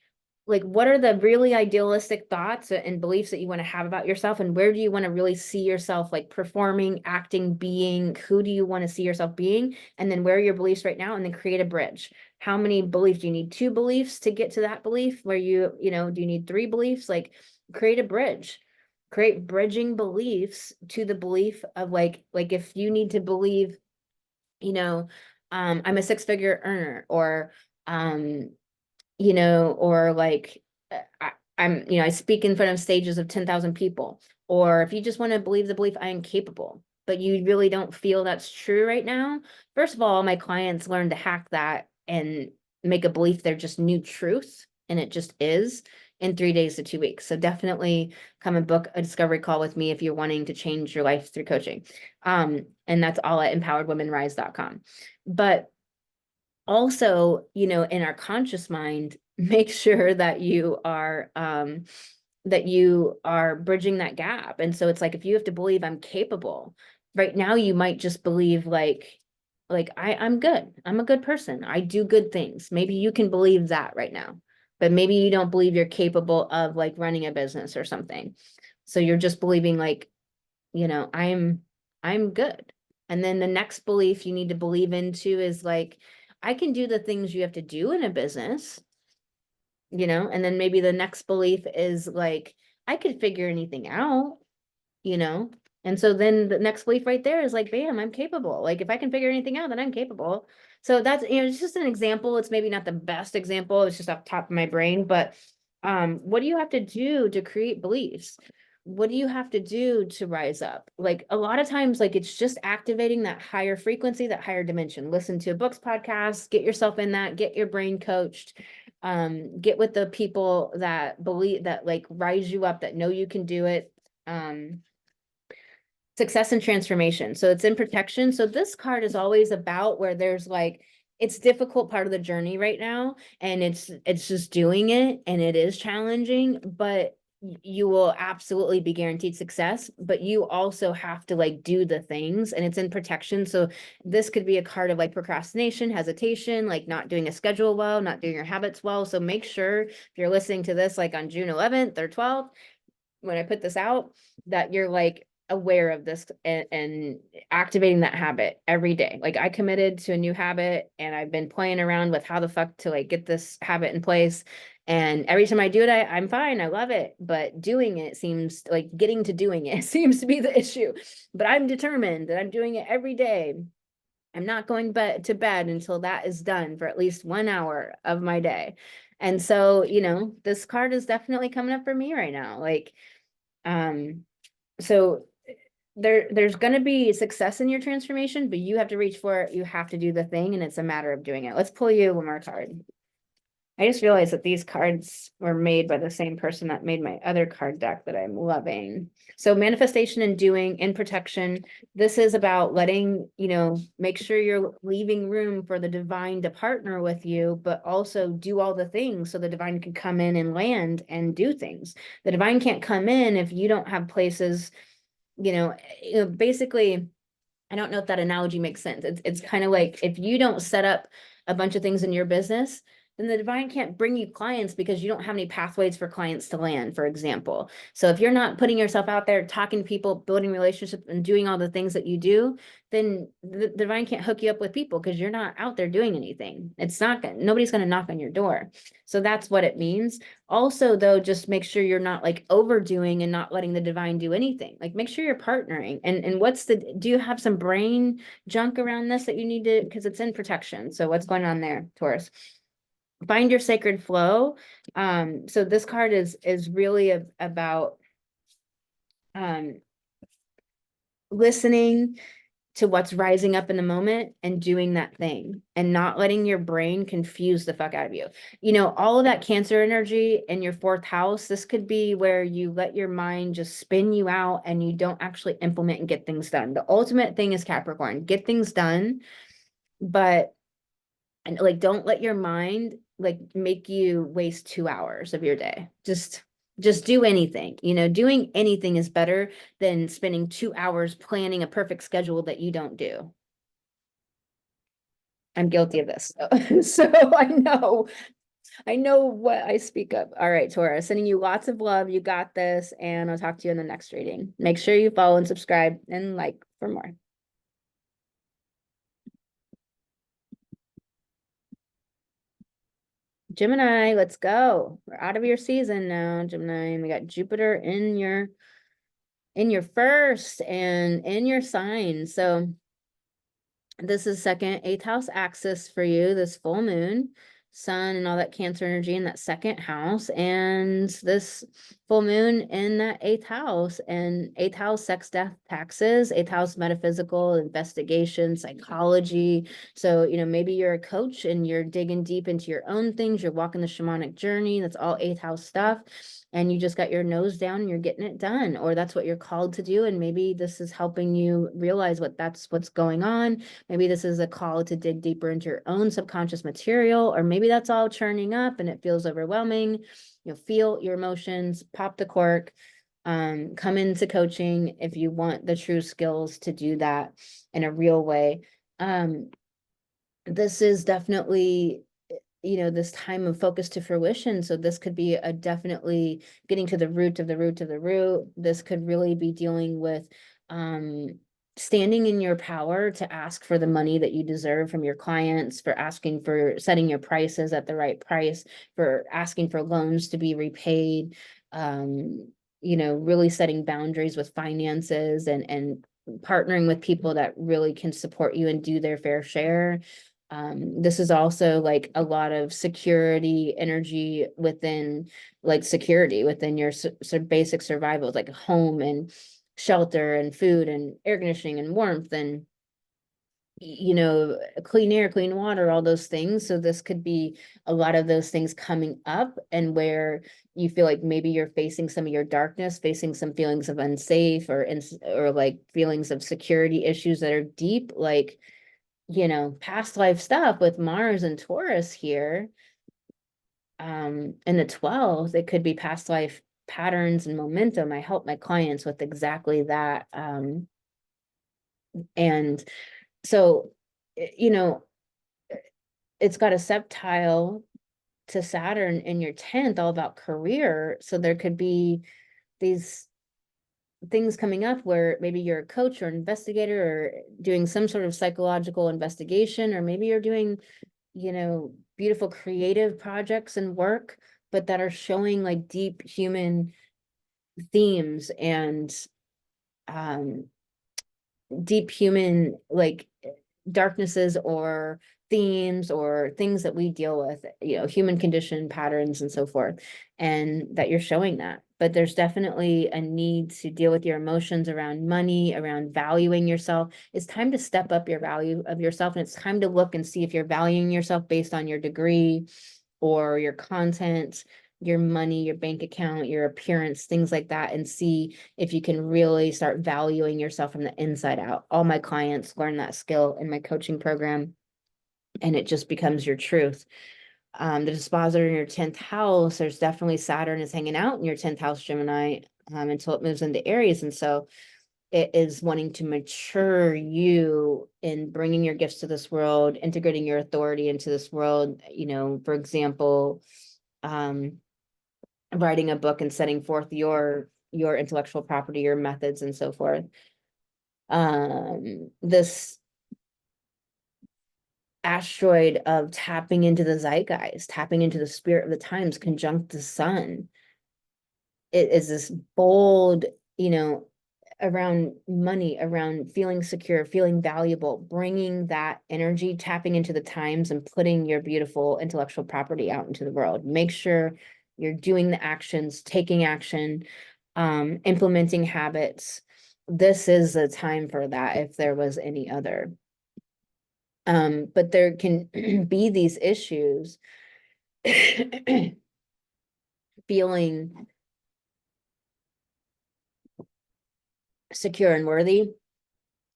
Speaker 1: Like, what are the really idealistic thoughts and beliefs that you want to have about yourself? And where do you want to really see yourself, like performing, acting, being? Who do you want to see yourself being? And then where are your beliefs right now? And then create a bridge. How many beliefs do you need? 2 beliefs to get to that belief? Where do you need 3 beliefs? Like, create a bridge. Create bridging beliefs to the belief of like if you need to believe, I'm a 6-figure earner, or um or like I speak in front of stages of 10,000 people, or if you just want to believe the belief I am capable, but you really don't feel that's true right now. First of all, my clients learn to hack that and make a belief they're just new truth, and it just is, in 3 days to 2 weeks. So definitely come and book a discovery call with me if you're wanting to change your life through coaching. And that's all at empoweredwomenrise.com. But also, in our conscious mind, make sure that you are bridging that gap. And so it's like, if you have to believe I'm capable right now, you might just believe like I'm good. I'm a good person. I do good things. Maybe you can believe that right now, but maybe you don't believe you're capable of like running a business or something. So you're just believing like, I'm good. And then the next belief you need to believe into is like, I can do the things you have to do in a business, and then maybe the next belief is like, I could figure anything out, you know? And so then the next belief right there is like, bam, I'm capable. Like if I can figure anything out, then I'm capable. So that's, it's just an example. It's maybe not the best example. It's just off the top of my brain, but what do you have to do to create beliefs? What do you have to do to rise up? Like a lot of times, like it's just activating that higher frequency, that higher dimension. Listen to books, podcasts, get yourself in that, get your brain coached, get with the people that believe that like rise you up, that know you can do it. Success and transformation. So it's in protection. So this card is always about where there's like, it's difficult part of the journey right now. And it's just doing it. And it is challenging, but you will absolutely be guaranteed success, but you also have to like do the things, and it's in protection. So this could be a card of like procrastination, hesitation, like not doing a schedule well, not doing your habits well. So make sure if you're listening to this like on June 11th or 12th, when I put this out, that you're like aware of this and activating that habit every day. Like I committed to a new habit, and I've been playing around with how the fuck to like get this habit in place. And every time I do it, I'm fine. I love it. But doing it seems like getting to doing it seems to be the issue. But I'm determined that I'm doing it every day. I'm not going to bed until that is done for at least 1 hour of my day. And so, this card is definitely coming up for me right now. Like, so there's going to be success in your transformation, but you have to reach for it. You have to do the thing, and it's a matter of doing it. Let's pull you one more card. I just realized that these cards were made by the same person that made my other card deck that I'm loving. So manifestation and doing in protection. This is about letting, make sure you're leaving room for the divine to partner with you, but also do all the things so the divine can come in and land and do things. The divine can't come in if you don't have places, basically, I don't know if that analogy makes sense. It's kind of like if you don't set up a bunch of things in your business, then the divine can't bring you clients because you don't have any pathways for clients to land, for example. So if you're not putting yourself out there, talking to people, building relationships, and doing all the things that you do, then the divine can't hook you up with people because you're not out there doing anything. It's not gonna, nobody's going to knock on your door. So that's what it means. Also, though, just make sure you're not like overdoing and not letting the divine do anything. Like make sure you're partnering. And what's the, do you have some brain junk around this that you need to, because it's in protection. So what's going on there, Taurus? Find your sacred flow. So this card is really about listening to what's rising up in the moment and doing that thing and not letting your brain confuse the fuck out of you. You know, all of that Cancer energy in your fourth house, this could be where you let your mind just spin you out and you don't actually implement and get things done. The ultimate thing is Capricorn, get things done, but and like don't let your mind like make you waste 2 hours of your day. Just do anything. You know, doing anything is better than spending 2 hours planning a perfect schedule that you don't do. I'm guilty of this. So I know what I speak of. All right, Taurus, sending you lots of love. You got this, and I'll talk to you in the next reading. Make sure you follow and subscribe and like for more. Gemini, let's go. We're out of your season now, Gemini. We got Jupiter in your first and in your sign. So this is second, eighth house axis for you, this full moon, sun and all that Cancer energy in that second house, and this full moon in that eighth house. And eighth house, sex, death, taxes, eighth house, metaphysical, investigation, psychology. So, you know, maybe you're a coach and you're digging deep into your own things, you're walking the shamanic journey, that's all eighth house stuff, and you just got your nose down and you're getting it done, or that's what you're called to do. And maybe this is helping you realize what's going on. Maybe this is a call to dig deeper into your own subconscious material, or maybe that's all churning up and it feels overwhelming. You'll feel your emotions, pop the cork, come into coaching if you want the true skills to do that in a real way. This is definitely, you know, this time of focus to fruition. So this could be a definitely getting to the root of the root of the root. This could really be dealing with standing in your power to ask for the money that you deserve from your clients, for asking for setting your prices at the right price, for asking for loans to be repaid, you know, really setting boundaries with finances and partnering with people that really can support you and do their fair share. This is also like a lot of security energy within, like security within your basic survival, like home and shelter and food and air conditioning and warmth and, you know, clean air, clean water, all those things. So this could be a lot of those things coming up, and where you feel like maybe you're facing some of your darkness, facing some feelings of unsafe or like feelings of security issues that are deep, like, you know, past life stuff with Mars and Taurus here. In the 12th, it could be past life patterns and momentum. I help my clients with exactly that. And so, you know, it's got a septile to Saturn in your 10th, all about career. So there could be these things coming up where maybe you're a coach or investigator or doing some sort of psychological investigation, or maybe you're doing, you know, beautiful creative projects and work, but that are showing like deep human themes and deep human like darknesses or themes or things that we deal with, you know, human condition patterns and so forth, and that you're showing that. But there's definitely a need to deal with your emotions around money, around valuing yourself. It's time to step up your value of yourself, and it's time to look and see if you're valuing yourself based on your degree or your content, your money, your bank account, your appearance, things like that, and see if you can really start valuing yourself from the inside out. All my clients learn that skill in my coaching program, and it just becomes your truth. The dispositor in your 10th house, there's definitely Saturn is hanging out in your 10th house, Gemini, until it moves into Aries. And so it is wanting to mature you in bringing your gifts to this world, integrating your authority into this world. You know, for example, writing a book and setting forth your intellectual property, your methods, and so forth. This asteroid of tapping into the zeitgeist, tapping into the spirit of the times, conjunct the sun. It is this bold, you know, around money, around feeling secure, feeling valuable, bringing that energy, tapping into the times and putting your beautiful intellectual property out into the world. Make sure you're doing the actions, taking action, implementing habits. This is a time for that if there was any other. But there can be these issues feeling secure and worthy.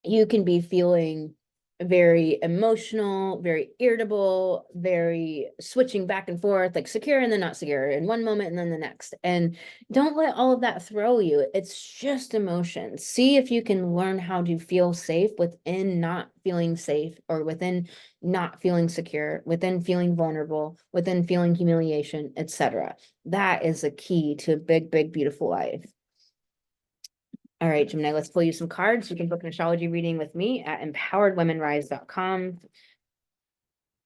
Speaker 1: You can be feeling very emotional, very irritable, very switching back and forth, like secure and then not secure in one moment and then the next. And don't let all of that throw you. It's just emotion. See if you can learn how to feel safe within not feeling safe, or within not feeling secure, within feeling vulnerable, within feeling humiliation, etc. That is a key to a big, big, beautiful life. All right, Gemini, let's pull you some cards. You can book an astrology reading with me at empoweredwomenrise.com.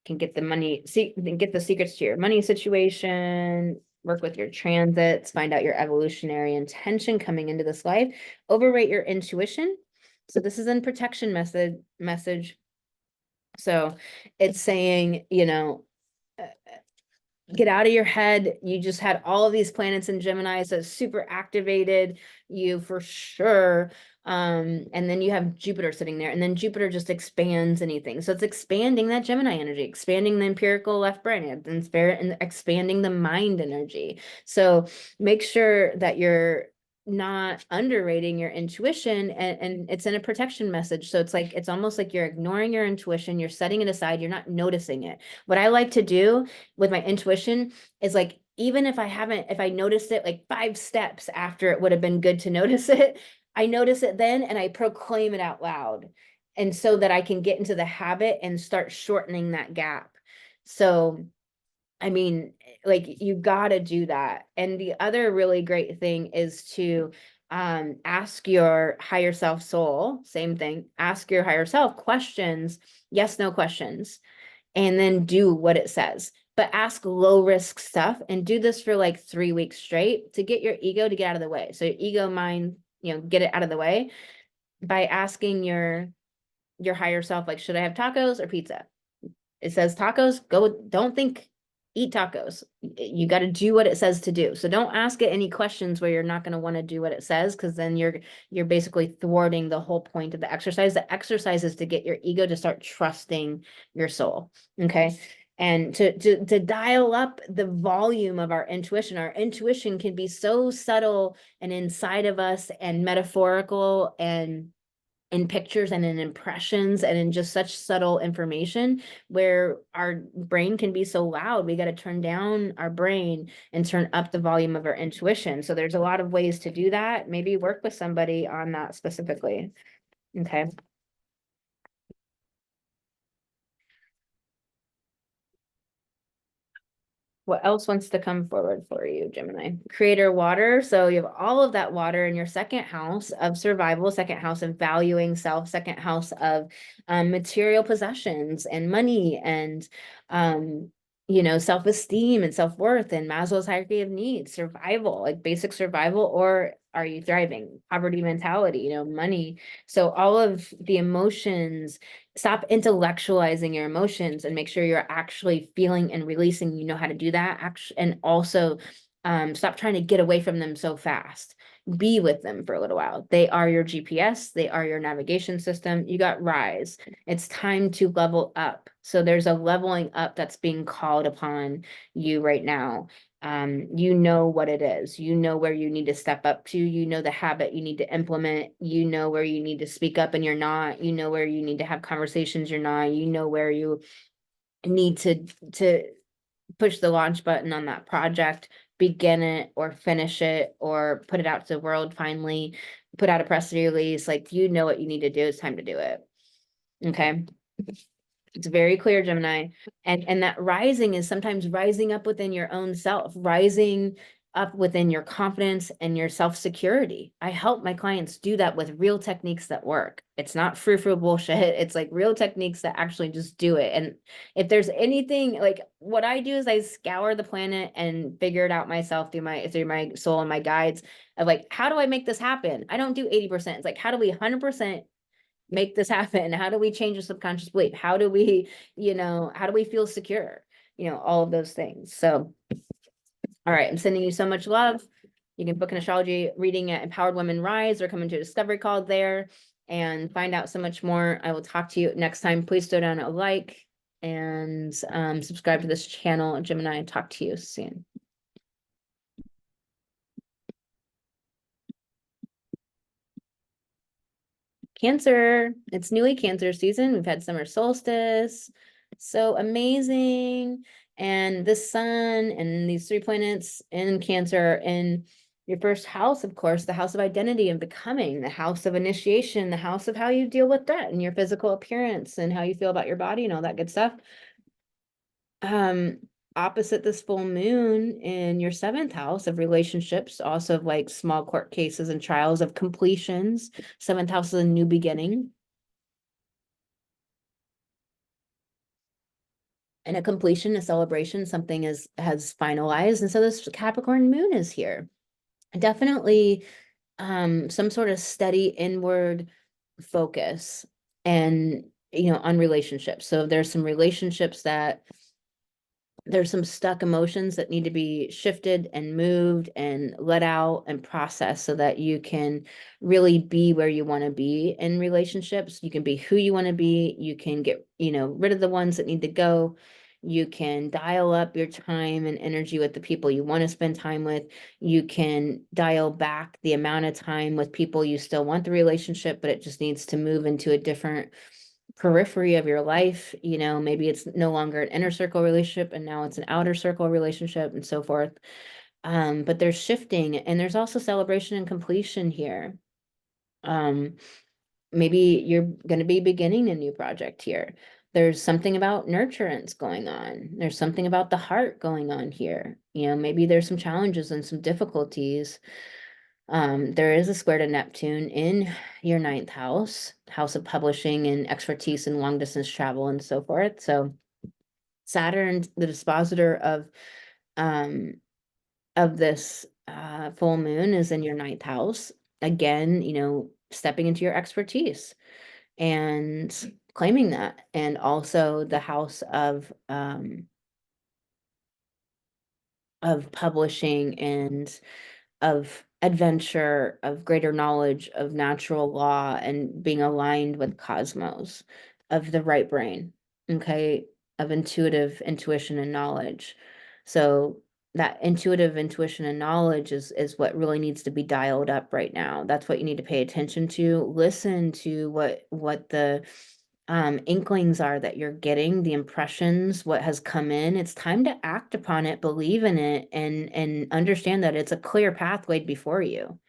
Speaker 1: Can get the money, get the secrets to your money situation, work with your transits, find out your evolutionary intention coming into this life, overrate your intuition. So this is in protection message. So it's saying, you know, get out of your head. You just had all of these planets in Gemini, so it's super activated you for sure. And then you have Jupiter sitting there, and then Jupiter just expands anything. So it's expanding that Gemini energy, expanding the empirical left brain, and expanding the mind energy. So make sure that you're not underrating your intuition, and it's in a protection message. So it's like, it's almost like you're ignoring your intuition, you're setting it aside, you're not noticing it. What I like to do with my intuition is, like, even if I noticed it like 5 steps after it would have been good to notice it, I notice it then and I proclaim it out loud. And so that I can get into the habit and start shortening that gap. So, I mean, like, you gotta do that. And the other really great thing is to ask your higher self soul, same thing, ask your higher self questions, yes, no questions, and then do what it says. But ask low risk stuff and do this for like 3 weeks straight to get your ego to get out of the way. So your ego mind, you know, get it out of the way by asking your higher self, like, should I have tacos or pizza? It says tacos, go, don't think, eat tacos. You got to do what it says to do. So don't ask it any questions where you're not going to want to do what it says, because then you're basically thwarting the whole point of the exercise. The exercise is to get your ego to start trusting your soul. Okay. And to dial up the volume of our intuition. Our intuition can be so subtle and inside of us and metaphorical and in pictures and in impressions and in just such subtle information, where our brain can be so loud. We got to turn down our brain and turn up the volume of our intuition. So there's a lot of ways to do that. Maybe work with somebody on that specifically. Okay. What else wants to come forward for you, Gemini? Creator water. So you have all of that water in your second house of survival, second house of valuing self, second house of material possessions and money and, you know, self-esteem and self-worth and Maslow's hierarchy of needs, survival, like basic survival, or are you thriving? Poverty mentality, you know, money. So all of the emotions, stop intellectualizing your emotions and make sure you're actually feeling and releasing. You know how to do that. And also stop trying to get away from them so fast. Be with them for a little while. They are your GPS. They are your navigation system. You got rise. It's time to level up. So there's a leveling up that's being called upon you right now. You know what it is. You know where you need to step up to. You know the habit you need to implement. You know where you need to speak up and you're not. You know where you need to have conversations, you're not. You know where you need to push the launch button on that project, begin it or finish it or put it out to the world finally. put out a press release, like you know what you need to do, it's time to do it. Okay. It's very clear, Gemini. And that rising is sometimes rising up within your own self, rising up within your confidence and your self-security. I help my clients do that with real techniques that work. It's not frou-frou bullshit. It's like real techniques that actually just do it. And if there's anything, like what I do is I scour the planet and figure it out myself through my soul and my guides of like, how do I make this happen? I don't do 80%. It's like, how do we 100% make this happen? How do we change the subconscious belief? How do we, how do we feel secure? All of those things. So, all right, I'm sending you so much love. You can book an astrology reading at Empowered Women Rise or come into a discovery call there and find out so much more. I will talk to you next time. Please throw down a like and subscribe to this channel. Gemini, talk to you soon. Cancer, it's newly Cancer season. We've had summer solstice. So amazing. And the sun and these 3 planets in Cancer in your first house, of course, the house of identity and becoming, the house of initiation, the house of how you deal with that and your physical appearance and how you feel about your body and all that good stuff. Opposite this full moon in your 7th house of relationships, also of like small court cases and trials of completions. 7th house is a new beginning. And a completion, a celebration, something has finalized. And so this Capricorn moon is here. Definitely some sort of steady inward focus and, on relationships. So there's some relationships that there's some stuck emotions that need to be shifted and moved and let out and processed so that you can really be where you want to be in relationships. You can be who you want to be. You can get, rid of the ones that need to go. You can dial up your time and energy with the people you want to spend time with. You can dial back the amount of time with people you still want the relationship, but it just needs to move into a different periphery of your life. Maybe it's no longer an inner circle relationship and now it's an outer circle relationship and so forth. But there's shifting and there's also celebration and completion here. Maybe you're going to be beginning a new project here. There's something about nurturance going on. There's something about the heart going on here. Maybe there's some challenges and some difficulties. There is a square to Neptune in your 9th house, house of publishing and expertise in long distance travel and so forth. So Saturn, the dispositor of this full moon, is in your 9th house. Again, stepping into your expertise and claiming that. And also the house of publishing and of adventure, of greater knowledge of natural law and being aligned with cosmos, of the right brain, okay, of intuitive intuition and knowledge. So that intuitive intuition and knowledge is what really needs to be dialed up right now. That's what you need to pay attention to. Listen to what the inklings are that you're getting, the impressions, what has come in. It's time to act upon it, believe in it, and understand that it's a clear pathway before you.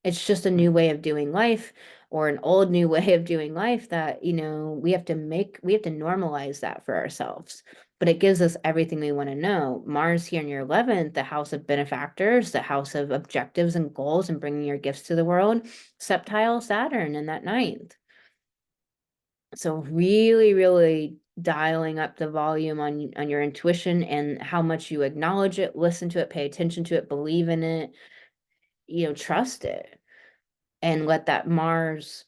Speaker 1: It's just a new way of doing life or an old new way of doing life that, we have to normalize that for ourselves. But it gives us everything we want to know. Mars here in your 11th, the house of benefactors, the house of objectives and goals and bringing your gifts to the world. Septile Saturn in that 9th. So really, really dialing up the volume on your intuition and how much you acknowledge it, listen to it, pay attention to it, believe in it, trust it, and let that Mars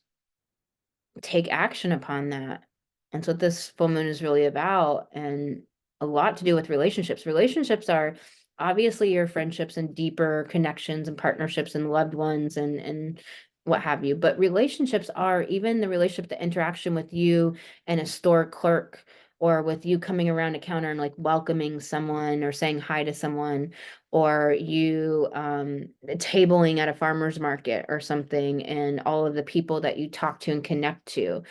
Speaker 1: take action upon that. And so what this full moon is really about, and a lot to do with relationships. Relationships are obviously your friendships and deeper connections and partnerships and loved ones and what have you. But relationships are even the relationship, the interaction with you and a store clerk, or with you coming around a counter and like welcoming someone or saying hi to someone, or you tabling at a farmer's market or something, and all of the people that you talk to and connect to.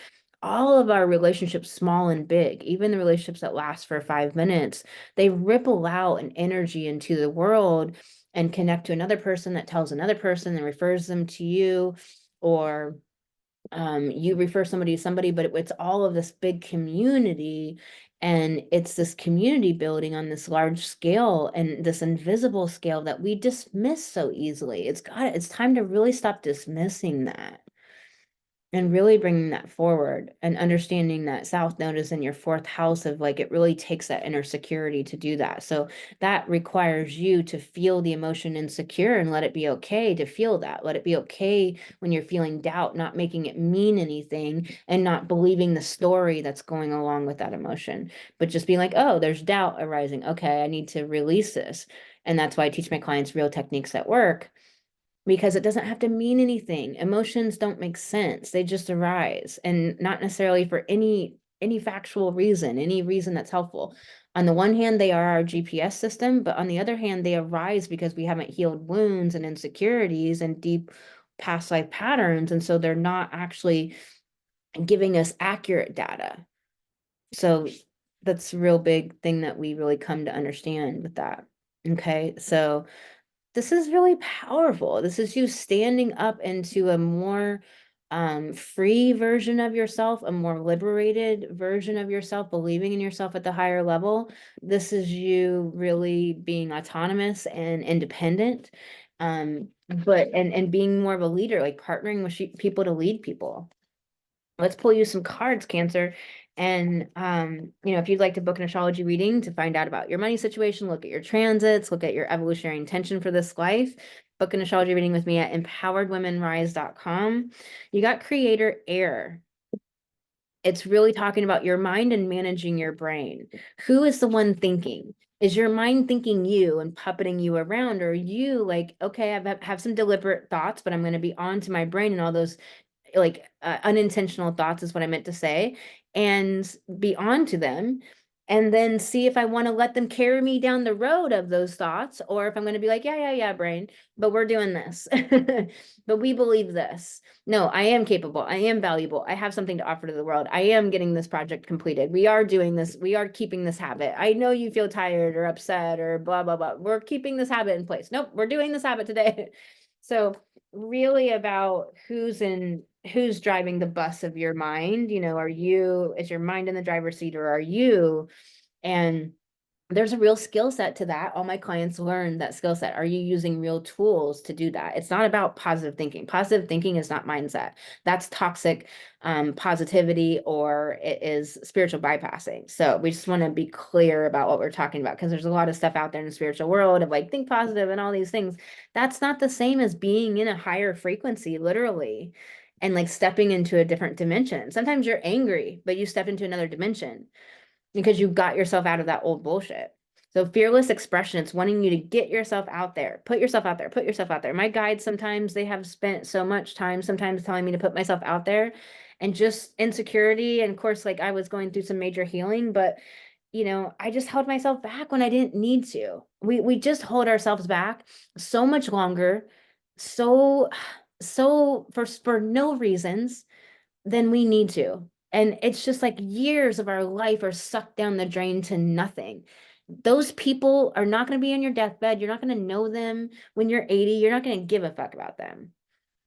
Speaker 1: All of our relationships, small and big, even the relationships that last for 5 minutes, they ripple out an energy into the world and connect to another person that tells another person and refers them to you. or you refer somebody to somebody, but it's all of this big community, and it's this community building on this large scale and this invisible scale that we dismiss so easily. It's time to really stop dismissing that and really bringing that forward and understanding that South Node is in your fourth house of like, it really takes that inner security to do that. So that requires you to feel the emotion insecure and let it be okay to feel that. Let it be okay when you're feeling doubt, not making it mean anything and not believing the story that's going along with that emotion, but just being like, oh, there's doubt arising. Okay, I need to release this. And that's why I teach my clients real techniques that work, because it doesn't have to mean anything. Emotions don't make sense. They just arise, and not necessarily for any factual reason, any reason that's helpful. On the one hand, they are our GPS system, but on the other hand, they arise because we haven't healed wounds and insecurities and deep past life patterns. And so they're not actually giving us accurate data. So that's a real big thing that we really come to understand with that. Okay. So this is really powerful. This is you standing up into a more free version of yourself, a more liberated version of yourself, believing in yourself at the higher level. This is you really being autonomous and independent, but and being more of a leader, like partnering with people to lead people. Let's pull you some cards, Cancer. And if you'd like to book an astrology reading to find out about your money situation, look at your transits, look at your evolutionary intention for this life, book an astrology reading with me at empoweredwomenrise.com. You got creator air. It's really talking about your mind and managing your brain. Who is the one thinking? Is your mind thinking you and puppeting you around? Or are you like, okay, I have some deliberate thoughts, but I'm going to be on to my brain and all those like unintentional thoughts is what I meant to say, and be on to them, and then see if I want to let them carry me down the road of those thoughts, or if I'm going to be like, yeah, brain, but we're doing this. But we believe this. No, I am capable. I am valuable. I have something to offer to the world. I am getting this project completed. We are doing this. We are keeping this habit. I know you feel tired or upset or blah, blah, blah. We're keeping this habit in place. Nope, we're doing this habit today. So really about who's driving the bus of your mind. Is your mind in the driver's seat, or are you? And there's a real skill set to that. All my clients learn that skill set. Are you using real tools to do that? It's not about positive thinking. Positive thinking is not mindset. That's toxic positivity, or it is spiritual bypassing. So we just want to be clear about what we're talking about, because there's a lot of stuff out there in the spiritual world of like, think positive and all these things. That's not the same as being in a higher frequency, literally, and like stepping into a different dimension. Sometimes you're angry, but you step into another dimension because you got yourself out of that old bullshit. So fearless expression, it's wanting you to get yourself out there, put yourself out there, put yourself out there. My guides, sometimes they have spent so much time sometimes telling me to put myself out there, and just insecurity. And of course, like I was going through some major healing, but I just held myself back when I didn't need to. We just hold ourselves back so much longer, so for no reasons than we need to. And it's just like years of our life are sucked down the drain to nothing. Those people are not going to be on your deathbed. You're not going to know them when you're 80. You're not going to give a fuck about them.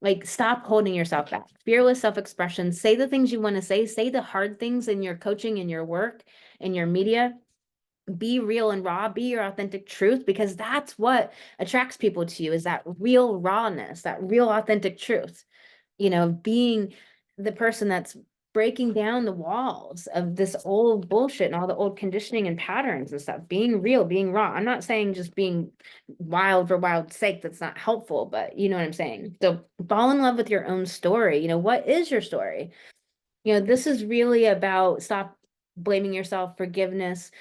Speaker 1: Like, stop holding yourself back. Fearless self-expression. Say the things you want to say the hard things in your coaching, in your work, in your media. Be real and raw, be your authentic truth, because that's what attracts people to you, is that real rawness, that real authentic truth. Being the person that's breaking down the walls of this old bullshit and all the old conditioning and patterns and stuff, being real, being raw. I'm not saying just being wild for wild's sake. That's not helpful, but you know what I'm saying? So fall in love with your own story. What is your story? This is really about stop blaming yourself, forgiveness,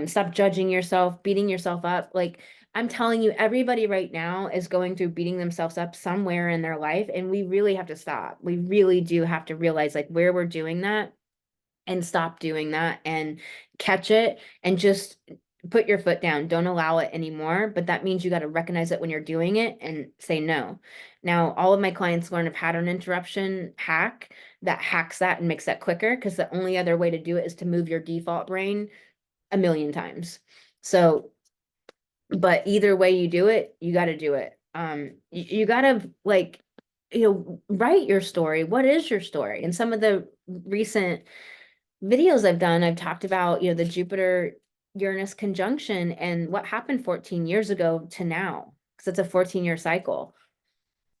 Speaker 1: stop judging yourself, beating yourself up. Like, I'm telling you, everybody right now is going through beating themselves up somewhere in their life. And we really have to stop. We really do have to realize like where we're doing that, and stop doing that and catch it and just put your foot down. Don't allow it anymore. But that means you got to recognize it when you're doing it and say no. Now, all of my clients learn a pattern interruption hack that hacks that and makes that quicker, because the only other way to do it is to move your default brain a million times. So, but either way you do it, you got to do it. You got to like write your story. What is your story? And some of the recent videos I've done, I've talked about, the Jupiter Uranus conjunction and what happened 14 years ago to now, because it's a 14-year cycle.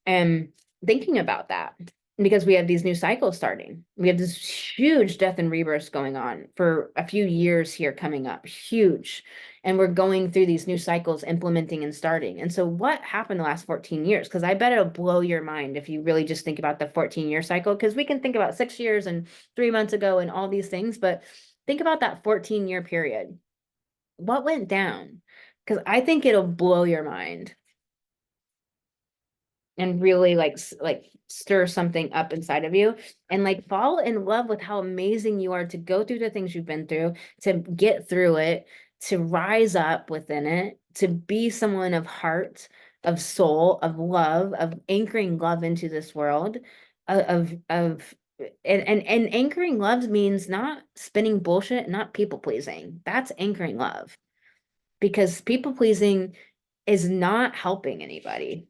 Speaker 1: And thinking about that, because we have these new cycles starting. We have this huge death and rebirth going on for a few years here coming up, huge. And we're going through these new cycles, implementing and starting. And so what happened the last 14 years? Because I bet it'll blow your mind if you really just think about the 14-year cycle, because we can think about 6 years and 3 months ago and all these things, but think about that 14-year period. What went down? Because I think it'll blow your mind and really like stir something up inside of you, and like fall in love with how amazing you are to go through the things you've been through, to get through it, to rise up within it, to be someone of heart, of soul, of love, of anchoring love into this world, of and anchoring love means not spinning bullshit, not people pleasing. That's anchoring love, because people pleasing is not helping anybody.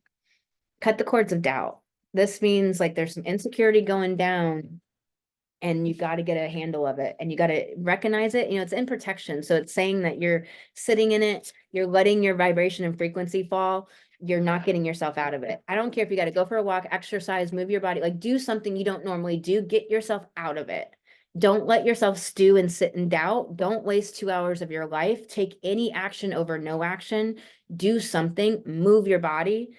Speaker 1: Cut the cords of doubt. This means like there's some insecurity going down, and you got to get a handle of it, and you got to recognize it. It's in protection. So it's saying that you're sitting in it, you're letting your vibration and frequency fall. You're not getting yourself out of it. I don't care if you got to go for a walk, exercise, move your body, like do something you don't normally do, get yourself out of it. Don't let yourself stew and sit in doubt. Don't waste 2 hours of your life. Take any action over no action. Do something, move your body.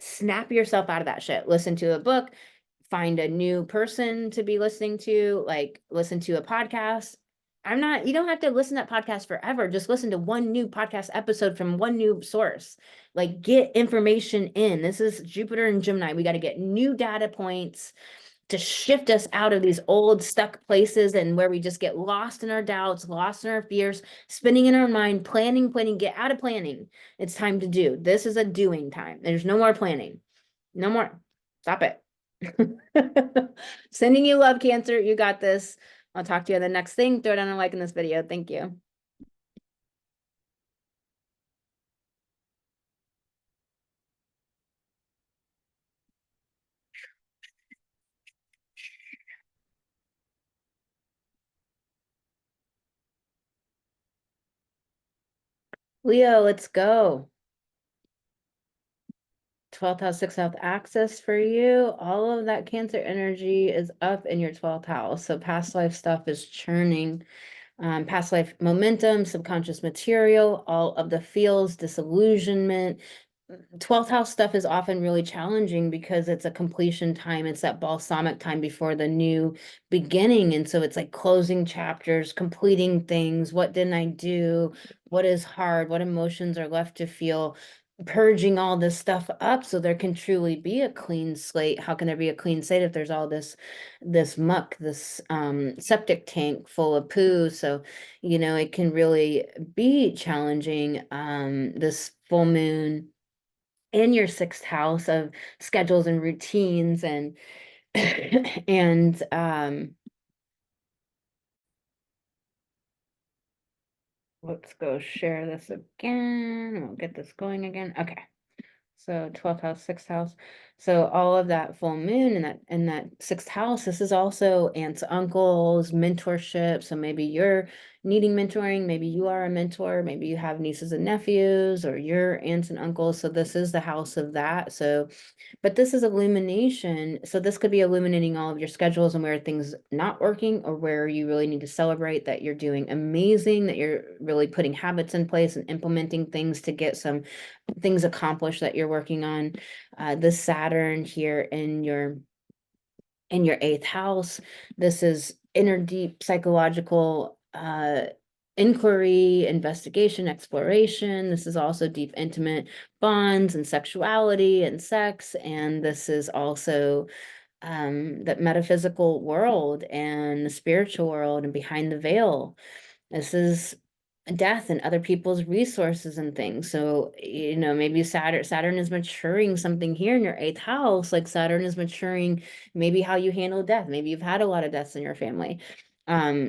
Speaker 1: Snap yourself out of that shit. Listen to a book, find a new person to be listening to, like listen to a podcast. You don't have to listen to that podcast forever. Just listen to one new podcast episode from one new source. Like get information in. This is Jupiter and Gemini. We got to get new data points to shift us out of these old stuck places, and where we just get lost in our doubts, lost in our fears, spinning in our mind, planning, get out of planning. It's time to do. This is a doing time. There's no more planning. No more. Stop it. Sending you love, Cancer. You got this. I'll talk to you on the next thing. Throw down a like in this video. Thank you. Leo, let's go. 12th house, 6th house access for you. All of that Cancer energy is up in your 12th house. So past life stuff is churning. Past life momentum, subconscious material, all of the feels, disillusionment. 12th house stuff is often really challenging because it's a completion time. It's that balsamic time before the new beginning. And so it's like closing chapters, completing things. What didn't I do? What is hard? What emotions are left to feel? Purging all this stuff up so there can truly be a clean slate. How can there be a clean slate if there's all this muck, this septic tank full of poo? So it can really be challenging. This full moon in your 6th house of schedules and routines, and and let's go share this again. We'll get this going again. Okay. So 12th house, 6th house. So all of that full moon in that 6th house, this is also aunts, uncles, mentorship. So maybe you're needing mentoring, maybe you are a mentor, maybe you have nieces and nephews, or your aunts and uncles. So this is the house of that. So, but this is illumination. So this could be illuminating all of your schedules and where things not working, or where you really need to celebrate that you're doing amazing, that you're really putting habits in place and implementing things to get some things accomplished that you're working on. This Saturn here in your 8th house, this is inner deep psychological inquiry, investigation, exploration. This is also deep intimate bonds and sexuality and sex. And this is also the metaphysical world and the spiritual world and behind the veil. This is death and other people's resources and things. So, maybe Saturn is maturing something here in your 8th house. Like Saturn is maturing maybe how you handle death. Maybe you've had a lot of deaths in your family.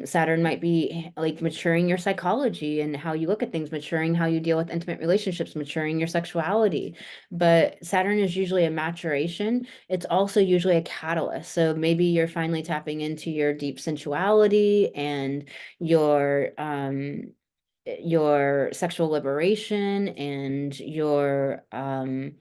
Speaker 1: Saturn might be like maturing your psychology and how you look at things, maturing how you deal with intimate relationships, maturing your sexuality. But Saturn is usually a maturation. It's also usually a catalyst. So maybe you're finally tapping into your deep sensuality and your sexual liberation and your um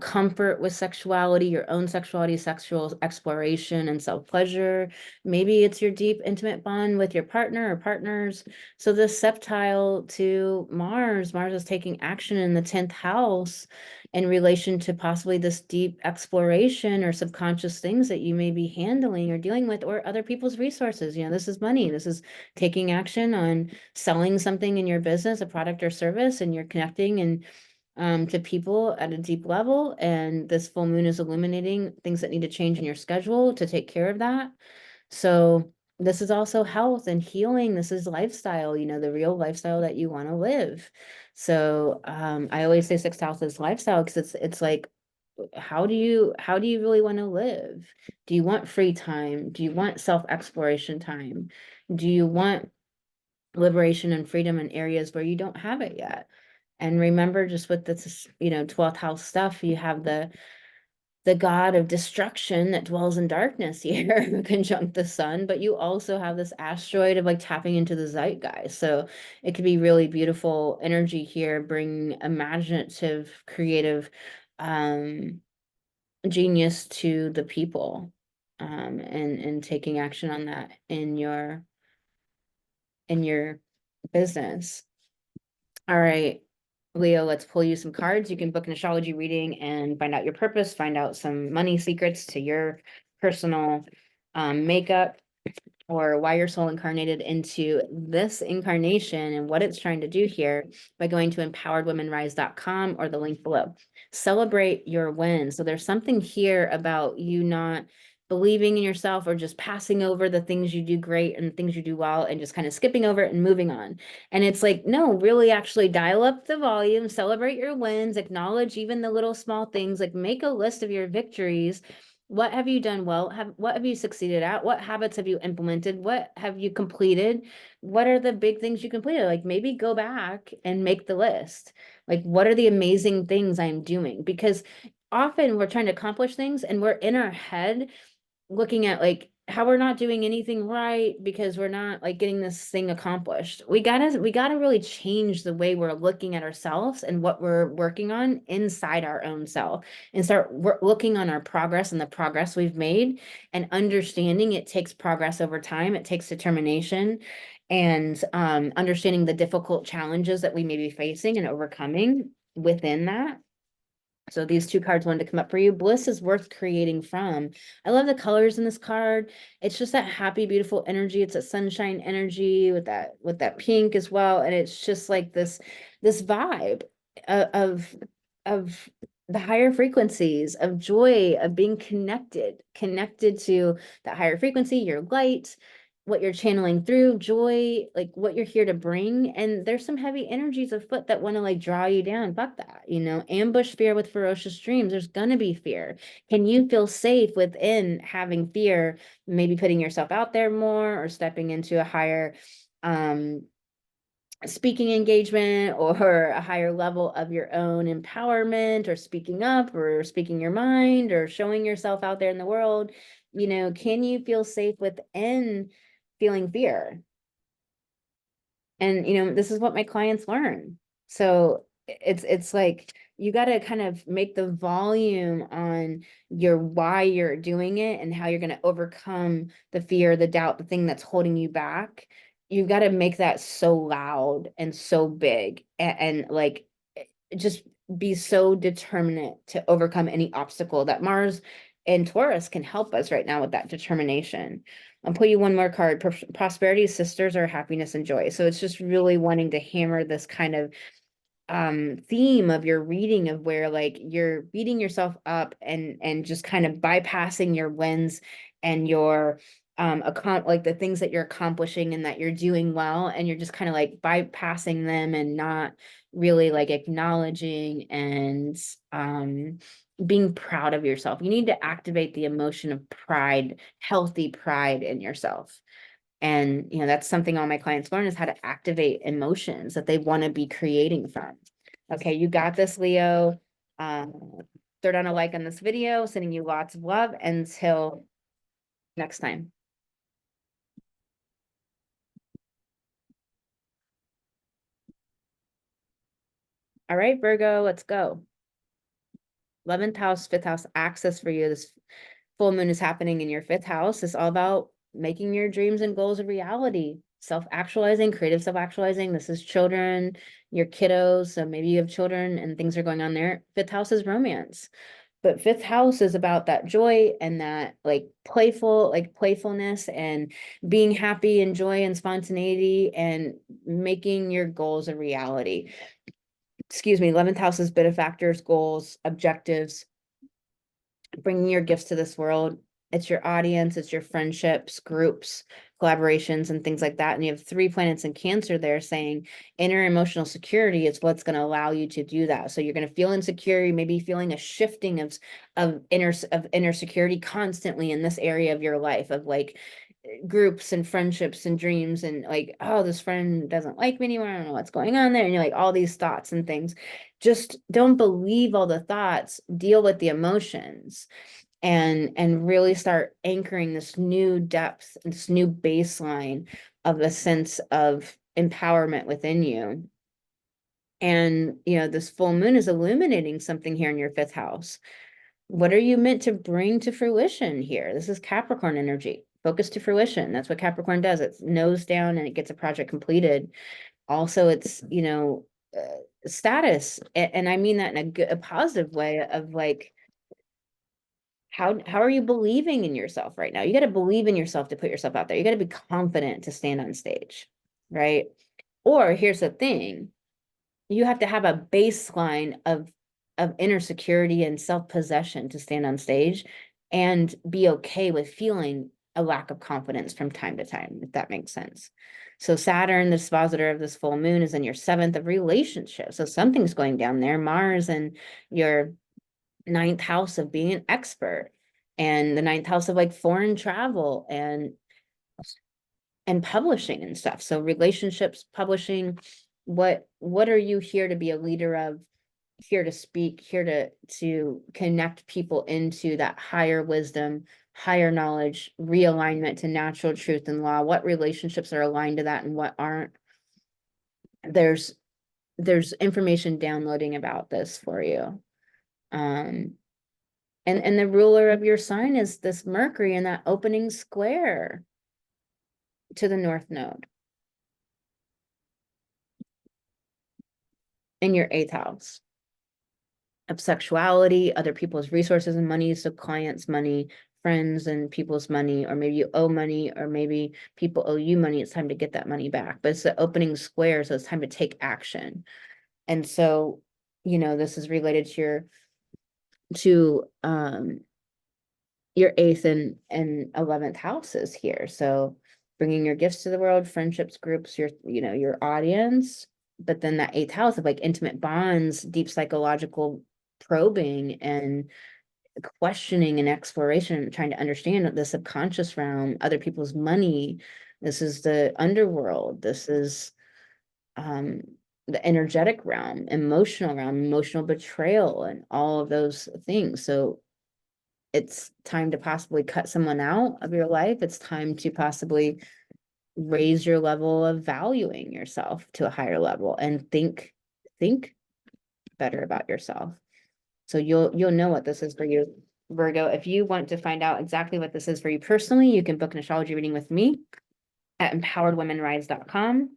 Speaker 1: comfort with sexuality, your own sexuality, sexual exploration and self-pleasure. Maybe it's your deep intimate bond with your partner or partners. So this septile to Mars is taking action in the 10th house in relation to possibly this deep exploration or subconscious things that you may be handling or dealing with, or other people's resources. This is money. This is taking action on selling something in your business, a product or service, and you're connecting and to people at a deep level. And this full moon is illuminating things that need to change in your schedule to take care of that. So this is also health and healing. This is lifestyle, the real lifestyle that you want to live. So I always say sixth house is lifestyle because it's like, how do you really want to live? Do you want free time? Do you want self-exploration time? Do you want liberation and freedom in areas where you don't have it yet? And remember, just with this, 12th house stuff, you have the god of destruction that dwells in darkness here, conjunct the sun, but you also have this asteroid of like tapping into the zeitgeist. So it could be really beautiful energy here, bring imaginative, creative genius to the people, and taking action on that in your business. All right, Leo, let's pull you some cards. You can book an astrology reading and find out your purpose, find out some money secrets to your personal makeup, or why your soul incarnated into this incarnation and what it's trying to do here, by going to empoweredwomenrise.com or the link below. Celebrate your wins. So there's something here about you not believing in yourself or just passing over the things you do great and the things you do well and just kind of skipping over it and moving on. And it's like, no, really actually dial up the volume, celebrate your wins, acknowledge even the little small things, like make a list of your victories. What have you done well? What have you succeeded at? What habits have you implemented? What have you completed? What are the big things you completed? Like maybe go back and make the list. Like, what are the amazing things I'm doing? Because often we're trying to accomplish things and we're in our head looking at like how we're not doing anything right because we're not like getting this thing accomplished. We gotta really change the way we're looking at ourselves and what we're working on inside our own self, and start looking on our progress and the progress we've made, and understanding it takes progress over time. It takes determination and understanding the difficult challenges that we may be facing and overcoming within that. So these two cards wanted to come up for you. Bliss is worth creating from. I love the colors in this card. It's just that happy, beautiful energy. It's a sunshine energy with that pink as well. And it's just like this vibe of the higher frequencies of joy, of being connected to that higher frequency, your light, what you're channeling through, joy, like what you're here to bring. And there's some heavy energies afoot that want to like draw you down. Fuck that, ambush fear with ferocious dreams. There's gonna be fear. Can you feel safe within having fear, maybe putting yourself out there more or stepping into a higher speaking engagement or a higher level of your own empowerment, or speaking up or speaking your mind or showing yourself out there in the world? Can you feel safe within feeling fear? And this is what my clients learn. So it's like you got to kind of make the volume on your why you're doing it and how you're going to overcome the fear, the doubt, the thing that's holding you back. You've got to make that so loud and so big, and like just be so determinate to overcome any obstacle. That Mars and Taurus can help us right now with that determination. I'll put you one more card. Prosperity sisters are happiness and joy. So it's just really wanting to hammer this kind of theme of your reading, of where like you're beating yourself up and just kind of bypassing your wins and your like the things that you're accomplishing and that you're doing well, and you're just kind of like bypassing them and not really like acknowledging and being proud of yourself. You need to activate the emotion of pride, healthy pride in yourself. And, you know, that's something all my clients learn, is how to activate emotions that they want to be creating from. Okay, you got this, Leo. Throw down a like on this video, sending you lots of love. Until next time. All right, Virgo, let's go. 11th house, 5th house access for you. This full moon is happening in your 5th house. It's all about making your dreams and goals a reality, self-actualizing, creative self-actualizing. This is children, your kiddos. So maybe you have children and things are going on there. 5th house is romance. But 5th house is about that joy and that like playfulness and being happy and joy and spontaneity and making your goals a reality. Excuse me, 11th house is benefactors, goals, objectives, bringing your gifts to this world. It's your audience, it's your friendships, groups, collaborations, and things like that. And you have 3 planets in Cancer there saying inner emotional security is what's going to allow you to do that. So you're going to feel insecure, you may be feeling a shifting of inner security constantly in this area of your life, of like groups and friendships and dreams, and like, oh, this friend doesn't like me anymore, I don't know what's going on there, and you're like, all these thoughts and things. Just don't believe all the thoughts, deal with the emotions, and really start anchoring this new depth, this new baseline of a sense of empowerment within you. And you know, this full moon is illuminating something here in your 5th house. What are you meant to bring to fruition here? This is Capricorn energy. Focus to fruition. That's what Capricorn does. It's nose down and it gets a project completed. Also, it's, you know, status. And I mean that in a positive way of like, how are you believing in yourself right now? You got to believe in yourself to put yourself out there. You got to be confident to stand on stage, right? Or here's the thing, you have to have a baseline of inner security and self-possession to stand on stage and be okay with feeling a lack of confidence from time to time, if that makes sense. So Saturn, the dispositor of this full moon, is in your 7th of relationships. So something's going down there. Mars and your 9th house of being an expert, and the 9th house of like foreign travel and publishing and stuff. So relationships, publishing, what are you here to be a leader of, here to speak, here to connect people into that higher wisdom, higher knowledge, realignment to natural truth and law? What relationships are aligned to that and what aren't? There's information downloading about this for you. And the ruler of your sign is this Mercury in that opening square to the North Node in your 8th house of sexuality, other people's resources and money. So clients' money, friends and people's money, or maybe you owe money, or maybe people owe you money. It's time to get that money back. But it's the opening square, so it's time to take action. And so, you know, this is related to your 8th and 11th houses here. So bringing your gifts to the world, friendships, groups, your, you know, your audience, but then that 8th house of like intimate bonds, deep psychological probing and questioning and exploration, trying to understand the subconscious realm, other people's money. This is the underworld. This is the energetic realm, emotional betrayal, and all of those things. So it's time to possibly cut someone out of your life. It's time to possibly raise your level of valuing yourself to a higher level and think better about yourself. So you'll know what this is for you, Virgo. If you want to find out exactly what this is for you personally, you can book an astrology reading with me at empoweredwomenrise.com.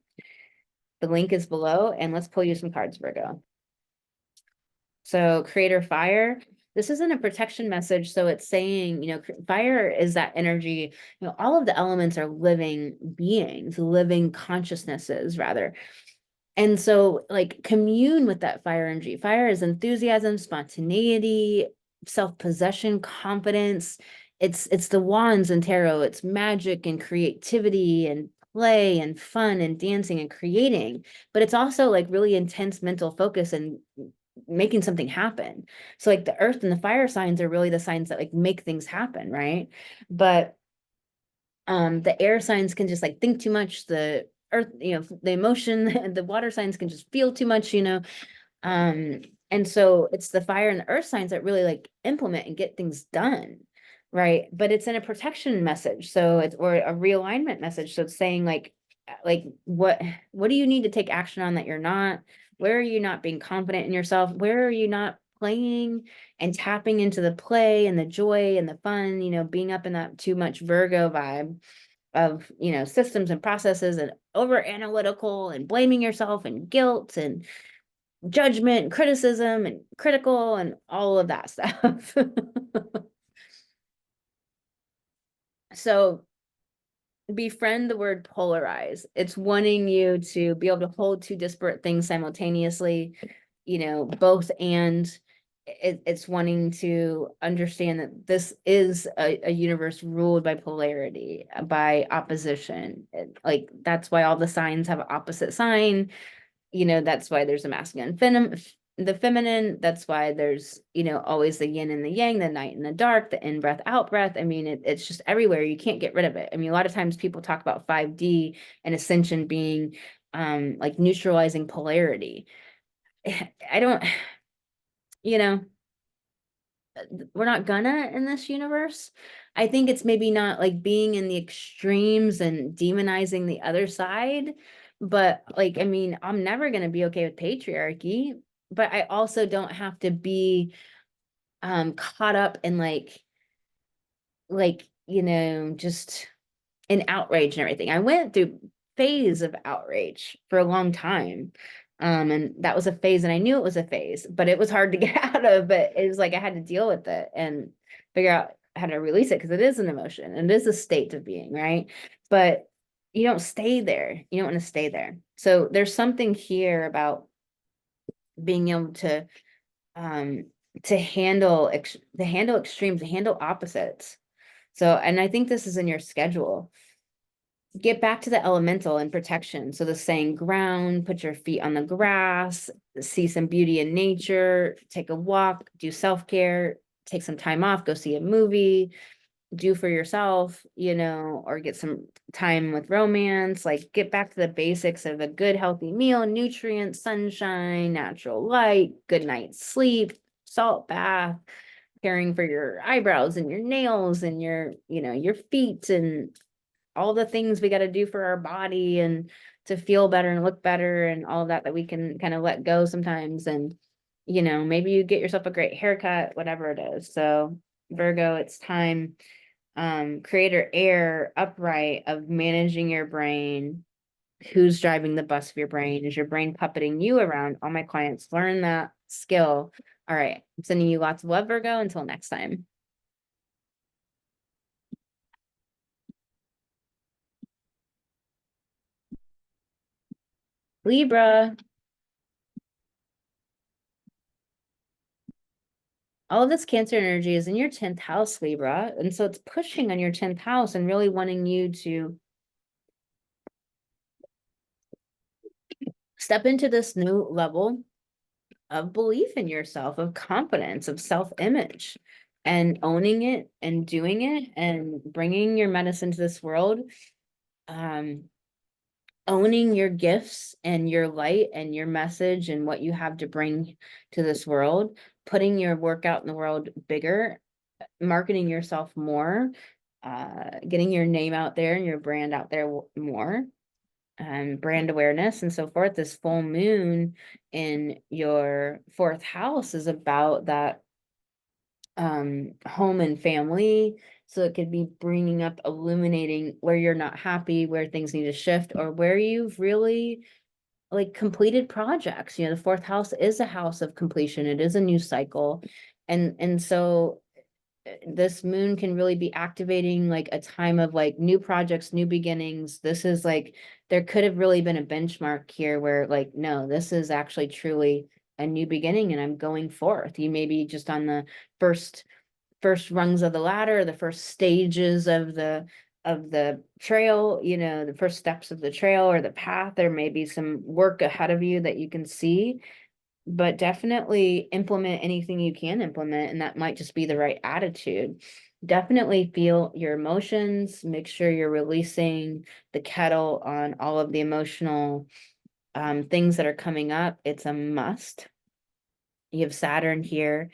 Speaker 1: The link is below, and let's pull you some cards, Virgo. So creator fire, this isn't a protection message. So it's saying, you know, fire is that energy, you know, all of the elements are living beings, living consciousnesses rather. And so like commune with that fire energy. Fire is enthusiasm, spontaneity, self-possession, confidence. It's the wands and tarot. It's magic and creativity and play and fun and dancing and creating. But it's also like really intense mental focus and making something happen. So like the earth and the fire signs are really the signs that like make things happen, right? But the air signs can just like think too much. The earth, the emotion, the water signs can just feel too much, um, and so it's the fire and the earth signs that really like implement and get things done, right? But it's in a protection message, so it's or a realignment message. So it's saying like what do you need to take action on that you're not? Where are you not being confident in yourself? Where are you not playing and tapping into the play and the joy and the fun, being up in that too much Virgo vibe of, systems and processes and over analytical and blaming yourself and guilt and judgment and criticism and critical and all of that stuff. So befriend the word polarize. It's wanting you to be able to hold two disparate things simultaneously, both and it's wanting to understand that this is a universe ruled by polarity, by opposition. Like that's why all the signs have an opposite sign. That's why there's a masculine the feminine. That's why there's, always the yin and the yang, the night and the dark, the in breath, out breath. I mean, it's just everywhere. You can't get rid of it. I mean, a lot of times people talk about 5D and ascension being like neutralizing polarity. I don't, you know, we're not gonna in this universe. I think it's maybe not like being in the extremes and demonizing the other side, but like, I mean, I'm never gonna be okay with patriarchy, but I also don't have to be caught up in just in outrage and everything. I went through phase of outrage for a long time. And that was a phase, and I knew it was a phase, but it was hard to get out of. But it was like I had to deal with it and figure out how to release it because it is an emotion and it is a state of being, right? But you don't stay there. You don't want to stay there. So there's something here about being able um to handle extremes, to handle opposites. So, and I think this is in your schedule. Get back to the elemental and protection. So the saying ground, put your feet on the grass, see some beauty in nature, take a walk, do self-care, take some time off, go see a movie, do for yourself, or get some time with romance, like get back to the basics of a good, healthy meal, nutrients, sunshine, natural light, good night's sleep, salt bath, caring for your eyebrows and your nails and your feet and all the things we got to do for our body and to feel better and look better and all of that we can kind of let go sometimes. And, maybe you get yourself a great haircut, whatever it is. So Virgo, it's time, creator air upright of managing your brain. Who's driving the bus of your brain? Is your brain puppeting you around? All my clients learn that skill. All right. I'm sending you lots of love, Virgo. Until next time. Libra. All of this Cancer energy is in your 10th house, Libra. And so it's pushing on your 10th house and really wanting you to step into this new level of belief in yourself, of confidence, of self-image, and owning it and doing it and bringing your medicine to this world. Owning your gifts and your light and your message and what you have to bring to this world, putting your work out in the world bigger, marketing yourself more, getting your name out there and your brand out there more, brand awareness and so forth. This full moon in your 4th house is about that home and family. So it could be bringing up, illuminating where you're not happy, where things need to shift, or where you've really like completed projects. The 4th house is a house of completion. It is a new cycle. And so this moon can really be activating like a time of like new projects, new beginnings. This is like, there could have really been a benchmark here where like, no, this is actually truly a new beginning and I'm going forth. You may be just on the first rungs of the ladder, the first stages of the trail, the first steps of the trail or the path. There may be some work ahead of you that you can see. but definitely implement anything you can implement, and that might just be the right attitude. Definitely feel your emotions, make sure you're releasing the kettle on all of the emotional things that are coming up. It's a must. You have Saturn here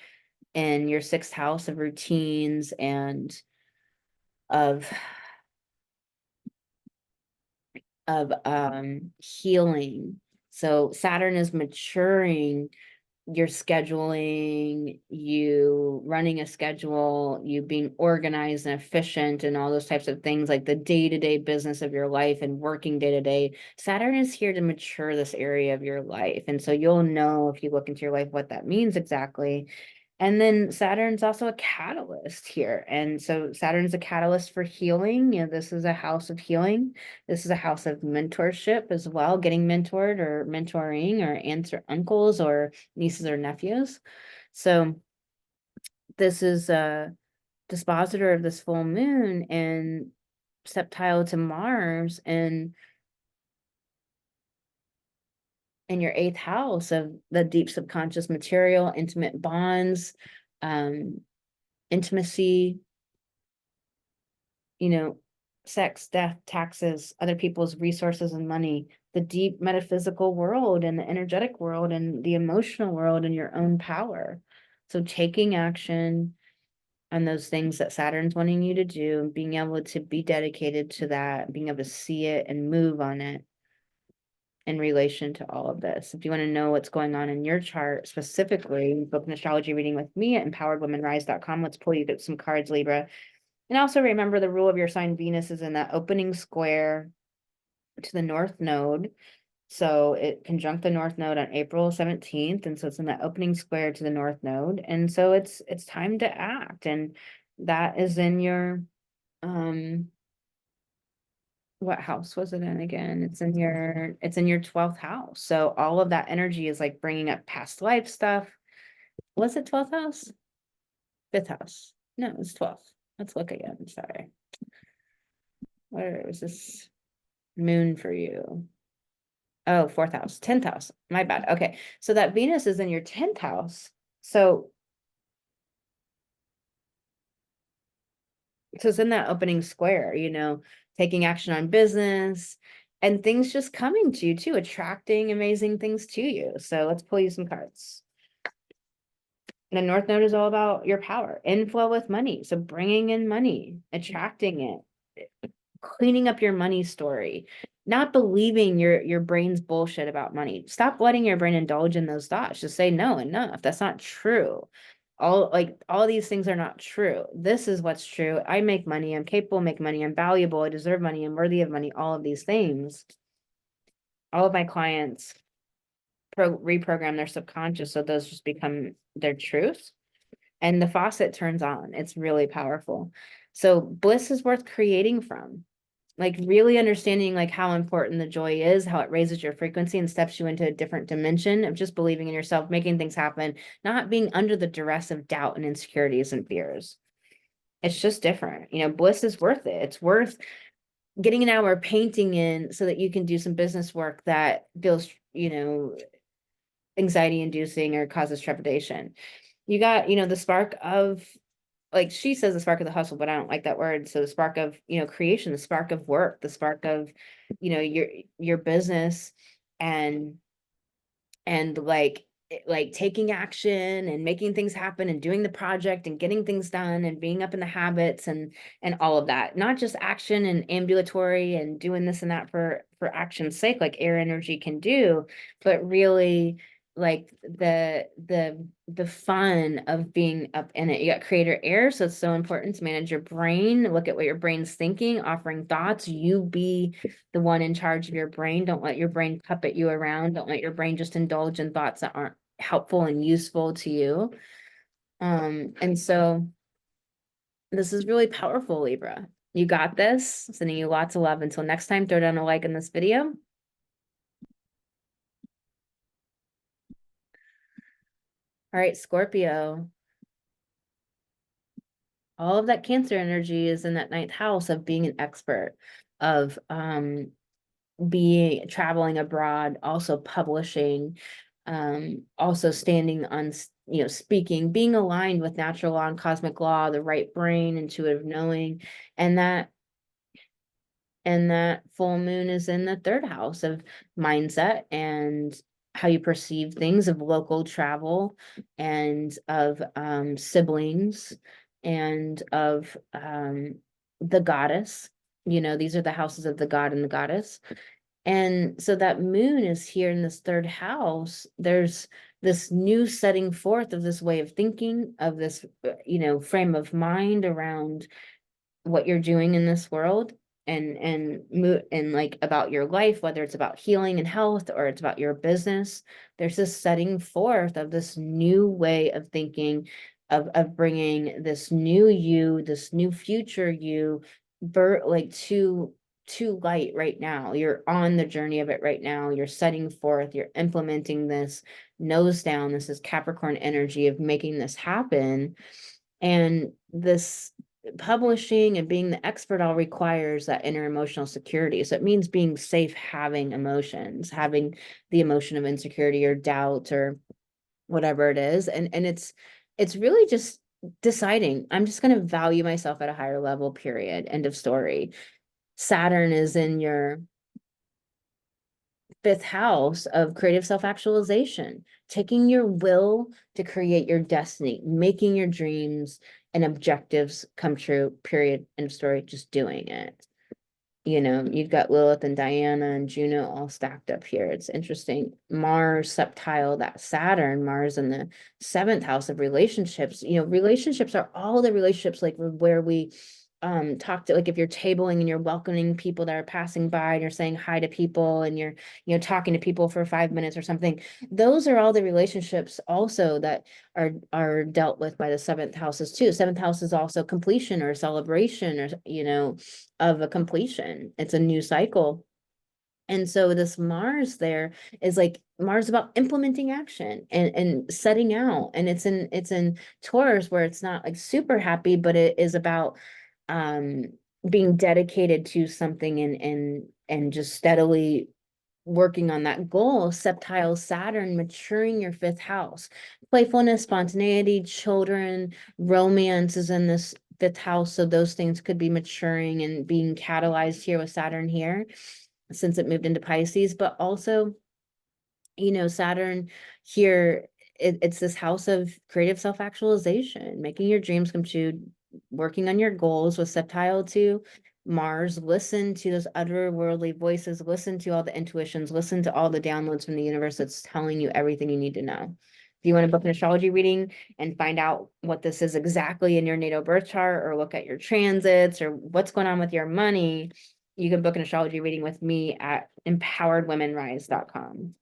Speaker 1: in your sixth house of routines and of healing. So Saturn is maturing your scheduling, you running a schedule, you being organized and efficient, and all those types of things, like the day-to-day business of your life and working day to day. Saturn is here to mature this area of your life. And so you'll know if you look into your life what that means exactly. And then Saturn's also a catalyst here. And so Saturn's a catalyst for healing. You know, this is a house of healing. This is a house of mentorship as well, getting mentored or mentoring or aunts or uncles or nieces or nephews. So this is a dispositor of this full moon and septile to Mars and in your eighth house of the deep subconscious material, intimate bonds, intimacy, you know, sex, death, taxes, other people's resources and money, the deep metaphysical world and the energetic world and the emotional world and your own power. So taking action on those things that Saturn's wanting you to do and being able to be dedicated to that, being able to see it and move on it in relation to all of this. If you want to know what's going on in your chart specifically, book an astrology reading with me at empoweredwomenrise.com. Let's pull you some cards, Libra. And also remember the rule of your sign. Venus is in that opening square to the North Node. So it conjunct the North Node on April 17th. And so it's in that opening square to the North Node. And so it's time to act. And that is in your what house was it in again? It's in your 12th house. So all of that energy is like bringing up past life stuff. Was it 12th house? Fifth house. No, it's 12th. Let's look again. Sorry. Where was this moon for you? Oh, fourth house, 10th house. My bad. Okay. So that Venus is in your 10th house. So it's in that opening square, you know, taking action on business and things just coming to you too, attracting amazing things to you. So let's pull you some cards. The North Node is all about your power, inflow with money. So bringing in money, attracting it, cleaning up your money story, not believing your brain's bullshit about money. Stop letting your brain indulge in those thoughts. Just say, no, enough. That's not true. All these things are not true. This is what's true. I make money. I'm capable of making money. I'm valuable. I deserve money. I'm worthy of money. All of these things. All of my clients reprogram their subconscious so those just become their truth. And the faucet turns on. It's really powerful. So bliss is worth creating from. Like really understanding like how important the joy is, how it raises your frequency and steps you into a different dimension of just believing in yourself, making things happen, not being under the duress of doubt and insecurities and fears. It's just different. You know, bliss is worth it. It's worth getting an hour painting in so that you can do some business work that feels, you know, anxiety inducing or causes trepidation. You got, you know, the spark of, like she says, the spark of the hustle, but I don't like that word. So the spark of, you know, creation, the spark of work, the spark of, you know, your business and like taking action and making things happen and doing the project and getting things done and being up in the habits and all of that. Not just action and ambulatory and doing this and that for action's sake, like air energy can do, but really like the fun of being up in it. You got creator air, so it's so important to manage your brain, look at what your brain's thinking, offering thoughts. You be the one in charge of your brain. Don't let your brain puppet you around. Don't let your brain just indulge in thoughts that aren't helpful and useful to you. And so this is really powerful, Libra. You got this. Sending you lots of love. Until next time, throw down a like in this video. All right, Scorpio. All of that Cancer energy is in that ninth house of being an expert, of being traveling abroad, also publishing, Also standing on, speaking, being aligned with natural law and cosmic law, the right brain, intuitive knowing, and that full moon is in the third house of mindset and how you perceive things, of local travel, and of siblings, and of the goddess. These are the houses of the god and the goddess. And so that moon is here in this third house. There's this new setting forth of this way of thinking, of this, frame of mind around what you're doing in this world, and like about your life, whether it's about healing and health or it's about your business. There's this setting forth of this new way of thinking, of bringing this new you, this new future you, like to light right now. You're on the journey of it right now. You're setting forth, you're implementing this nose down. This is Capricorn energy of making this happen. And this publishing and being the expert all requires that inner emotional security. So it means being safe, having emotions, having the emotion of insecurity or doubt or whatever it is. And it's really just deciding, I'm just going to value myself at a higher level, period. End of story. Saturn is in your fifth house of creative self-actualization, taking your will to create your destiny, making your dreams and objectives come true, period, end of story, just doing it. You've got Lilith and Diana and Juno all stacked up here. It's interesting. Mars subtile, that Saturn, Mars in the seventh house of relationships. Relationships are all the relationships like where we talk to, like if you're tabling and you're welcoming people that are passing by and you're saying hi to people and you're talking to people for 5 minutes or something. Those are all the relationships also that are dealt with by the seventh houses too. Seventh house is also completion or celebration, or of a completion. It's a new cycle. And so this Mars there is like Mars about implementing action and setting out. And it's in Taurus, where it's not like super happy, but it is about being dedicated to something and just steadily working on that goal. Septile Saturn, maturing your fifth house. Playfulness, spontaneity, children, romance is in this fifth house. So those things could be maturing and being catalyzed here with Saturn here, since it moved into Pisces. But also, Saturn here, it's this house of creative self-actualization, making your dreams come true, working on your goals with septile to Mars. Listen to those otherworldly voices, listen to all the intuitions, listen to all the downloads from the universe that's telling you everything you need to know. If you want to book an astrology reading and find out what this is exactly in your natal birth chart, or look at your transits or what's going on with your money, you can book an astrology reading with me at empoweredwomenrise.com.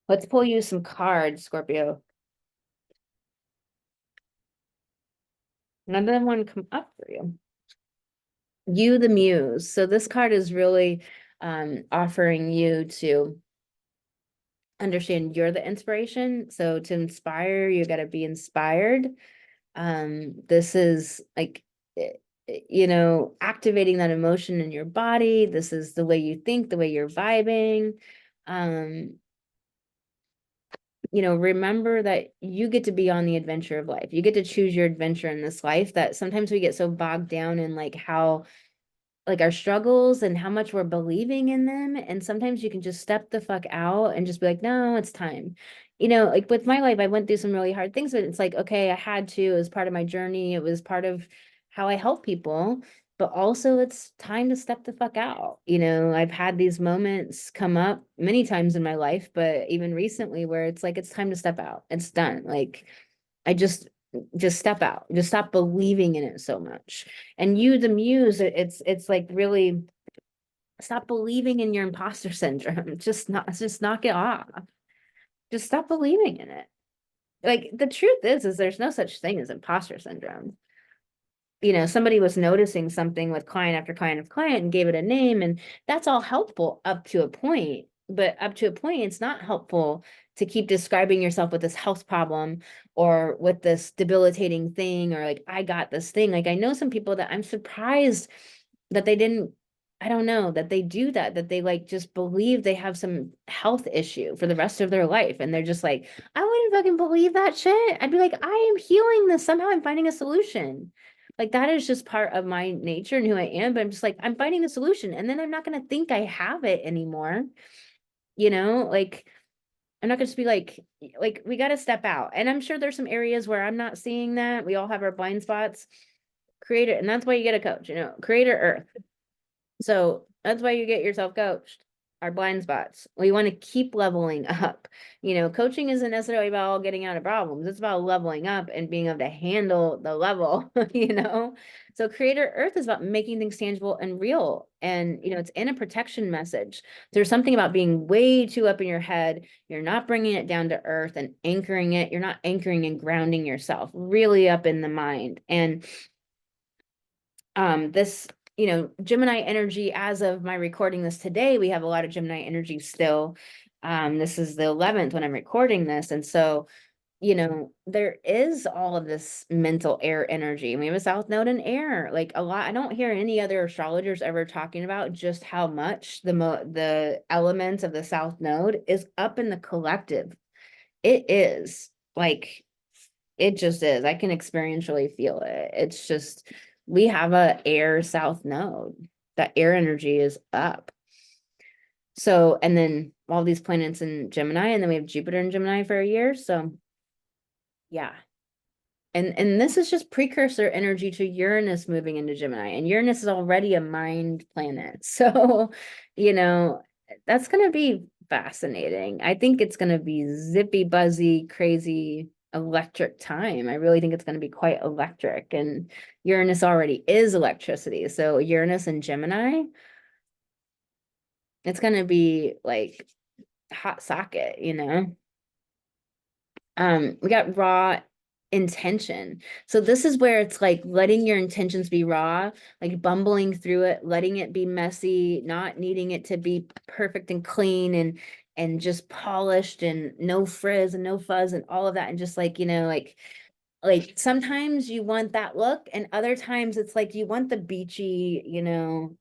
Speaker 1: Let's pull you some cards, Scorpio. None of them want to come up for you. You, the muse. So this card is really offering you to understand you're the inspiration. So to inspire, you got to be inspired. This is like, activating that emotion in your body. This is the way you think, the way you're vibing. Remember that you get to be on the adventure of life. You get to choose your adventure in this life, that sometimes we get so bogged down in like how, like our struggles and how much we're believing in them. And sometimes you can just step the fuck out and just be like, no, it's time. Like with my life, I went through some really hard things, but it's like, okay, I had to, it was part of my journey. It was part of how I help people, but also it's time to step the fuck out. I've had these moments come up many times in my life, but even recently where it's like, it's time to step out. It's done. Like, I just step out, just stop believing in it so much. And you, the muse, it's like really stop believing in your imposter syndrome. Just knock it off. Just stop believing in it. Like the truth is there's no such thing as imposter syndrome. Somebody was noticing something with client after client of client and gave it a name, and that's all helpful up to a point. But up to a point, it's not helpful to keep describing yourself with this health problem or with this debilitating thing, or like, I got this thing. Like, I know some people that I'm surprised that they didn't, I don't know, that they do that they like just believe they have some health issue for the rest of their life. And they're just like, I wouldn't fucking believe that shit. I'd be like, I am healing this. Somehow I'm finding a solution. Like that is just part of my nature and who I am. But I'm just like, I'm finding a solution. And then I'm not going to think I have it anymore. You know, like I'm not going to just be like, we got to step out. And I'm sure there's some areas where I'm not seeing that. We all have our blind spots. Create it. And that's why you get a coach, you know, Creator Earth. So that's why you get yourself coached. Our blind spots. We want to keep leveling up. You know, coaching isn't necessarily about all getting out of problems. It's about leveling up and being able to handle the level, you know? So Creator Earth is about making things tangible and real. And, you know, it's in a protection message. There's something about being way too up in your head. You're not bringing it down to earth and anchoring it. You're not anchoring and grounding yourself really up in the mind. And this, you know, Gemini energy, as of my recording this today, we have a lot of Gemini energy still. This is the 11th when I'm recording this. And so, you know, there is all of this mental air energy. We have a South Node in air, like a lot. I don't hear any other astrologers ever talking about just how much the elements of the South Node is up in the collective. It is like, it just is. I can experientially feel it. It's just, we have a air South Node. That air energy is up. So, and then all these planets in Gemini, and then we have Jupiter in Gemini for a year. So yeah. And this is just precursor energy to Uranus moving into Gemini. And Uranus is already a mind planet. So, you know, that's gonna be fascinating. I think it's gonna be zippy, buzzy, crazy, electric time. I really think it's going to be quite electric, and Uranus already is electricity. So Uranus and Gemini, it's going to be like hot socket, you know? We got raw intention. So this is where it's like letting your intentions be raw, like bumbling through it, letting it be messy, not needing it to be perfect and clean and just polished and no frizz and no fuzz and all of that. And just like, you know, like sometimes you want that look, and other times it's like you want the beachy, you know,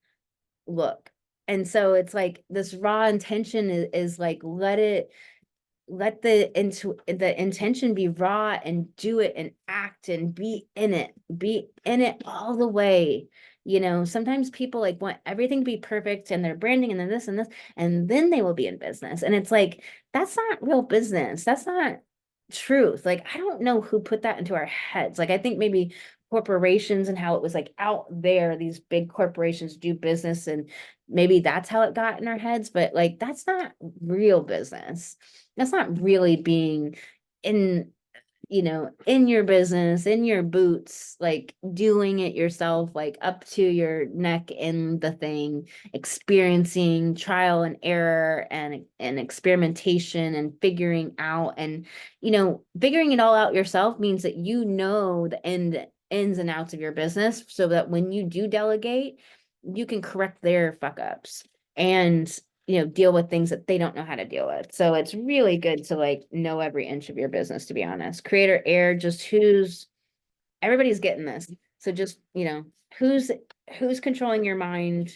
Speaker 1: look. And so it's like this raw intention is like, let the intention be raw and do it and act and be in it all the way. You know, sometimes people like want everything to be perfect and their branding and then this and then they will be in business. And it's like, that's not real business. That's not truth. Like, I don't know who put that into our heads. Like, I think maybe corporations and how it was like out there, these big corporations do business, and maybe that's how it got in our heads, but like, that's not real business. That's not really being in, you know, in your business, in your boots, like doing it yourself, like up to your neck in the thing, experiencing trial and error and experimentation and figuring out. And, you know, figuring it all out yourself means that you know the ins and outs of your business, so that when you do delegate, you can correct their fuck ups and, you know, deal with things that they don't know how to deal with. So it's really good to like know every inch of your business, to be honest. Creator air, just everybody's getting this. So just, you know, who's controlling your mind?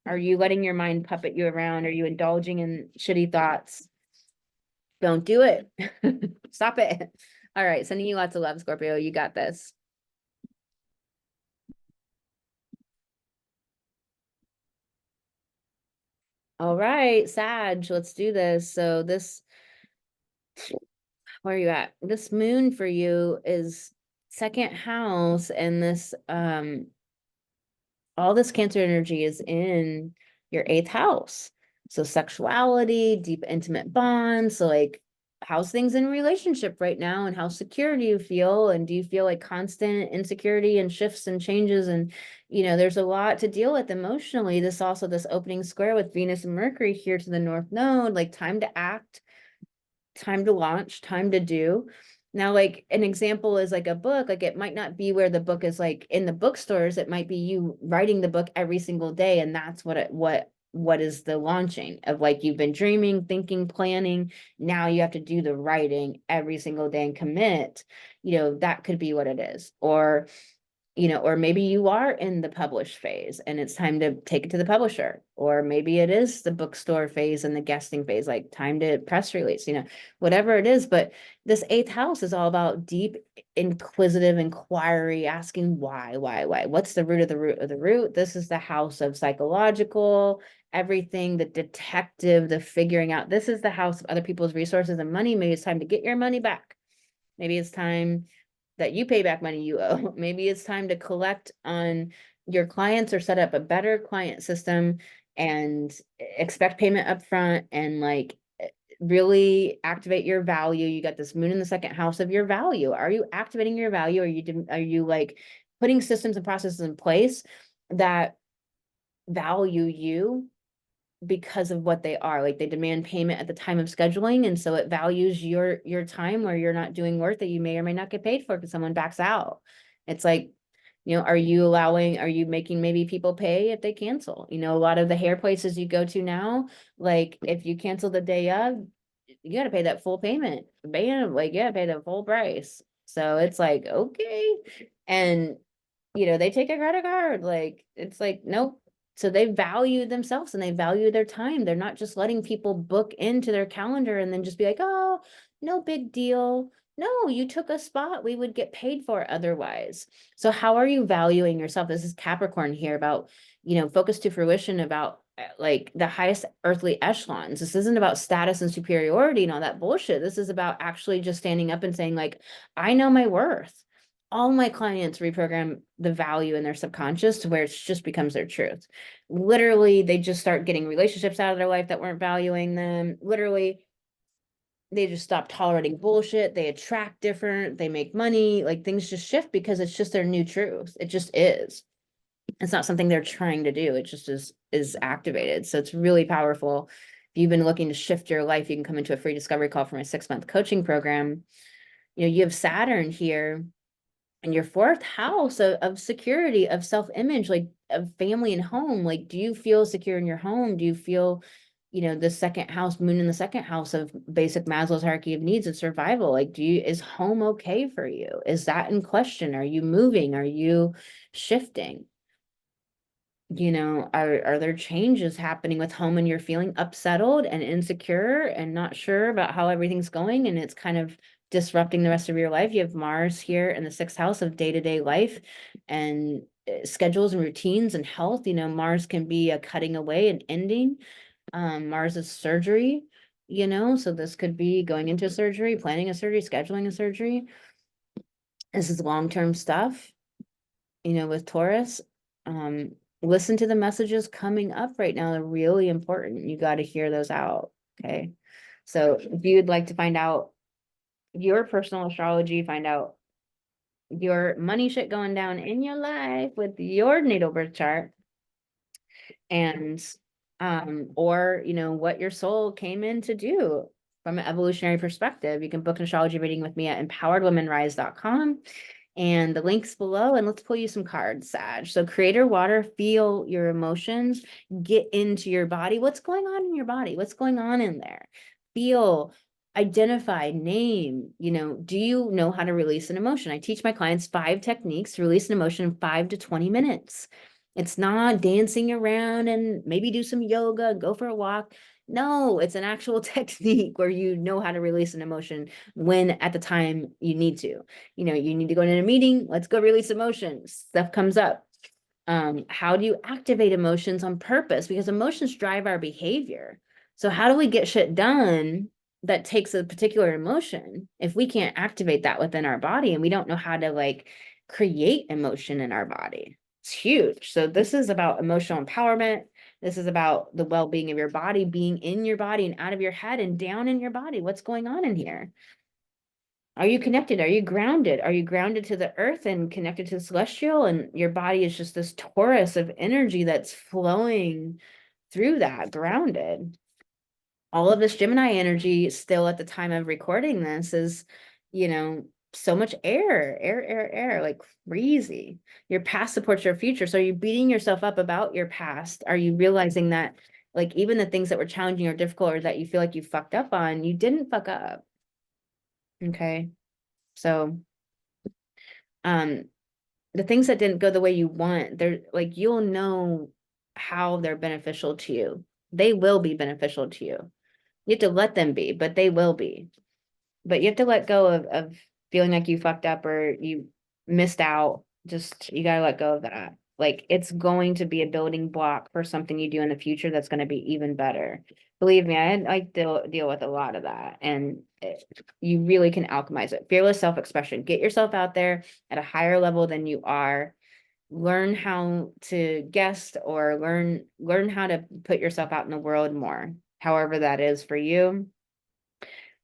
Speaker 1: Are you letting your mind puppet you around? Are you indulging in shitty thoughts? Don't do it. Stop it. All right, sending you lots of love, Scorpio. You got this. All right, Sag, let's do this. So this, where are you at? This moon for you is second house, and this all this Cancer energy is in your 8th house. So sexuality, deep intimate bonds. So like, how's things in relationship right now, and how secure do you feel? And do you feel like constant insecurity and shifts and changes? And, you know, there's a lot to deal with emotionally. This also, this opening square with Venus and Mercury here to the North Node, like time to act, time to launch, time to do. Now, like an example is like a book, like it might not be where the book is like in the bookstores. It might be you writing the book every single day. And that's what is the launching of, like, you've been dreaming, thinking, planning. Now you have to do the writing every single day and commit, you know, that could be what it is. Or you know, or maybe you are in the published phase and it's time to take it to the publisher, or maybe it is the bookstore phase and the guesting phase, like time to press release, you know, whatever it is. But this eighth house is all about deep, inquisitive inquiry, asking why, what's the root of the root of the root. This is the house of psychological, everything, the detective, the figuring out. This is the house of other people's resources and money. Maybe it's time to get your money back. Maybe it's time that you pay back money you owe. Maybe it's time to collect on your clients or set up a better client system and expect payment up front and like really activate your value. You got this moon in the second house of your value. Are you activating your value? Are you like putting systems and processes in place that value you because of what they are? Like they demand payment at the time of scheduling, and so it values your time where you're not doing work that you may or may not get paid for because someone backs out. It's like, you know, are you making maybe people pay if they cancel? You know, a lot of the hair places you go to now, like if you cancel the day of, you got to pay that full payment. Bam, like you got to pay the full price. So it's like, okay. And you know, they take a credit card. Like, it's like, nope. So they value themselves and they value their time. They're not just letting people book into their calendar and then just be like, oh, no big deal. No, you took a spot we would get paid for otherwise. So how are you valuing yourself? This is Capricorn here about, you know, focus to fruition, about like the highest earthly echelons. This isn't about status and superiority and all that bullshit. This is about actually just standing up and saying like, I know my worth. All my clients reprogram the value in their subconscious to where it just becomes their truth. Literally, they just start getting relationships out of their life that weren't valuing them. Literally, they just stop tolerating bullshit. They attract different, they make money, like things just shift because it's just their new truth. It just is. It's not something they're trying to do. It just is activated. So it's really powerful. If you've been looking to shift your life, you can come into a free discovery call for my 6-month coaching program. You know, you have Saturn here and your fourth house of security, of self-image, like of family and home. Like, do you feel secure in your home? Do you feel, you know, the second house, moon in the second house of basic Maslow's hierarchy of needs and survival? Like, is home okay for you? Is that in question? Are you moving? Are you shifting? You know, are there changes happening with home and you're feeling upsettled and insecure and not sure about how everything's going, and it's kind of disrupting the rest of your life? You have Mars here in the 6th house of day-to-day life and schedules and routines and health. You know, Mars can be a cutting away and ending. Mars is surgery, you know, so this could be going into surgery, planning a surgery, scheduling a surgery. This is long-term stuff, you know, with Taurus. Listen to the messages coming up right now. They're really important. You got to hear those out. Okay. So if you'd like to find out your personal astrology, find out your money shit going down in your life with your natal birth chart, and or you know what your soul came in to do from an evolutionary perspective, you can book an astrology reading with me at empoweredwomenrise.com. And the link's below, and let's pull you some cards, Sag. So creator water, feel your emotions, get into your body. What's going on in your body? What's going on in there? Feel, identify, name, you know, do you know how to release an emotion? I teach my clients 5 techniques to release an emotion in 5 to 20 minutes. It's not dancing around and maybe do some yoga, go for a walk. No, it's an actual technique where you know how to release an emotion when at the time you need to. You know, you need to go in a meeting, let's go release emotions. Stuff comes up. How do you activate emotions on purpose? Because emotions drive our behavior. So how do we get shit done that takes a particular emotion if we can't activate that within our body and we don't know how to like create emotion in our body? It's huge. So this is about emotional empowerment. This is about the well-being of your body, being in your body and out of your head and down in your body. What's going on in here? Are you connected? Are you grounded? Are you grounded to the earth and connected to the celestial? And your body is just this torus of energy that's flowing through that, grounded. All of this Gemini energy still at the time of recording this is, you know, so much air, like crazy. Your past supports your future. So are you beating yourself up about your past? Are you realizing that like even the things that were challenging or difficult or that you feel like you fucked up on, you didn't fuck up? Okay. So, um, the things that didn't go the way you want, they're like, you'll know how they're beneficial to you. They will be beneficial to you. You have to let them be, but they will be. But you have to let go of feeling like you fucked up or you missed out. Just, you got to let go of that. Like, it's going to be a building block for something you do in the future that's going to be even better. Believe me, I deal with a lot of that, and you really can alchemize it. Fearless self-expression. Get yourself out there at a higher level than you are. Learn how to guest or learn how to put yourself out in the world more, however that is for you.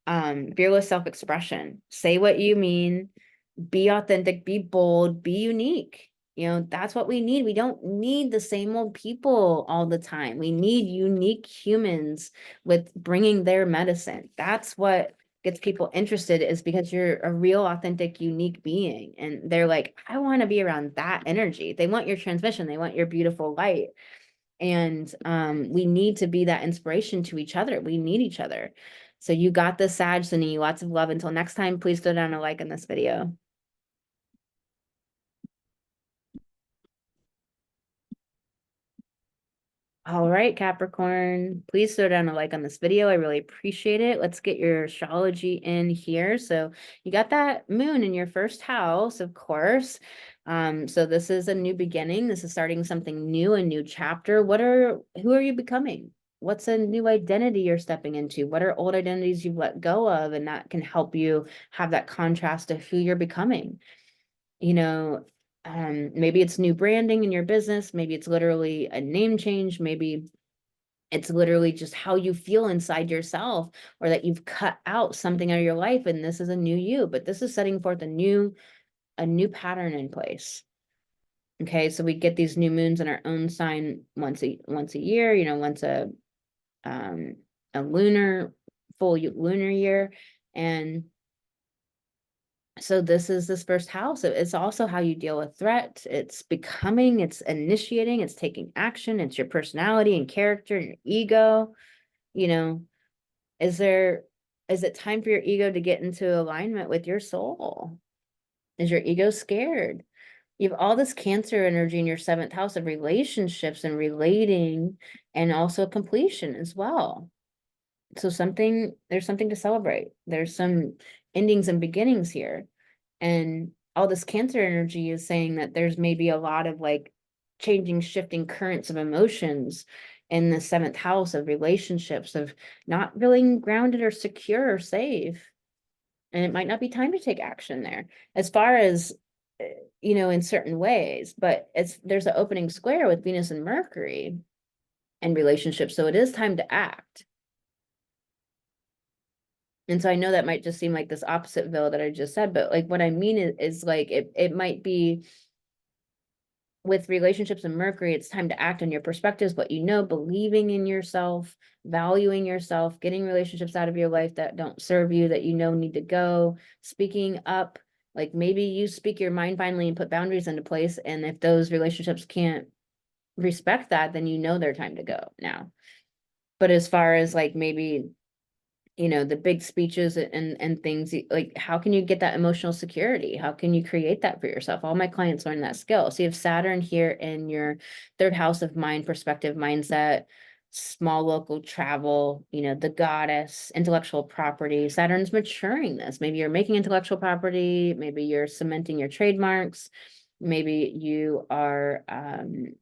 Speaker 1: Fearless self-expression. Say what you mean, be authentic, be bold, be unique. You know, that's what we need. We don't need the same old people all the time. We need unique humans with bringing their medicine. That's what gets people interested, is because you're a real, authentic, unique being. And they're like, I want to be around that energy. They want your transmission. They want your beautiful light. And we need to be that inspiration to each other. We need each other. So you got this, Sag, sending you lots of love. Until next time, please throw down a like in this video. All right, Capricorn, please throw down a like on this video. I really appreciate it. Let's get your astrology in here. So you got that moon in your first house, of course. So this is a new beginning. This is starting something new, a new chapter. Who are you becoming? What's a new identity you're stepping into? What are old identities you've let go of? And that can help you have that contrast to who you're becoming. You know, maybe it's new branding in your business. Maybe it's literally a name change. Maybe it's literally just how you feel inside yourself, or that you've cut out something out of your life and this is a new you, but this is setting forth a new pattern in place. Okay, so we get these new moons in our own sign once a year, you know, once a lunar full lunar year. And so this is this first house. It's also how you deal with threat. It's becoming, it's initiating, it's taking action. It's your personality and character, your ego. You know, is it time for your ego to get into alignment with your soul? Is your ego scared? You have all this Cancer energy in your seventh house of relationships and relating, and also completion as well. So there's something to celebrate. There's some endings and beginnings here. And all this Cancer energy is saying that there's maybe a lot of like changing, shifting currents of emotions in the seventh house of relationships, of not feeling grounded or secure or safe. And it might not be time to take action there as far as, you know, in certain ways, but there's an opening square with Venus and Mercury and relationships. So it is time to act. And so I know that might just seem like this opposite veil that I just said, but like what I mean is like it might be with relationships and Mercury, it's time to act on your perspectives, what you know, believing in yourself, valuing yourself, getting relationships out of your life that don't serve you, that you know need to go, speaking up. Like maybe you speak your mind finally and put boundaries into place. And if those relationships can't respect that, then you know their time to go now. But as far as like maybe, you know, the big speeches and things, like how can you get that emotional security? How can you create that for yourself? All my clients learn that skill. So you have Saturn here in your third house of mind, perspective, mindset, small local travel, you know, the goddess, intellectual property. Saturn's maturing this. Maybe you're making intellectual property, maybe you're cementing your trademarks. Maybe you are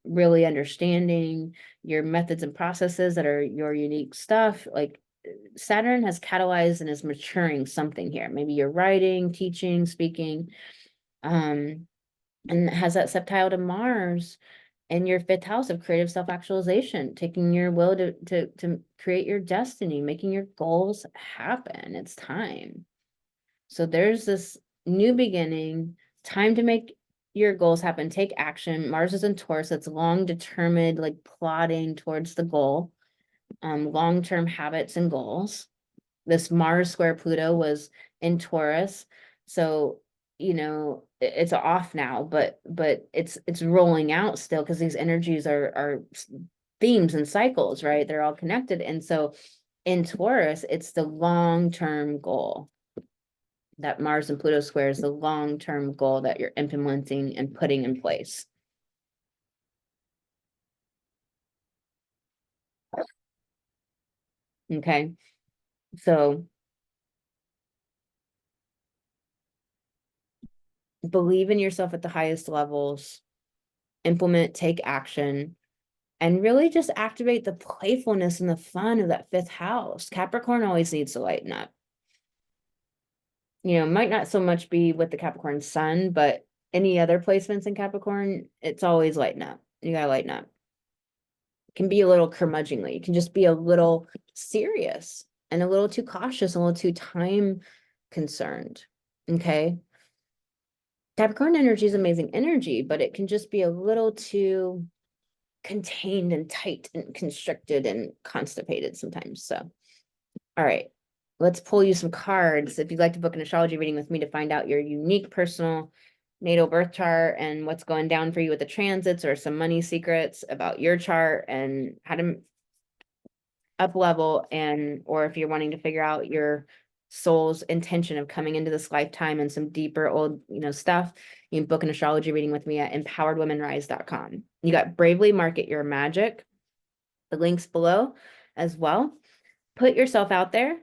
Speaker 1: really understanding your methods and processes that are your unique stuff. Like Saturn has catalyzed and is maturing something here. Maybe you're writing, teaching, speaking, and has that septile to Mars in your fifth house of creative self-actualization, taking your will to create your destiny, making your goals happen. It's time. So there's this new beginning, time to make your goals happen, take action. Mars is in Taurus. It's long determined, like plotting towards the goal. Long-term habits and goals. This Mars square Pluto was in Taurus. So, you know, it's off now, but it's rolling out still, because these energies are themes and cycles, right? They're all connected. And so in Taurus, it's the long-term goal. That Mars and Pluto square is the long-term goal that you're implementing and putting in place. Okay, so believe in yourself at the highest levels, implement, take action, and really just activate the playfulness and the fun of that fifth house. Capricorn always needs to lighten up. You know, might not so much be with the Capricorn sun, but any other placements in Capricorn, it's always lighten up. You gotta lighten up. It can be a little curmudgeonly. You can just be a little serious and a little too cautious, a little too time concerned. Okay. Capricorn energy is amazing energy, but it can just be a little too contained and tight and constricted and constipated sometimes. So, all right, let's pull you some cards. If you'd like to book an astrology reading with me to find out your unique personal natal birth chart and what's going down for you with the transits, or some money secrets about your chart and how to up level, and or if you're wanting to figure out your soul's intention of coming into this lifetime and some deeper old, stuff, you can book an astrology reading with me at empoweredwomenrise.com. You got Bravely Market Your Magic, the links below as well. Put yourself out there.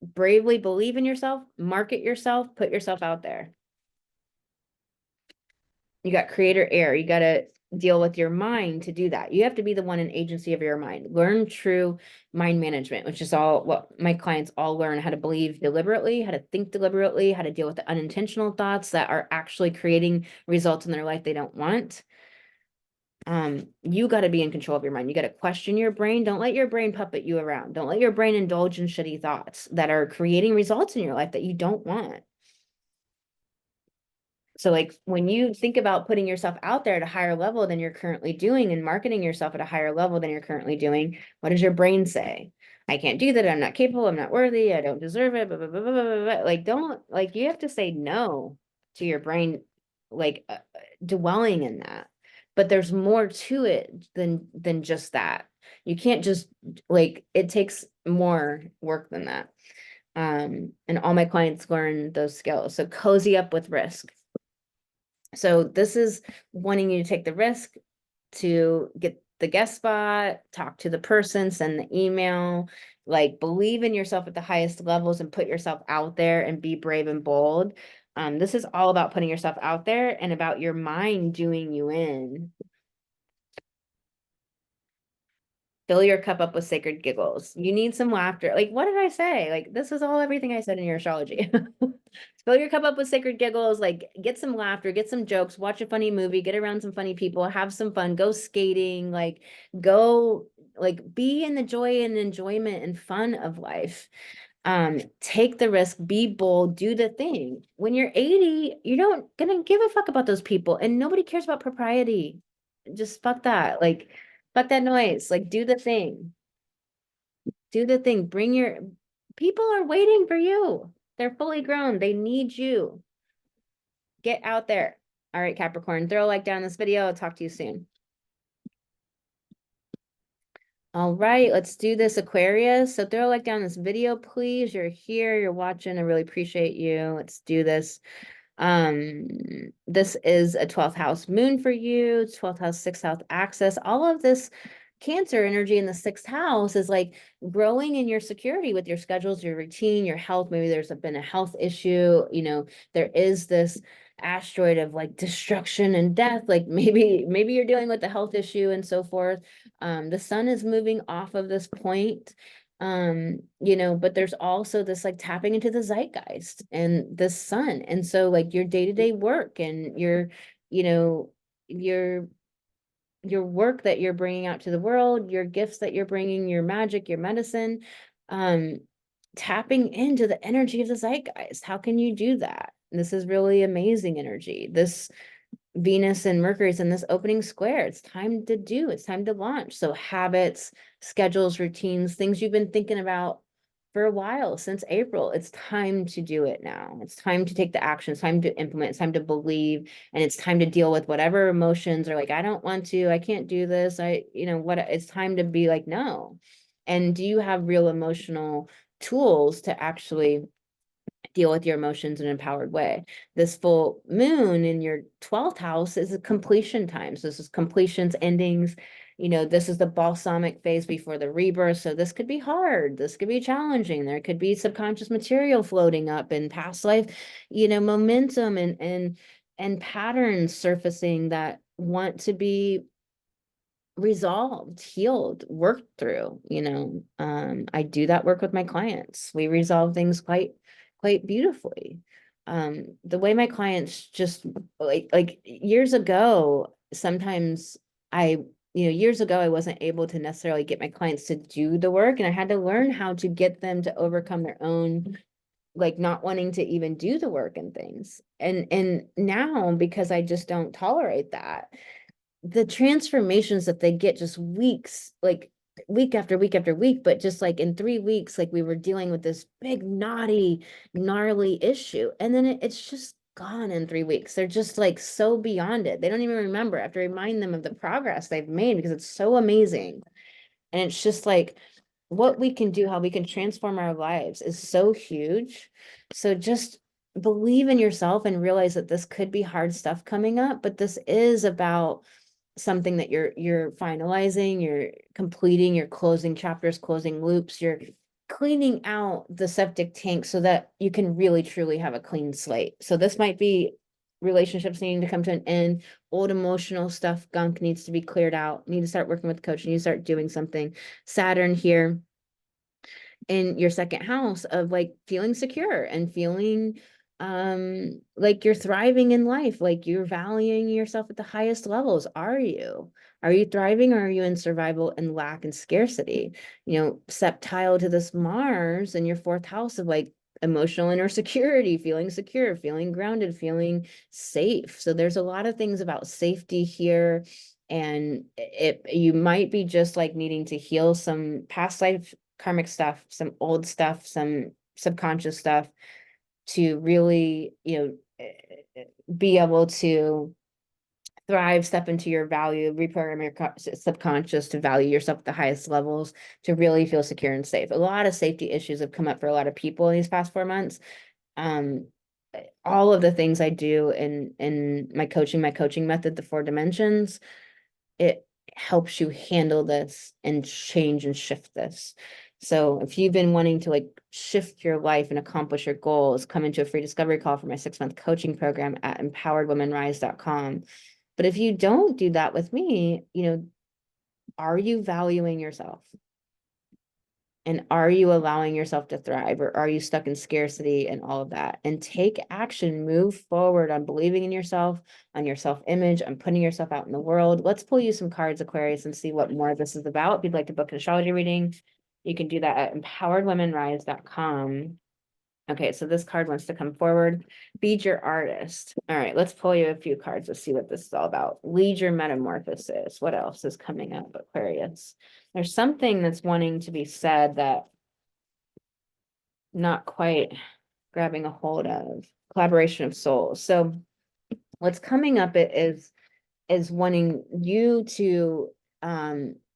Speaker 1: Bravely believe in yourself, market yourself, put yourself out there. You got Creator Air. You got to deal with your mind to do that. You have to be the one in agency of your mind. Learn true mind management, which is all what my clients all learn: how to believe deliberately, how to think deliberately, how to deal with the unintentional thoughts that are actually creating results in their life they don't want. You got to be in control of your mind. You got to question your brain. Don't let your brain puppet you around. Don't let your brain indulge in shitty thoughts that are creating results in your life that you don't want. So like when you think about putting yourself out there at a higher level than you're currently doing and marketing yourself at a higher level than you're currently doing, what does your brain say? I can't do that. I'm not capable. I'm not worthy. I don't deserve it. Blah, blah, blah, blah, blah, blah. Like, don't, like, you have to say no to your brain, like dwelling in that. But there's more to it than just that. You can't just, like, it takes more work than that. And all my clients learn those skills. So cozy up with risk. So this is wanting you to take the risk to get the guest spot, talk to the person, send the email, like believe in yourself at the highest levels and put yourself out there and be brave and bold. This is all about putting yourself out there and about your mind doing you in. Fill your cup up with sacred giggles. You need some laughter. Like, what did I say? Like, this is all everything I said in your astrology. Fill your cup up with sacred giggles. Like, get some laughter, get some jokes, watch a funny movie, get around some funny people, have some fun, go skating, like, go, like, be in the joy and enjoyment and fun of life. Take the risk, be bold, do the thing. When you're 80, you don't gonna give a fuck about those people, and nobody cares about propriety. Just fuck that. Like, fuck that noise. Like, do the thing. Do the thing. Bring your people are waiting for you. They're fully grown. They need you. Get out there. All right, Capricorn, throw a like down this video. I'll talk to you soon. All right, let's do this, Aquarius. So throw a like down this video, please. You're here, you're watching. I really appreciate you. Let's do this. This is a 12th house moon for you, 12th house, 6th house access. All of this Cancer energy in the 6th house is like growing in your security with your schedules, your routine, your health. Maybe there's been a health issue, there is this asteroid of like destruction and death. Like maybe you're dealing with a health issue and so forth. The sun is moving off of this point. But there's also this like tapping into the zeitgeist and the sun. And so like your day-to-day work and your work that you're bringing out to the world, your gifts that you're bringing, your magic, your medicine, tapping into the energy of the zeitgeist. How can you do that? This is really amazing energy. This Venus and Mercury is in this opening square. It's time to do, it's time to launch. So habits, schedules, routines, things you've been thinking about for a while, since April, it's time to do it now. It's time to take the action. It's time to implement. It's time to believe, and it's time to deal with whatever emotions are like, I don't want to, I can't do this. It's time to be like, no. And do you have real emotional tools to actually deal with your emotions in an empowered way. This full moon in your 12th house is a completion time. So this is completions, endings. This is the balsamic phase before the rebirth. So this could be hard. This could be challenging. There could be subconscious material floating up in past life, momentum and patterns surfacing that want to be resolved, healed, worked through. I do that work with my clients. We resolve things quite beautifully. The way my clients just like years ago, sometimes years ago I wasn't able to necessarily get my clients to do the work, and I had to learn how to get them to overcome their own like not wanting to even do the work and things. And now, because I just don't tolerate that, the transformations that they get just weeks, like week after week after week, but just like in 3 weeks, like we were dealing with this big, knotty, gnarly issue. And then it's just gone in 3 weeks. They're just like so beyond it. They don't even remember. I have to remind them of the progress they've made because it's so amazing. And it's just like what we can do, how we can transform our lives is so huge. So just believe in yourself and realize that this could be hard stuff coming up, but this is about something that you're finalizing, you're completing, you're closing chapters, closing loops, you're cleaning out the septic tank so that you can really truly have a clean slate. So this might be relationships needing to come to an end, old emotional stuff, gunk needs to be cleared out, need to start working with the coach, need to start doing something. Saturn here in your second house of like feeling secure and feeling like you're thriving in life, like you're valuing yourself at the highest levels. Are you thriving, or are you in survival and lack and scarcity? Septile to this Mars in your fourth house of like emotional inner security, feeling secure, feeling grounded, feeling safe. So there's a lot of things about safety here, and you might be just like needing to heal some past life karmic stuff, some old stuff, some subconscious stuff, to really, be able to thrive, step into your value, reprogram your subconscious to value yourself at the highest levels, to really feel secure and safe. A lot of safety issues have come up for a lot of people in these past 4 months. All of the things I do in my coaching method, the 4 dimensions, it helps you handle this and change and shift this. So if you've been wanting to like shift your life and accomplish your goals, come into a free discovery call for my 6-month coaching program at empoweredwomenrise.com. But if you don't do that with me, are you valuing yourself? And are you allowing yourself to thrive, or are you stuck in scarcity and all of that? And take action, move forward on believing in yourself, on your self-image, on putting yourself out in the world. Let's pull you some cards, Aquarius, and see what more of this is about. If you'd like to book an astrology reading, you can do that at empoweredwomenrise.com. Okay, so this card wants to come forward. Be your artist. All right, let's pull you a few cards to see what this is all about. Lead your metamorphosis. What else is coming up, Aquarius? There's something that's wanting to be said that not quite grabbing a hold of. Collaboration of souls. So what's coming up is wanting you to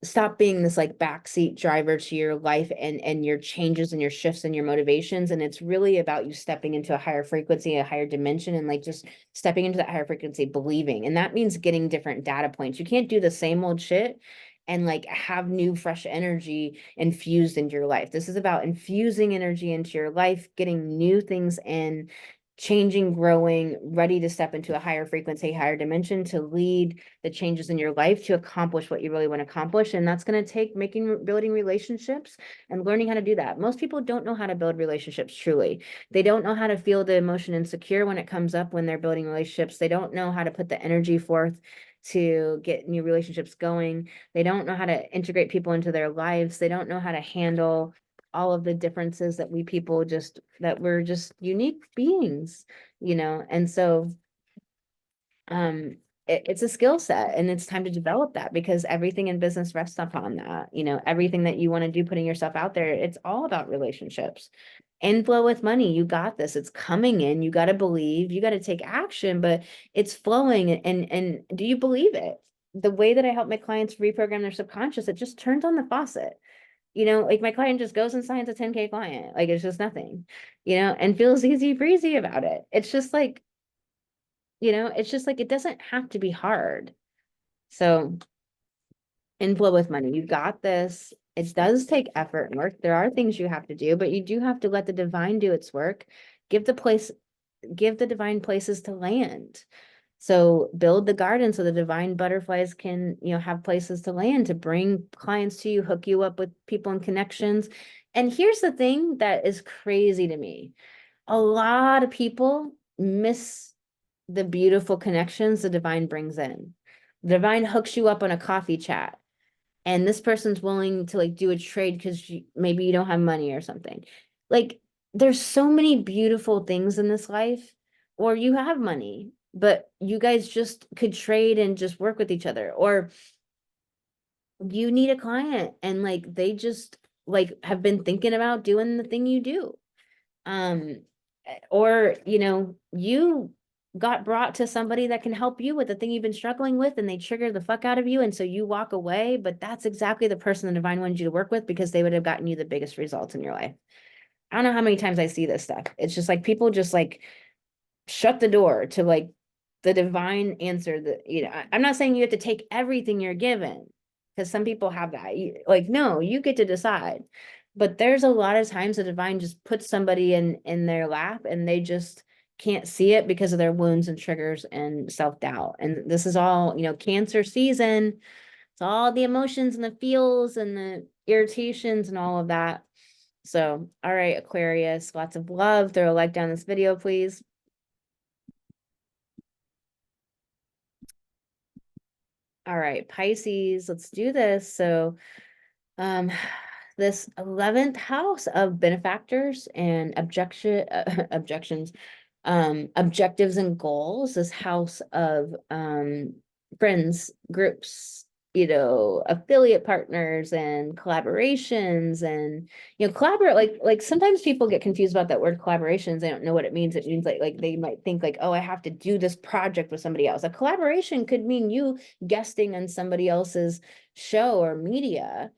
Speaker 1: stop being this like backseat driver to your life and your changes and your shifts and your motivations. And it's really about you stepping into a higher frequency, a higher dimension, and like just stepping into that higher frequency, believing. And that means getting different data points. You can't do the same old shit and like have new fresh energy infused into your life. This is about infusing energy into your life, getting new things in, changing, growing, ready to step into a higher frequency, higher dimension, to lead the changes in your life, to accomplish what you really want to accomplish. And that's going to take building relationships and learning how to do that. Most people don't know how to build relationships truly. They don't know how to feel the emotion insecure when it comes up when they're building relationships. They don't know how to put the energy forth to get new relationships going. They don't know how to integrate people into their lives. They don't know how to handle all of the differences that we're just unique beings, and so it's a skill set, and it's time to develop that, because everything in business rests upon that. Everything that you want to do, putting yourself out there, it's all about relationships. Inflow with money, you got this, it's coming in, you got to believe, you got to take action, but it's flowing. And do you believe it? The way that I help my clients reprogram their subconscious, it just turns on the faucet. you know, like my client just goes and signs a 10K client. Like it's just nothing, you know, and feels easy breezy about it. It's just like, you know, it's just like, it doesn't have to be hard. So inflow with money, you got this. It does take effort and work. There are things you have to do, but you do have to let the divine do its work. Give the place, give the divine places to land. So build the garden so the divine butterflies can, you know, have places to land to bring clients to you, hook you up with people and connections. And here's the thing that is crazy to me. A lot of people miss the beautiful connections the divine brings in. The divine hooks you up on a coffee chat, and this person's willing to like do a trade because maybe you don't have money or something. Like there's so many beautiful things in this life, or you have money, but you guys just could trade and just work with each other, or you need a client and like they just like have been thinking about doing the thing you do. Um, or you know, you got brought to somebody that can help you with the thing you've been struggling with and they trigger the fuck out of you and so you walk away, but that's exactly the person the divine wanted you to work with because they would have gotten you the biggest results in your life. I don't know how many times I see this stuff. It's just like people just like shut the door to like the divine answer that, you know, I'm not saying you have to take everything you're given because some people have that. Like, no, you get to decide. But there's a lot of times the divine just puts somebody in their lap and they just can't see it because of their wounds and triggers and self-doubt. And this is all, you know, Cancer season. It's all the emotions and the feels and the irritations and all of that. So, all right, Aquarius, lots of love. Throw a like down this video, please. All right, Pisces, let's do this. So, um, this 11th house of benefactors and objections, objectives and goals, this house of friends, groups, you know, affiliate partners and collaborations and, you know, collaborate, like sometimes people get confused about that word collaborations. They don't know what it means. It means like they might think like, oh, I have to do this project with somebody else. A collaboration could mean you guesting on somebody else's show or media.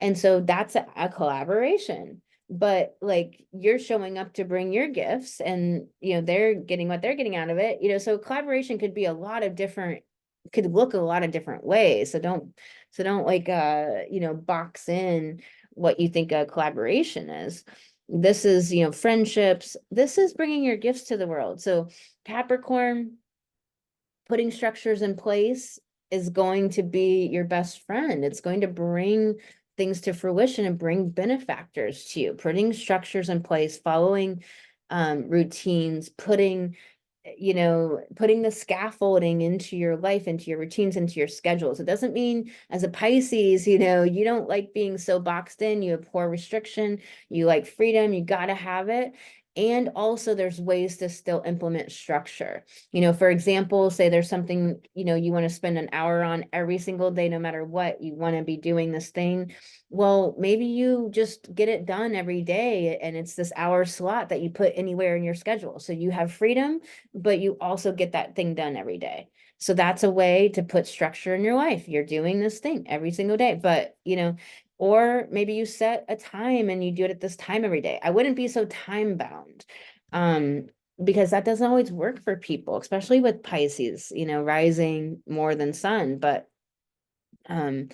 Speaker 1: And so that's a collaboration. But like you're showing up to bring your gifts and, you know, they're getting what they're getting out of it, you know, so collaboration could be a lot of different, could look a lot of different ways. So don't like, you know, box in what you think a collaboration is. This is, you know, friendships. This is bringing your gifts to the world. So Capricorn, putting structures in place is going to be your best friend. It's going to bring things to fruition and bring benefactors to you. Putting structures in place, following routines, putting, you know, putting the scaffolding into your life, into your routines, into your schedules. It doesn't mean as a Pisces, you know, you don't like being so boxed in, you abhor restriction, you like freedom, you got to have it. And also there's ways to still implement structure. You know, for example, say there's something, you know, you want to spend an hour on every single day, no matter what, you want to be doing this thing. Well, maybe you just get it done every day and it's this hour slot that you put anywhere in your schedule. So you have freedom, but you also get that thing done every day. So that's a way to put structure in your life. You're doing this thing every single day, but you know, or maybe you set a time and you do it at this time every day. I wouldn't be so time bound. Because that doesn't always work for people, especially with Pisces, you know, rising more than sun. But all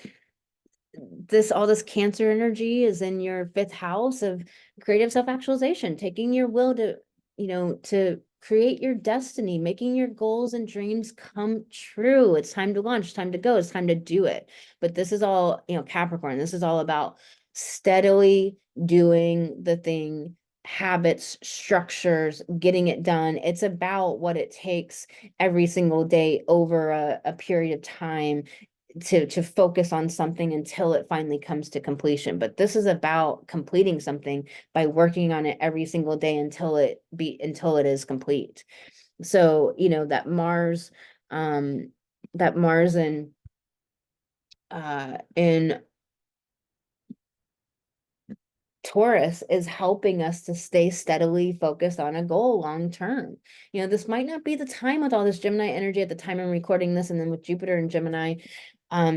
Speaker 1: this Cancer energy is in your 5th house of creative self-actualization, taking your will to, you know, to create your destiny, making your goals and dreams come true. It's time to launch, time to go, it's time to do it. But this is all, you know, Capricorn, this is all about steadily doing the thing, habits, structures, getting it done. It's about what it takes every single day over a period of time to focus on something until it finally comes to completion. But this is about completing something by working on it every single day until it is complete. So, you know, that Mars in Taurus is helping us to stay steadily focused on a goal long term. You know, this might not be the time with all this Gemini energy at the time I'm recording this, and then with Jupiter and Gemini,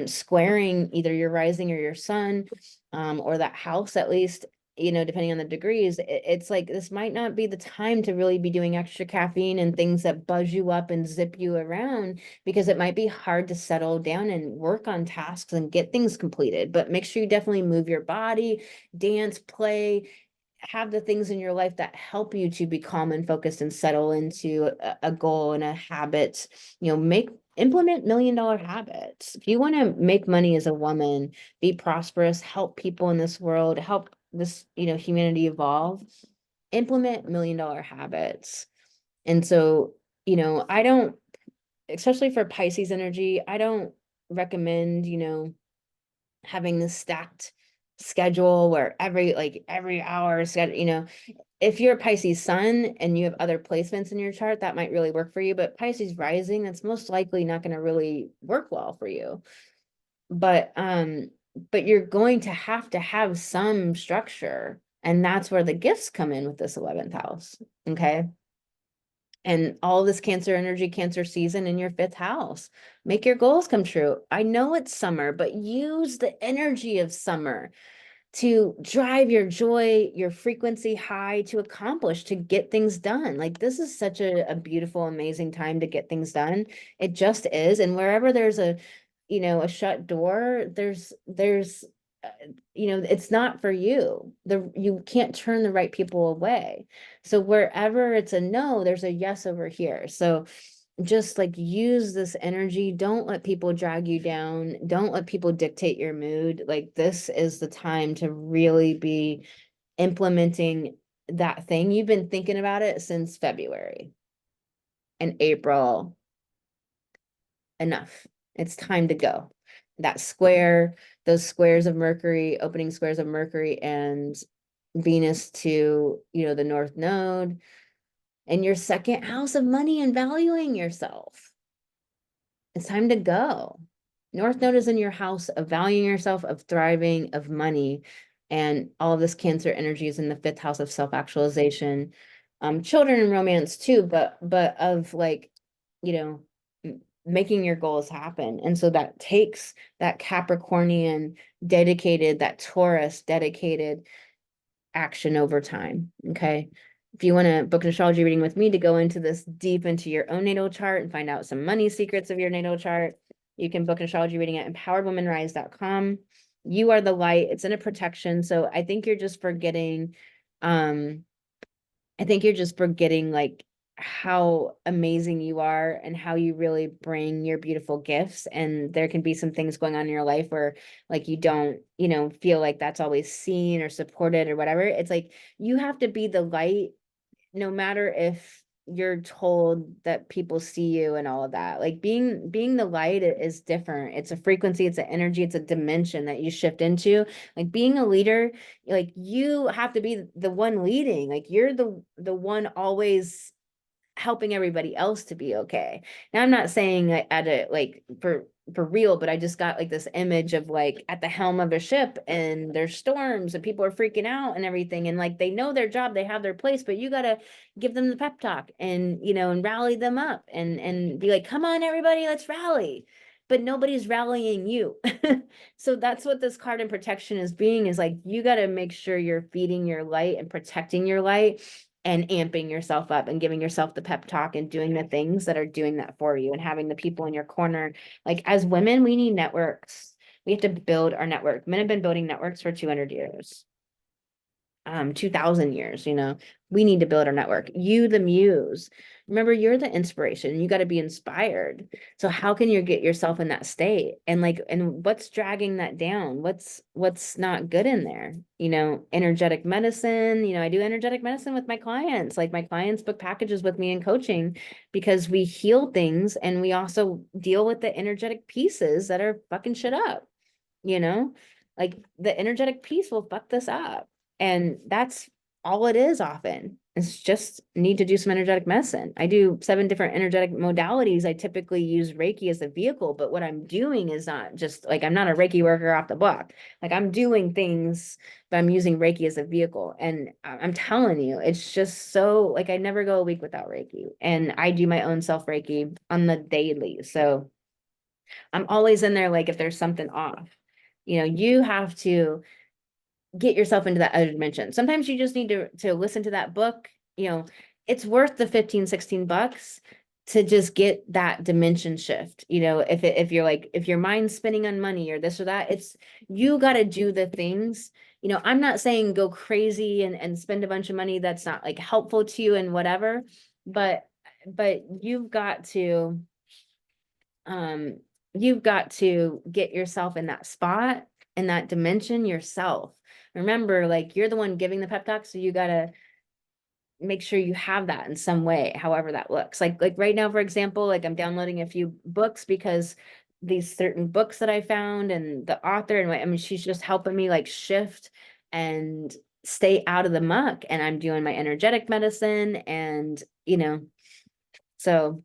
Speaker 1: squaring either your rising or your sun, or that house at least, depending on the degrees, it's like this might not be the time to really be doing extra caffeine and things that buzz you up and zip you around, because it might be hard to settle down and work on tasks and get things completed. But make sure you definitely move your body, dance, play, have the things in your life that help you to be calm and focused and settle into a goal and a habit. Implement $1 million habits. If you want to make money as a woman, be prosperous, help people in this world, help this, humanity evolve, implement $1 million habits. And so, I don't, especially for Pisces energy, I don't recommend, having this stacked schedule where every hour schedule. If you're a Pisces sun and you have other placements in your chart, that might really work for you. But Pisces rising, that's most likely not going to really work well for you. But you're going to have some structure, and that's where the gifts come in with this 11th house. Okay. And all this Cancer energy, Cancer season in your 5th house. Make your goals come true. I know it's summer, but use the energy of summer to drive your joy, your frequency high, to accomplish, to get things done. Like, this is such a beautiful, amazing time to get things done. It just is. And wherever there's a shut door, there's it's not for you. You can't turn the right people away. So wherever it's a no, there's a yes over here. So just like use this energy. Don't let people drag you down. Don't let people dictate your mood. Like, this is the time to really be implementing that thing. You've been thinking about it since February and April. Enough. It's time to go. Those squares of Mercury, opening squares of Mercury and Venus to, the North Node, and your 2nd house of money and valuing yourself. It's time to go. North Node is in your house of valuing yourself, of thriving, of money, and all of this Cancer energy is in the 5th house of self-actualization, children and romance too, but of like, making your goals happen. And so that takes that Capricornian dedicated, that Taurus dedicated action over time. Okay. If you want to book an astrology reading with me to go into this deep into your own natal chart and find out some money secrets of your natal chart, you can book an astrology reading at empoweredwomanrise.com. You are the light. It's in a protection. So I think you're just forgetting, like how amazing you are and how you really bring your beautiful gifts. And there can be some things going on in your life where like you don't, feel like that's always seen or supported or whatever. It's like you have to be the light, no matter if you're told that people see you and all of that. Like being the light is different. It's a frequency, it's an energy, it's a dimension that you shift into. Like being a leader, like you have to be the one leading. Like you're the one always helping everybody else to be okay. Now, I'm not saying at a like for real, but I just got like this image of like at the helm of a ship and there's storms and people are freaking out and everything. And like they know their job, they have their place, but you gotta give them the pep talk and and rally them up and be like, come on, everybody, let's rally. But nobody's rallying you. So that's what this card in protection is like, you got to make sure you're feeding your light and protecting your light and amping yourself up and giving yourself the pep talk and doing the things that are doing that for you and having the people in your corner. Like as women, we need networks. We have to build our network. Men have been building networks for 200 years. 2000 years, we need to build our network. You, the muse, remember, you're the inspiration. You got to be inspired. So how can you get yourself in that state? And what's dragging that down? What's not good in there? Energetic medicine. I do energetic medicine with my clients. Like my clients book packages with me in coaching because we heal things and we also deal with the energetic pieces that are fucking shit up. Like the energetic piece will fuck this up. And that's all it is often. It's just need to do some energetic medicine. I do 7 different energetic modalities. I typically use Reiki as a vehicle, but what I'm doing is not just like, I'm not a Reiki worker off the block. Like I'm doing things, but I'm using Reiki as a vehicle. And I'm telling you, it's just so like, I never go a week without Reiki, and I do my own self Reiki on the daily. So I'm always in there, like if there's something off, you have to get yourself into that other dimension. Sometimes you just need to listen to that book, it's worth the 15, $16 to just get that dimension shift. If you're like, if your mind's spinning on money or this or that, you got to do the things. I'm not saying go crazy and spend a bunch of money that's not like helpful to you and whatever, but you've got to um get yourself in that spot, in that dimension yourself. Remember, like, you're the one giving the pep talk, so you got to make sure you have that in some way, however that looks. Like right now, for example, like I'm downloading a few books because these certain books that I found and the author, and I mean, she's just helping me like shift and stay out of the muck. And I'm doing my energetic medicine, and so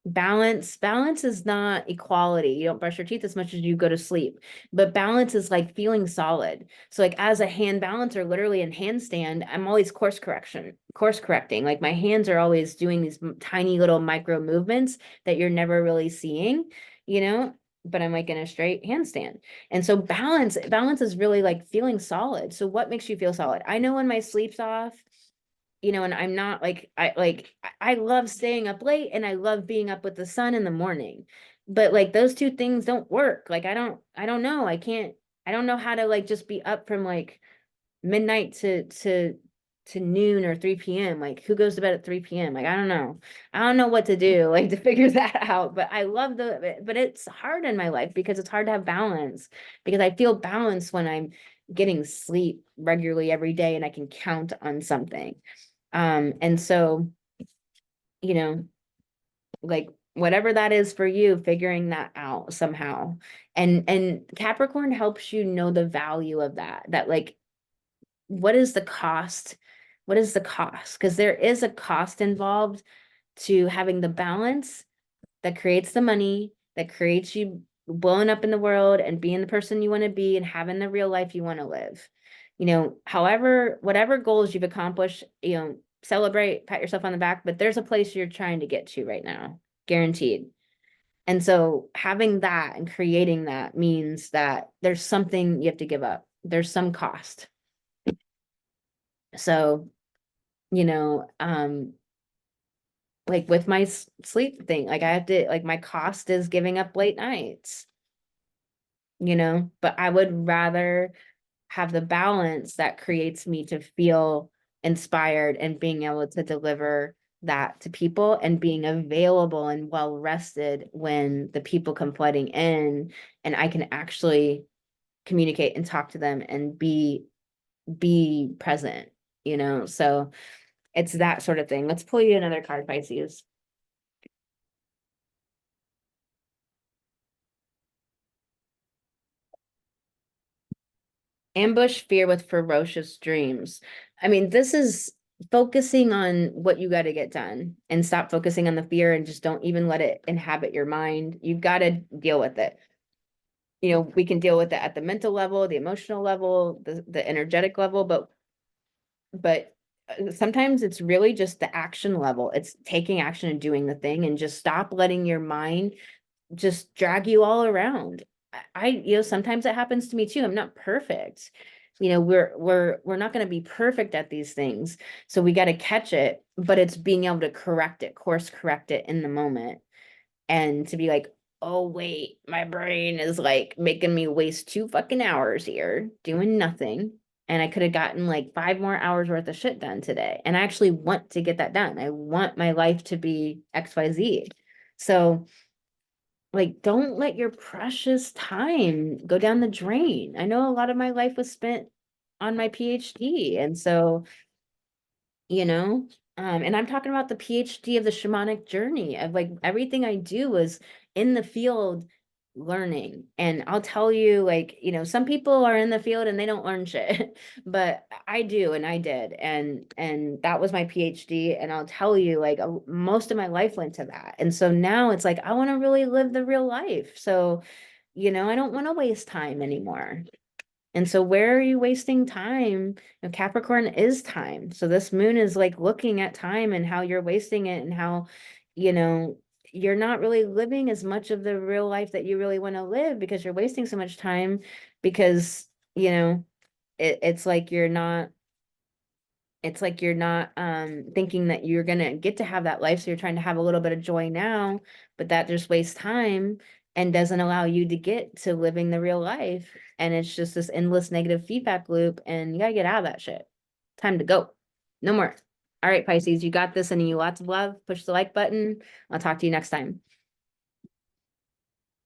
Speaker 1: balance is not equality. You don't brush your teeth as much as you go to sleep, but balance is like feeling solid. So like as a hand balancer, literally in handstand, I'm always course correcting. Like my hands are always doing these tiny little micro movements that you're never really seeing, but I'm like in a straight handstand. And so balance is really like feeling solid. So what makes you feel solid? I know when my sleep's off, and I'm not like, I love staying up late and I love being up with the sun in the morning. But like those two things don't work. Like I don't know. I don't know how to like just be up from like midnight to noon or 3 p.m. Like who goes to bed at 3 p.m.? Like I don't know. I don't know what to do like to figure that out. But I love but it's hard in my life because it's hard to have balance, because I feel balance when I'm getting sleep regularly every day and I can count on something. And so, you know, like whatever that is for you, figuring that out somehow. And Capricorn helps you know the value of that like, what is the cost? What is the cost? Because there is a cost involved to having the balance that creates the money, that creates you blowing up in the world and being the person you want to be and having the real life you want to live. However, whatever goals you've accomplished, celebrate, pat yourself on the back, but there's a place you're trying to get to right now, guaranteed. And so having that and creating that means that there's something you have to give up. There's some cost. So, like with my sleep thing, like I have to, like my cost is giving up late nights, but I would rather have the balance that creates me to feel inspired and being able to deliver that to people and being available and well rested when the people come flooding in, and I can actually communicate and talk to them and be present, so it's that sort of thing. Let's pull you another card, Pisces. Ambush fear with ferocious dreams. I mean, this is focusing on what you got to get done and stop focusing on the fear and just don't even let it inhabit your mind. You've got to deal with it. We can deal with it at the mental level, the emotional level, the energetic level, but sometimes it's really just the action level. It's taking action and doing the thing, and just stop letting your mind just drag you all around. Sometimes it happens to me too. I'm not perfect. We're not going to be perfect at these things. So we got to catch it, but it's being able to course correct it in the moment, and to be like, oh wait, my brain is like making me waste 2 fucking hours here doing nothing. And I could have gotten like 5 more hours worth of shit done today. And I actually want to get that done. I want my life to be XYZ. So like, don't let your precious time go down the drain. I know a lot of my life was spent on my PhD. And so, and I'm talking about the PhD of the shamanic journey, of like everything I do is in the field learning. And I'll tell you, like, some people are in the field and they don't learn shit, but I do, and I did. And that was my PhD. And I'll tell you, like, most of my life went to that. And so now it's like, I want to really live the real life. So, I don't want to waste time anymore. And so where are you wasting time? Capricorn is time. So this moon is like looking at time and how you're wasting it, and how, you know, you're not really living as much of the real life that you really want to live because you're wasting so much time because, you know, it's like you're not thinking that you're gonna get to have that life. So you're trying to have a little bit of joy now, but that just wastes time and doesn't allow you to get to living the real life. And it's just this endless negative feedback loop, and you gotta get out of that shit. Time to go. No more. All right, Pisces, you got this, and you lots of love. Push the like button. I'll talk to you next time.